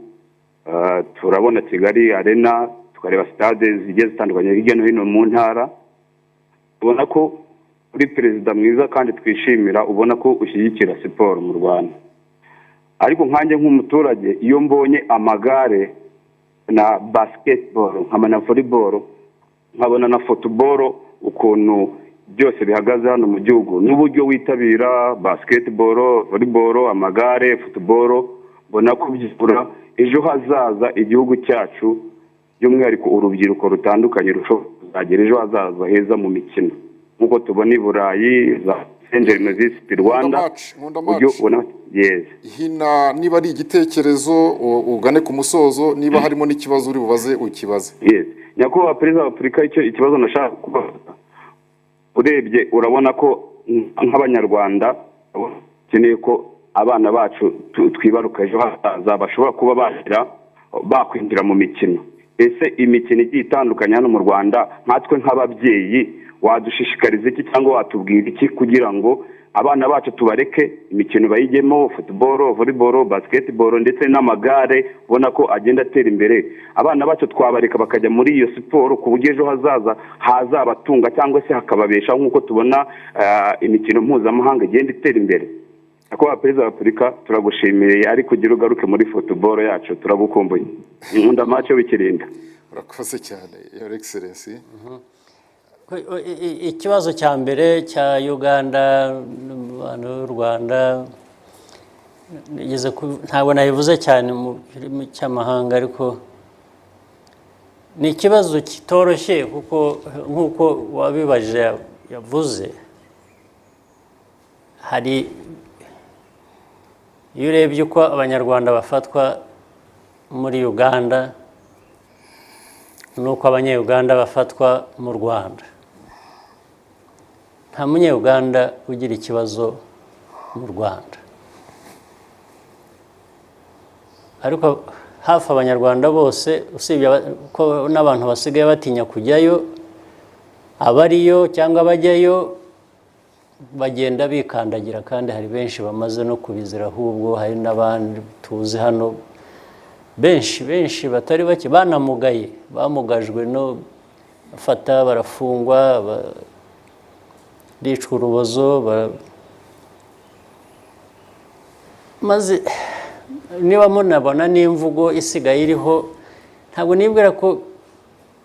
Turabona Kigali Arena, tukareba stade zigiye zitandukanye hirya no hino mu ntara. Ubona ko uri perezida mwiza kandi twishimira, ubona ko ushyigikira siporo mu Rwanda. Ariko nkanjye nk'umuturage, iyo mbonye amagare na basketball, nkabona volleyball, nkabona na football, ukuntu byose bihagaze hano mu gihugu, n'uburyo witabira basketball, volleyball, amagare, football, mbona ko byikura ejo hazaza igihugu cyacu, by'umwihariko urubyiruko rutandukanye rushobora ejo hazaza heza mu mikino, nk'uko tubona i Burayi za Saint-Germain Rwanda. Yes. Hina niba ari igitekerezo ugane ku musozo, niba harimo n'ikibazo uri bubaze ukibaze. Yes. Nyakubahwa Perezida wa Repubulika, ikibazo nashaka kubaza, urebye urabona ko nk'abanyarwanda keneye ko abana bacu twibaruka ejo hazaza bashobora kuba bakwinjira mu mikino. Ese imikino igiye itandukanye hano mu Rwanda, nkatwe nk'ababyeyi wadushishikariza iki cyangwa watubwira iki kugira ngo abana bacu tubareke imikino bayigemo, football, volleyball, basketball ndetse n'amagare, ubona ko agenda atera imbere. Abana bacu twabareka bakajya muri iyo siporo ku buryo ejo hazaza hazabatunga cyangwa se hakababesha, nk'uko tubona imikino mpuzamahanga igenda itera imbere. Nyakubahwa Perezida wa Repubulika, turagushimiye, ari kugira ugaruke muri football yacu, turagukumbuye. Nkundamace w'Ikirinda. Urakoze cyane Your Excellency. Ikibazo cya mbere cya Uganda n'u Rwanda ntabwo nabivuze cyane mu kirimi cy'amahanga, ariko ni ikibazo kitoroshye kuko nk'uko wabibajije yavuze, hari iyo urebye uko abanyarwanda bafatwa muri Uganda n'uko abanyayuganda bafatwa mu Rwanda, nta munyayuganda ugira ikibazo mu Rwanda, ariko hafi abanyarwanda bose usibye ko n'abantu basigaye batinya kujyayo, abariyo cyangwa bajyayo bagenda bikandagira, kandi hari benshi bamaze no kubizira, ahubwo hari n'abandi tuzi hano benshi batari bake banamugaye, bamugajwe no bafata barafungwa, baricwa urubozo, maze niba munabona n'imvugo isigaye iriho, ntabwo nibwira ko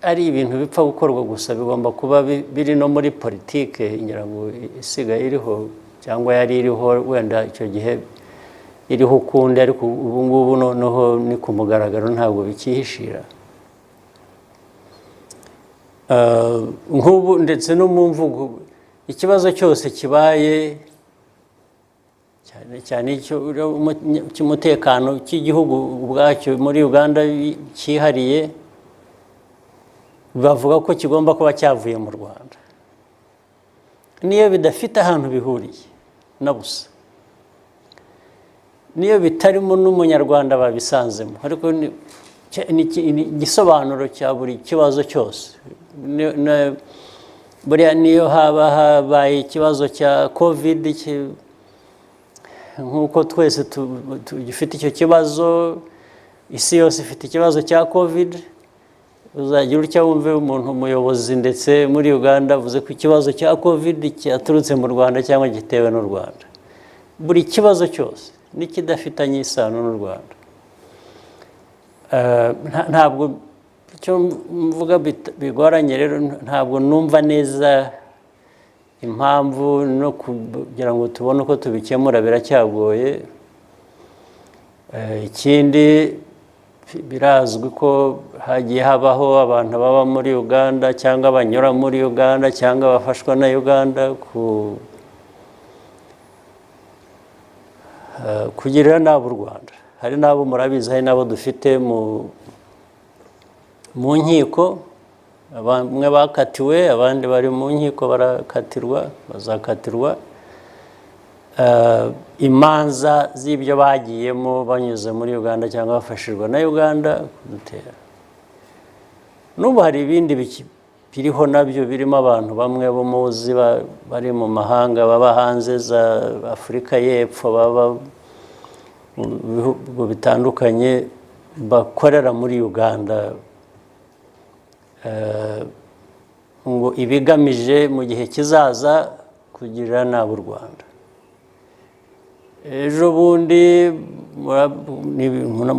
ari ibintu bipfa gukorwa gusa, bigomba kuba biri no muri politike ngira ngo isigaye iriho, cyangwa yari iriho wenda icyo gihe iriho ukundi, ariko ubu ngubu noneho ni ku mugaragaro, ntabwo bikihishira. Nk'ubu ndetse no mu mvugo, ikibazo cyose kibaye cyane cy'umutekano cy'igihugu ubwacyo muri Uganda cyihariye, bavuga ko kigomba kuba cyavuye mu Rwanda, niyo bidafite ahantu bihuriye na busa, niyo bitarimo n'umunyarwanda babisanzemo, ariko ni igisobanuro cya buri kibazo cyose. Buriya niyo haba habaye ikibazo cya covid, nk'uko twese tugifite icyo kibazo, isi yose ifite ikibazo cya covid, uzagira utya wumve umuntu umuyobozi ndetse muri Uganda avuze ko ikibazo cya covid cyaturutse mu Rwanda cyangwa gitewe n'u Rwanda. buri kibazo cyose n'ikidafitanye isano n'u Rwanda. Ntabwo icyo mvuga bigoranye rero, ntabwo numva neza impamvu no kugira ngo tubone uko tubikemura biracyagoye. Ikindi birazwi ko hagiye habaho abantu baba muri Uganda cyangwa banyura muri Uganda cyangwa bafashwa na Uganda kugirira nabi u Rwanda. Hari n'abo murabizi, hari n'abo dufite mu nkiko, bamwe bakatiwe, abandi bari mu nkiko barakatirwa, bazakatirwa imanza z'ibyo bagiyemo banyuze muri Uganda cyangwa bafashijwe na Uganda kudutera. N'ubu hari ibindi biriho nabyo birimo abantu bamwe bo muzi bari mu mahanga, baba hanze za Afurika y'Epfo, baba mu bihugu bitandukanye, bakorera muri Uganda ngo ibigamije mu gihe kizaza kugirira nabi u Rwanda. Ejo bundi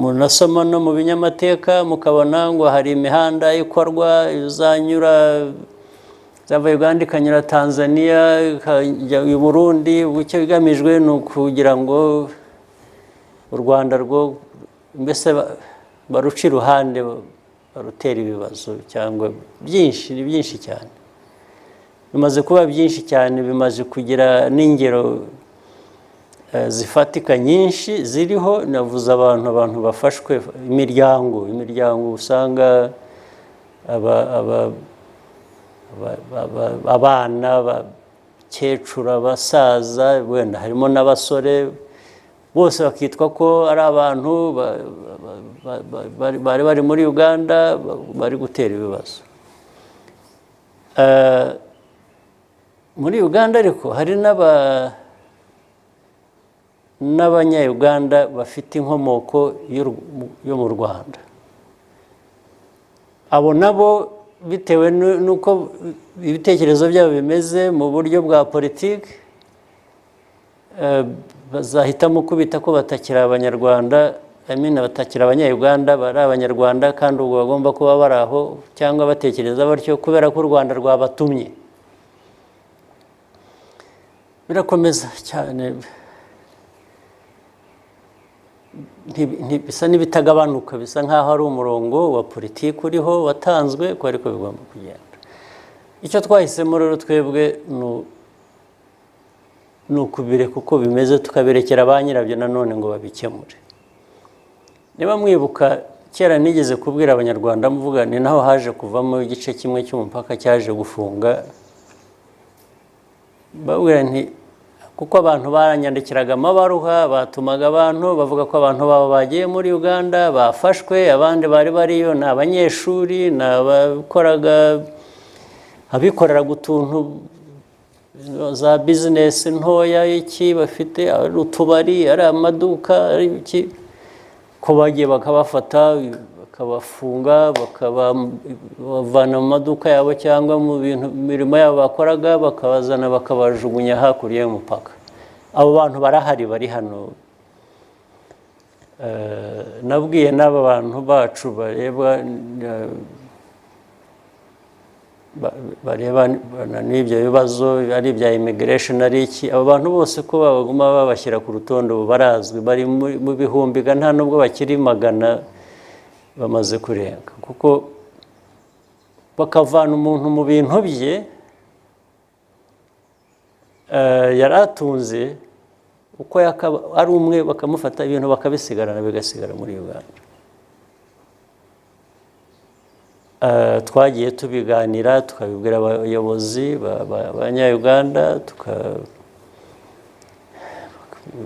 munasoma no mu binyamateka mukabona ngo hari imihanda ikorwa izanyura zava Uganda ikanyura Tanzania ikajya i Burundi. Icyo bigamijwe ni ukugira ngo u Rwanda rwo mbese baruca iruhande, barutera ibibazo cyangwa byinshi, ni byinshi cyane, bimaze kuba byinshi cyane, bimaze kugira n'ingero zifatika nyinshi ziriho. Navuze abantu bafashwe, imiryango usanga abana, abakecuru, abasaza, wenda harimo n'abasore, bose bakitwa ko ari abantu bari muri Uganda bari gutera ibibazo. Muri Uganda ariko hari n'abanya-Uganda bafite inkomoko yo mu Rwanda. Abo nabo bitewe n'uko ibitekerezo byabo bimeze mu buryo bwa politiki, bazahitamo kubita ko batakira abanyarwanda, batakira abanya-Uganda, bari abanyarwanda, kandi ubwo bagomba kuba bari aho cyangwa batekereza batyo kubera ko u Rwanda rwabatumye. Birakomeza cyane, bisa n'ibitagabanuka, bisa nk'aho ari umurongo wa politiki uriho watanzwe ko ariko bigomba kugenda. Icyo twahisemo rero twebwe ni ukubireka uko bimeze, tukabirekera ba nyirabyo nanone ngo babikemure. Niba mwibuka, kera nigeze kubwira abanyarwanda mvuga ni naho haje kuvamo igice kimwe cy'umupaka cyaje gufunga. Babwira nti kuko abantu baranyandikiraga amabaruha, batumaga abantu bavuga ko abantu babo bagiye muri Uganda bafashwe, abandi bari bariyo ni abanyeshuri, ni abikoreraga utuntu za bizinesi ntoya, iki bafite ari utubari, ari amaduka, ari iki, ko bagiye bakabafata bakabafunga, bakabavana mu maduka yabo cyangwa mu mirimo yabo bakoraga, bakabazana bakabajugunya hakurya y'umupaka. Abo bantu barahari, bari hano. Nabwiye n'aba bantu bacu bareba n'ibyo bibazo ari ibya immigration ari iki, abo bantu bose ko baguma babashyira ku rutonde, barazwi, bari mu bihumbi, nta nubwo bakiri magana bamaze kurenga, kuko bakavana umuntu mu bintu bye yari atunze, uko ari umwe, bakamufata ibintu bakabisigarana, bigasigara muri Uganda. Twagiye tubiganira, tukabibwira abayobozi b'abanya-Uganda,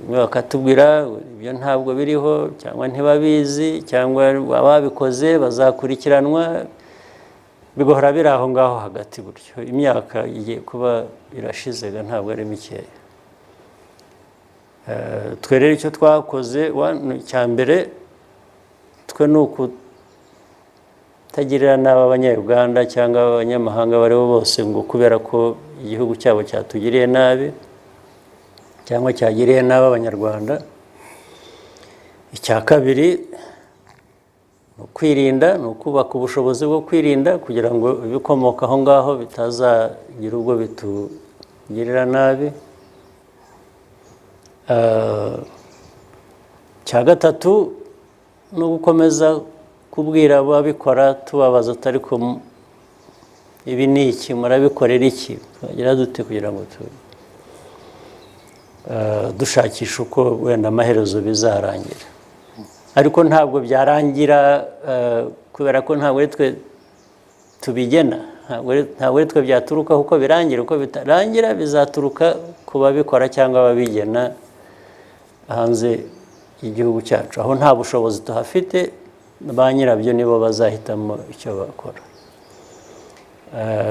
bakatubwira ibyo ntabwo biriho cyangwa ntibabizi, cyangwa ababikoze bazakurikiranwa, bigahora biri aho ngaho hagati gutyo. Imyaka igiye kuba irashize, ntabwo ari mikeya. Twe rero icyo twakoze cya mbere, twe ni ukutagirira nabi abanya-Uganda cyangwa abanyamahanga abo ari bo bose ngo kubera ko igihugu cyabo cyatugiriye nabi. cyangwa cyagiriye nabi abanyarwanda. Icya kabiri ni ukwirinda, ni ukubaka ubushobozi bwo kwirinda kugira ngo ibikomoka aho ngaho bitazagira ubwo bitugirira nabi. Icya gatatu ni ugukomeza kubwira ababikora tubabaza atari ko ibi ni iki, murabikorera iki, twagira dute kugira ngo dushakisha uko wenda amaherezo bizarangira. Ariko ntabwo byarangira kubera ko ntabwo ari twe tubigena, ntabwo ari twe byaturuka uko birangira. Uko bitarangira bizaturuka ku babikora cyangwa ababigena hanze y'igihugu cyacu, aho nta bushobozi tuhafite, ba nyirabyo nibo bazahitamo icyo bakora.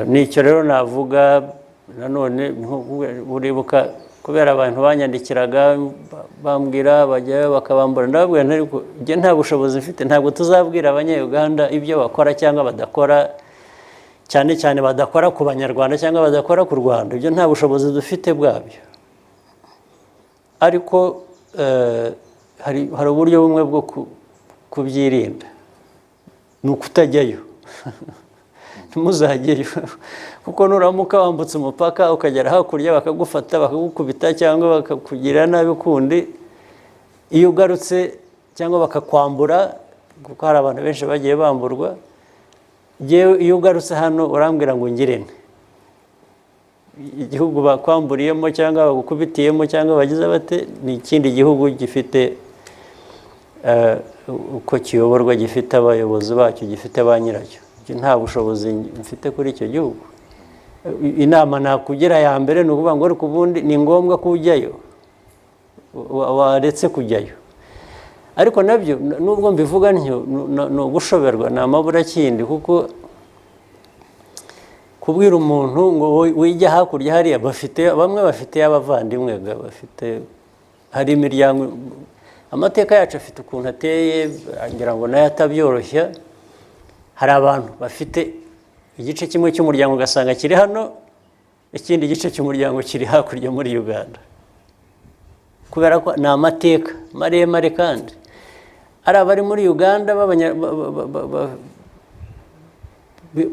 Nicyo rero navuga. Nanone uribuka kubera abantu banyandikiraga bambwira bajyayo bakabambura, ndababwira ariko njye nta bushobozi mfite, ntabwo tuzabwira abanyayuganda ibyo bakora cyangwa badakora, cyane cyane badakora ku banyarwanda cyangwa badakora ku Rwanda. Ibyo nta bushobozi dufite bwabyo. Ariko hari uburyo bumwe bwo kubyirinda, ni ukutajyayo. Ntimuzajyeyo, kuko nuramuka wambutse umupaka ukagera hakurya bakagufata bakagukubita cyangwa bakakugirira nabi kundi, iyo ugarutse cyangwa bakakwambura, kuko hari abantu benshi bagiye bamburwa. Iyo ugarutse hano urambwira ngo ngirente, igihugu bakwamburiyemo cyangwa bagukubitiyemo cyangwa bagize bate ni ikindi gihugu gifite uko kiyoborwa, gifite abayobozi bacyo, gifite ba nyiracyo. Nta bushobozi mfite kuri icyo gihugu. Inama nakugira ya mbere ni ukuvuga ngo ariko ubundi ni ngombwa ko ujyayo, waretse kujyayo. Ariko nabyo nubwo mbivuga ntyo ni ugushoberwa, ni amaburakindi, kuko kubwira umuntu ngo wijya hakurya hariya, bamwe bafite abavandimwe, hari imiryango. Amateka yacu afite ukuntu ateye, ngira ngo nayo atabyoroshya. Hari abantu bafite igice kimwe cy'umuryango ugasanga kiri hano, ikindi gice cy'umuryango kiri hakurya muri Uganda, kubera ko ni amateka maremare. Kandi ari abari muri Uganda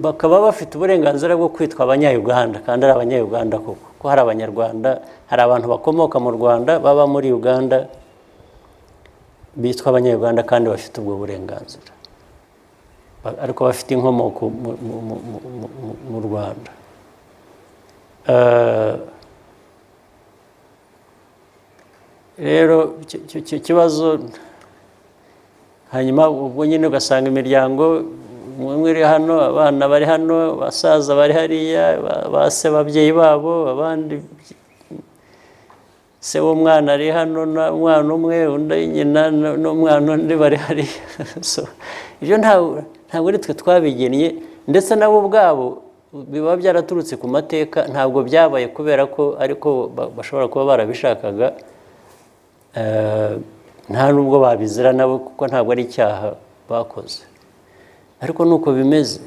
bakaba bafite uburenganzira bwo kwitwa abanyayuganda, kandi ari abanyayuganda koko, ko hari abanyarwanda, hari abantu bakomoka mu Rwanda baba muri Uganda bitwa abanyayuganda kandi bafite ubwo burenganzira, ariko bafite inkomoko mu Rwanda. Rero icyo kibazo, hanyuma ubwo nyine ugasanga imiryango umwe iri hano, abana bari hano, basaza bari hariya, base ababyeyi babo, abandi se w'umwana ari hano, umwana umwe, undi nyina n'umwana undi bari hariya. Ibyo ntabwo ari twe twabigennye, ndetse nabo ubwabo biba byaraturutse ku mateka, ntabwo byabaye kubera ko ariko bashobora kuba barabishakaga. Nta nubwo babizira nabo, kuko ntabwo ari icyaha bakoze, ariko nuko bimeze.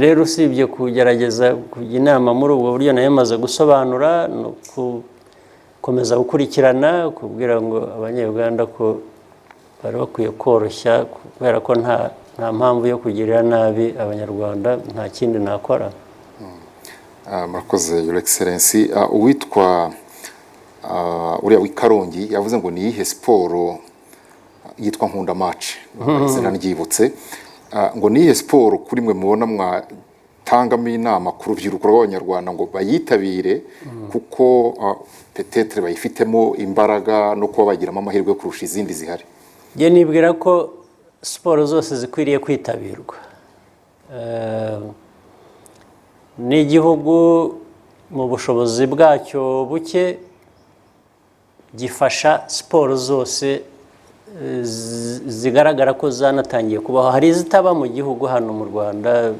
Rero usibye kugerageza kujya inama muri ubwo buryo nayo maze gusobanura, no gukomeza gukurikirana, kubwira ngo abanyayuganda ko bari bakwiye koroshya, kubera ko nta mpamvu yo kugirira nabi abanyarwanda, nta kindi nakora. Murakoze, Your Excellency. Uwitwa uriya w'Ikarongi yavuze ngo ni iyihe siporo yitwa Nkunda Match, izina ryibutse, ngo ni iyihe siporo kuri mwe mubona mwatangamo inama ku rubyiruko rw'abanyarwanda ngo bayitabire, kuko petetre bayifitemo imbaraga no kuba bagiramo amahirwe kurusha izindi zihari? Njye nibwira ko siporo zose zikwiriye kwitabirwa. N'igihugu mu bushobozi bwacyo buke gifasha siporo zose zigaragara ko zanatangiye kubaho. Hari izitaba mu gihugu hano mu Rwanda,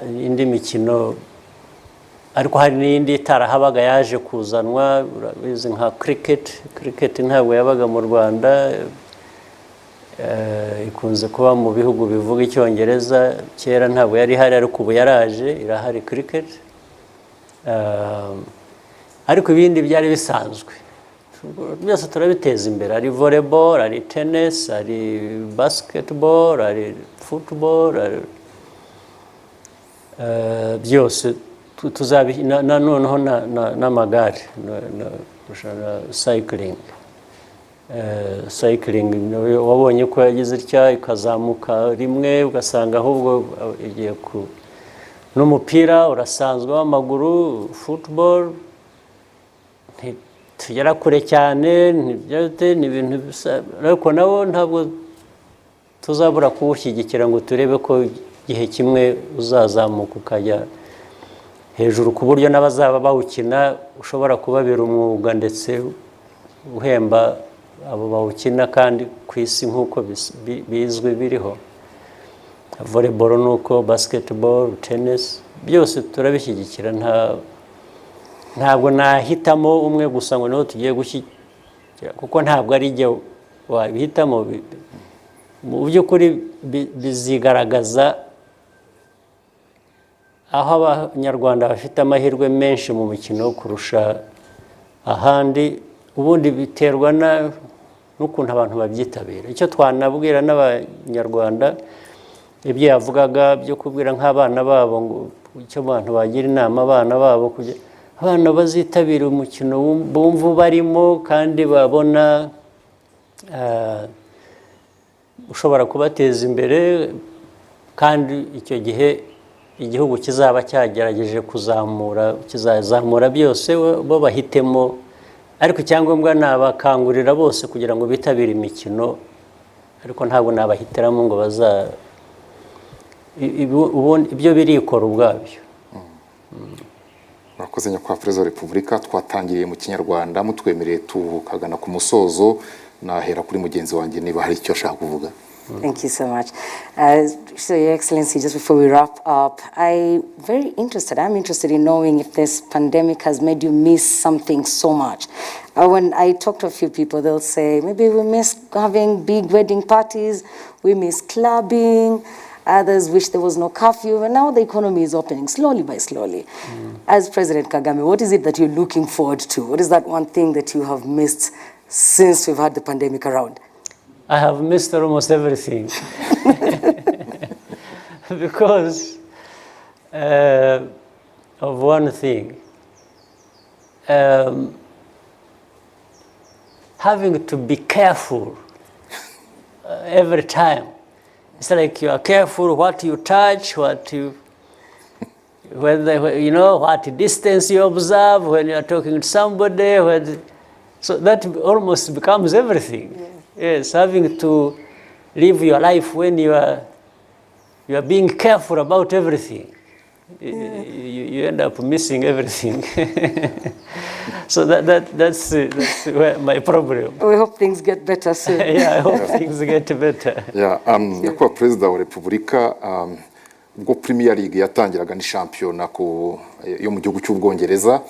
indi mikino, ariko hari n'indi itarahabaga yaje kuzanwa, urabizi nka cricket ntabwo yabaga mu Rwanda, ikunze kuba mu bihugu bivuga Icyongereza. Kera ntabwo yari ihari, ariko ubu yaraje, irahari cricket. ariko ibindi byari bisanzwe byose turabiteza imbere, ari volleyball, ari tennis, ari basketball, ari football, byose noneho n'amagare, cycling. Cycling wabonye ko yagize itya ikazamuka rimwe ugasanga ahubwo igiye ku n'umupira urasanzwe w'amaguru, football, tugera kure cyane, ni ibintu ariko nabo ntabwo tuzabura kuwushyigikira ngo turebe ko igihe kimwe uzazamuka ukajya hejuru ku buryo n'abazaba bawukina ushobora kubabera umwuga ndetse uhemba abo bawukina kandi ku isi nk'uko bizwi biriho. Volleyball nuko, basketball, tennis, byose turabishyigikira. Ntabwo nahitamo umwe gusa ngo niho tugiye gushyigikira kuko ntabwo ari igihe wabihitamo. Mu by'ukuri bizigaragaza aho abanyarwanda bafite amahirwe menshi mu mikino kurusha ahandi, ubundi biterwa n'ukuntu abantu babyitabira. Icyo twanabwira n'abanyarwanda ibyo yavugaga byo kubwira nk'abana babo ngo icyo abantu bagira inama abana babo kugira abana bazitabira umukino bumva barimo kandi babona ushobora kubateza imbere, kandi icyo gihe igihugu kizaba cyagerageje kizazamura byose bo bahitemo, ariko icyangombwa nabakangurira bose kugira ngo bitabire imikino, ariko ntabwo nabahitiramo ngo ibyo birikora ubwabyo. Murakoze nyakubahwa Perezida wa Repubulika, twatangiriye mu Kinyarwanda mutwemereye tukagana ku musozo, nahera kuri mugenzi wanjye niba hari icyo ashaka kuvuga. Thank you so much. So, Your Excellency, just before we wrap up, I'm interested in knowing if this pandemic has made you miss something so much. When I talk to a few people, they'll say, maybe we miss having big wedding parties, we miss clubbing, others wish there was no curfew, and now the economy is opening slowly by slowly. As President Kagame, what is it that you're looking forward to? What is that one thing that you have missed since we've had the pandemic around? I have missed almost everything because of one thing. Having to be careful every time. It's like you are careful what you touch, what distance you observe when you are talking to somebody. So that almost becomes everything. Yeah. Yes, having to live your life when you are being careful about everything. Yeah. You end up missing everything. So that's where my problem. We hope things get better soon. Yeah, I hope things get better. Yeah, nyakubahwa Perezida wa Repubulika, ubwo Premier League yatangiraga ni shampiyona yo mu gihugu cy'Ubwongereza,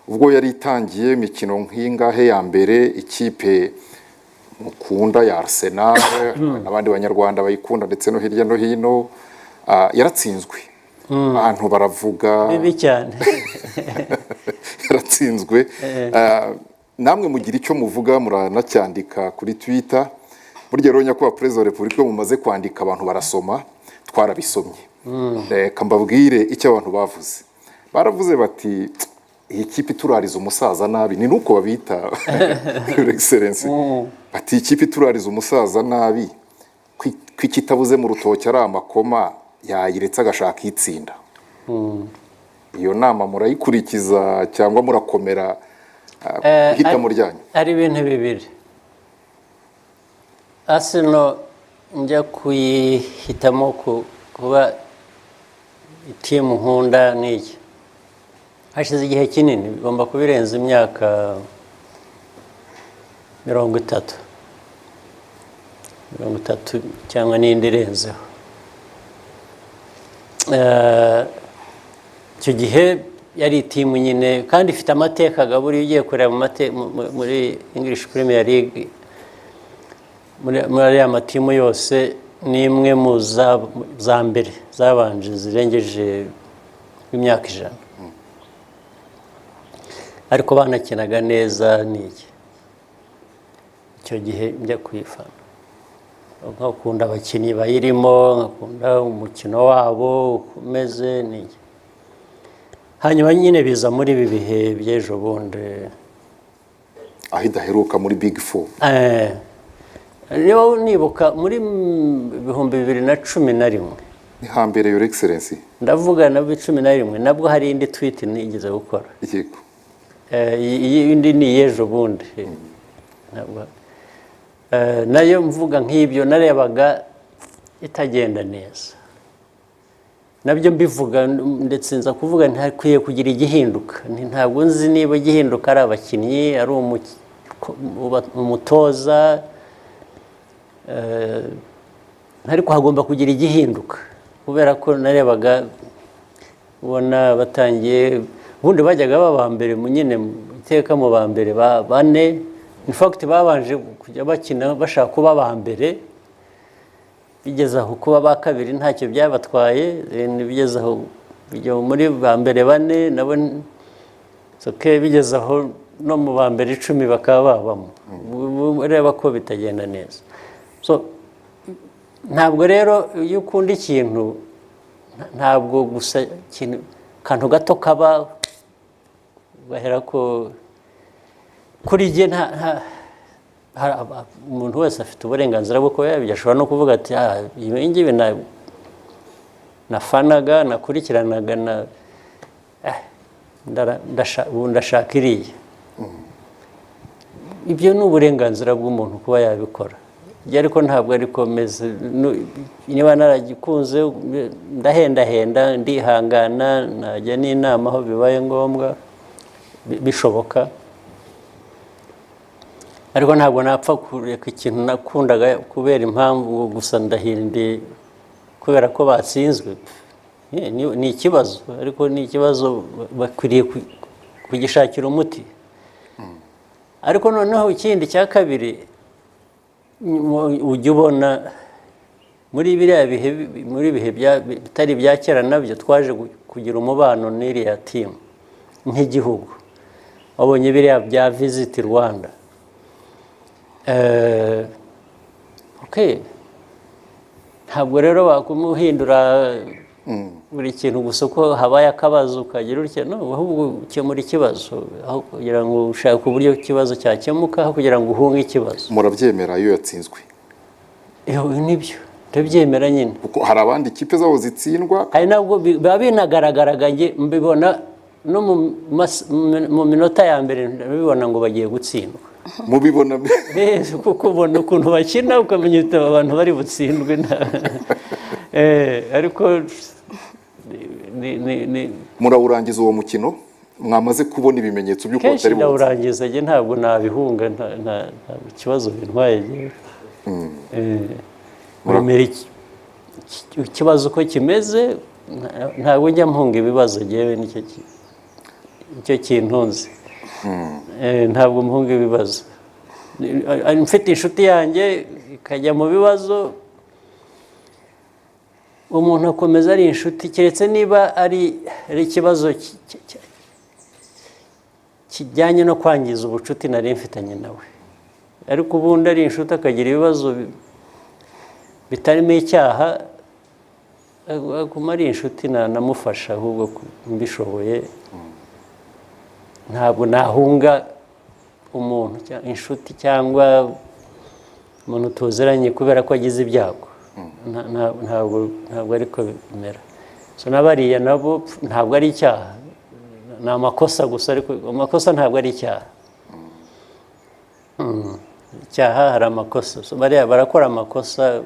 ubwo yari itangiye imikino nk'ingahe ya mbere, ikipe mukunda ya Arsenal n'abandi banyarwanda bayikunda ndetse no hirya no hino yaratsinzwe. Abantu baravuga bibi cyane. Yaratsinzwe. Namwe mugira icyo muvuga, muranacyandika kuri Twitter. Burya rero nyakubahwa Perezida wa Repubulika mumaze kwandika abantu barasoma, twarabisomye. Reka mbabwire icyo abantu bavuze. Baravuze bati iyi kipe turariza umusaza nabi, ni nuko babita Your Excellency. Bati ikipe turariza umusaza nabi, kwikitabuze mu rutoki ari amakoma yayiretse agashaka itsinda. Iyo nama murayikurikiza cyangwa murakomera hitamo ryanyu? Ari ibintu bibiri. Arsenal njya kuyihitamo kuba itimu nkunda n'iki, hashize igihe kinini, bigomba kubirenza imyaka 30 cyangwa n'indi irenzeho. Icyo gihe yari itimu nyine kandi ifite amateka gaburi ugiye kureba muri English Premier League, muri ya matimu yose ni imwe mu za mbere zabanje zirengeje imyaka 100. ariko banakinaga neza n'iki icyo gihe njya kuyifana nkakunda abakinnyi bayirimo nkakunda umukino wabo ukomeze n'iki hanyuma nyine biza muri ibi bihe by'ejo bundi aho idaheruka muri Big Four niba nibuka muri 2011 ni hambere your excellency ndavuga na 2011 nabwo hari indi tweet nigeze gukora yego indi ni y'ejo bundi nabwo nayo mvuga nk'ibyo narebaga itagenda neza nabyo mbivuga ndetse nza kuvuga ntakwiye kugira igihinduka ntabwo nzi niba igihinduka ari abakinnyi ari umutoza ariko hagomba kugira igihinduka kubera ko narebaga ubona batangiye ubundi bajyaga baba mbere nyine iteka mu ba mbere bane in fact babanje kujya bakina bashaka kuba ba mbere bigeze aho kuba ba kabiri ntacyo byabatwaye bigeze aho muri ba mbere bane nabo bigeze aho no mu ba mbere 10 bakaba babamo ureba ko bitagenda neza so ntabwo rero iyo ukunda ikintu ntabwo gusa kantu gato kaba bahera ko kuri jye umuntu wese afite uburenganzira bwo kuba yabishobora no kuvuga ati ibi ngibi nafanaga nakurikiranaga ndashaka iriya ibyo ni uburenganzira bw'umuntu kuba yabikora ariko ntabwo ariko meze niba naragikunze ndahendahenda ndihangana najya n'inama aho bibaye ngombwa bishoboka ariko ntabwo napfa kureka ikintu nakundaga kubera impamvu gusa ndahinde kubera ko batsinzwe ni ikibazo ariko ni ikibazo bakwiriye kugishakira umuti ariko noneho ikindi cya kabiri ujya ubona muri biriya bihe muri bihe bitari bya kera nabyo twaje kugira umubano n'iriya timu nk'igihugu wabonye biriya bya visit Rwanda ntabwo rero wakumuhindura buri kintu gusa ko habaye akabazo ukagira utya no ahubwo ukemura ikibazo aho kugira ngo ushake uburyo ikibazo cyakemuka aho kugira ngo uhunge ikibazo murabyemera iyo yatsinzwe nibyo ndabyemera nyine kuko hari abandi ikipe zabo zitsindwa hari nabwo biba binagaragaraga mbibona no mu minota ya mbere ndabibona ngo bagiye gutsindwa mubibona kuko ubona ukuntu bakina ukamenya abantu bari butsindwe ariko murawurangiza uwo mukino mwamaze kubona ibimenyetso by'uko batari butsindwe ndawurangiza ntabwo nabihunga nta kibazo bintwaye muremera ikibazo uko kimeze ntabwo njya mpunga ibibazo ngewe nicyo kintunze ntabwo mpunga ibibazo mfite inshuti yanjye ikajya mu bibazo umuntu akomeza ari inshuti keretse niba ari ikibazo kijyanye no kwangiza ubucuti nari mfitanye nawe ariko ubundi ari inshuti akagira ibibazo bitarimo icyaha aguma ari inshuti namufasha ahubwo mbishoboye ntabwo nahunga umuntu inshuti cyangwa umuntu tuziranye kubera ko agize ibyago ntabwo ariko bimera so n'abariya nabo ntabwo ari icyaha ni amakosa gusa ariko amakosa ntabwo ari icyaha icyaha hari amakosa bariya barakora amakosa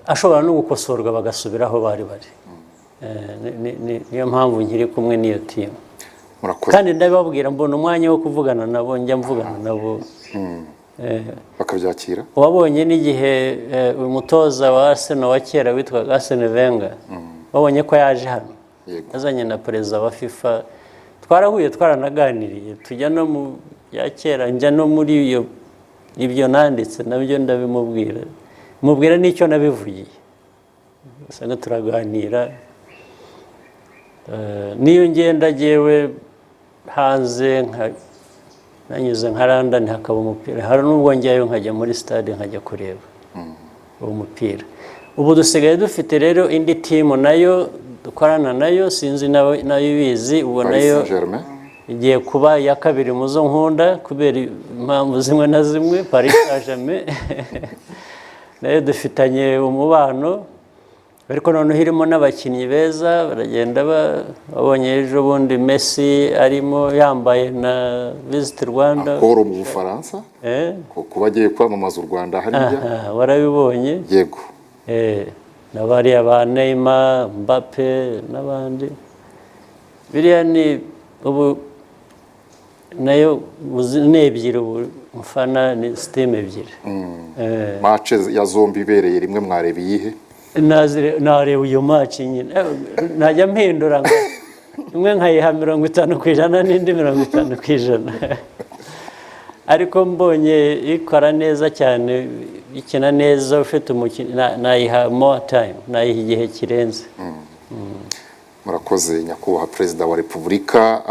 ashobora no gukosorwa bagasubira aho bari bari niyo mpamvu nkiri kumwe n'iyo timu kandi ndababwira mbona umwanya wo kuvugana nabo njya mvugana nabo bakabyakira wabonye n'igihe umutoza wa Arsenal wa kera witwaga Arsene Wenger wabonye ko yaje hano azanye na perezida wa FIFA twarahuye twaranaganiriye tujya no mu ya kera njya no muri ibyo nanditse nabyo ndabimubwira mubwira n'icyo nabivugiye usanga turaganira niyo ngenda jewe hanze nanyuze nka London hakaba umupira, hari n'ubwo njyayo nkajya muri stade nkajya kureba uwo mupira. Ubu dusigaye dufite rero indi timu nayo dukorana nayo, sinzi nayo ibizi, ubu nayo igiye kuba iya kabiri mu zo nkunda kubera impamvu zimwe na zimwe, Paris Kagame nayo dufitanye umubano, ariko noneho irimo n'abakinnyi beza baragenda babonye ejo bundi Messi arimo yambaye na Visit Rwanda Paul mu Bufaransa kuba agiye kwamamaza u Rwanda hariya warabibonye. Yego n'abariya ba Neymar, Mbappe n'abandi, biriya ni ubu nayo ebyiri ubu mfana ni siteme ebyiri. match ya zombi ibereye rimwe mwareba iyihe? Nareba uyu match nyine najya mpindura ngo imwe nkayiha 50% n'indi 50%, ariko mbonye ikora neza cyane, ikina neza, ufite umukino nayiha more time, nayiha igihe kirenze. Murakoze nyakubahwa Perezida wa Repubulika,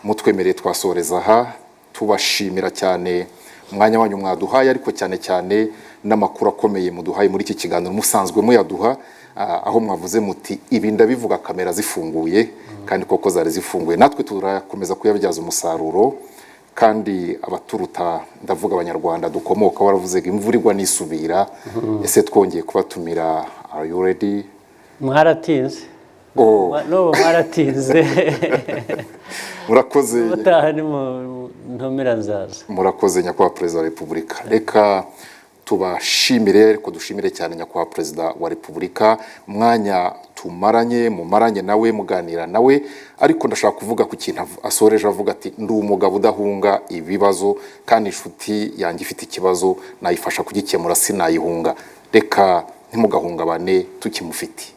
mutwemereye twasoreza aha, tubashimira cyane umwanya wanyu mwaduhaye, ariko cyane cyane n'amakuru akomeye muduhaye muri iki kiganiro musanzwe muyaduha, aho mwavuze muti ibi ndabivuga kamera zifunguye, kandi koko zari zifunguye, natwe turakomeza kuyabyaza umusaruro, kandi abaturuta ndavuga abanyarwanda dukomoka waravuze ngo imvura igwa nisubira. Ese twongeye kubatumira, are you ready? Mwaratinze. No, mwaratinze. Murakoze. Utaha ni mu ntomera nzaza. Murakoze nyakubahwa Perezida wa Repubulika. Reka tubashimire, ariko dushimire cyane nyakubahwa Perezida wa Repubulika, umwanya mumaranye nawe muganira nawe, ariko ndashaka kuvuga ku kintu asoreje avuga ati ndi umugabo udahunga ibibazo, kandi inshuti yanjye ifite ikibazo nayifasha kugikemura sinayihunga. Reka ntimugahungabane tukimufite.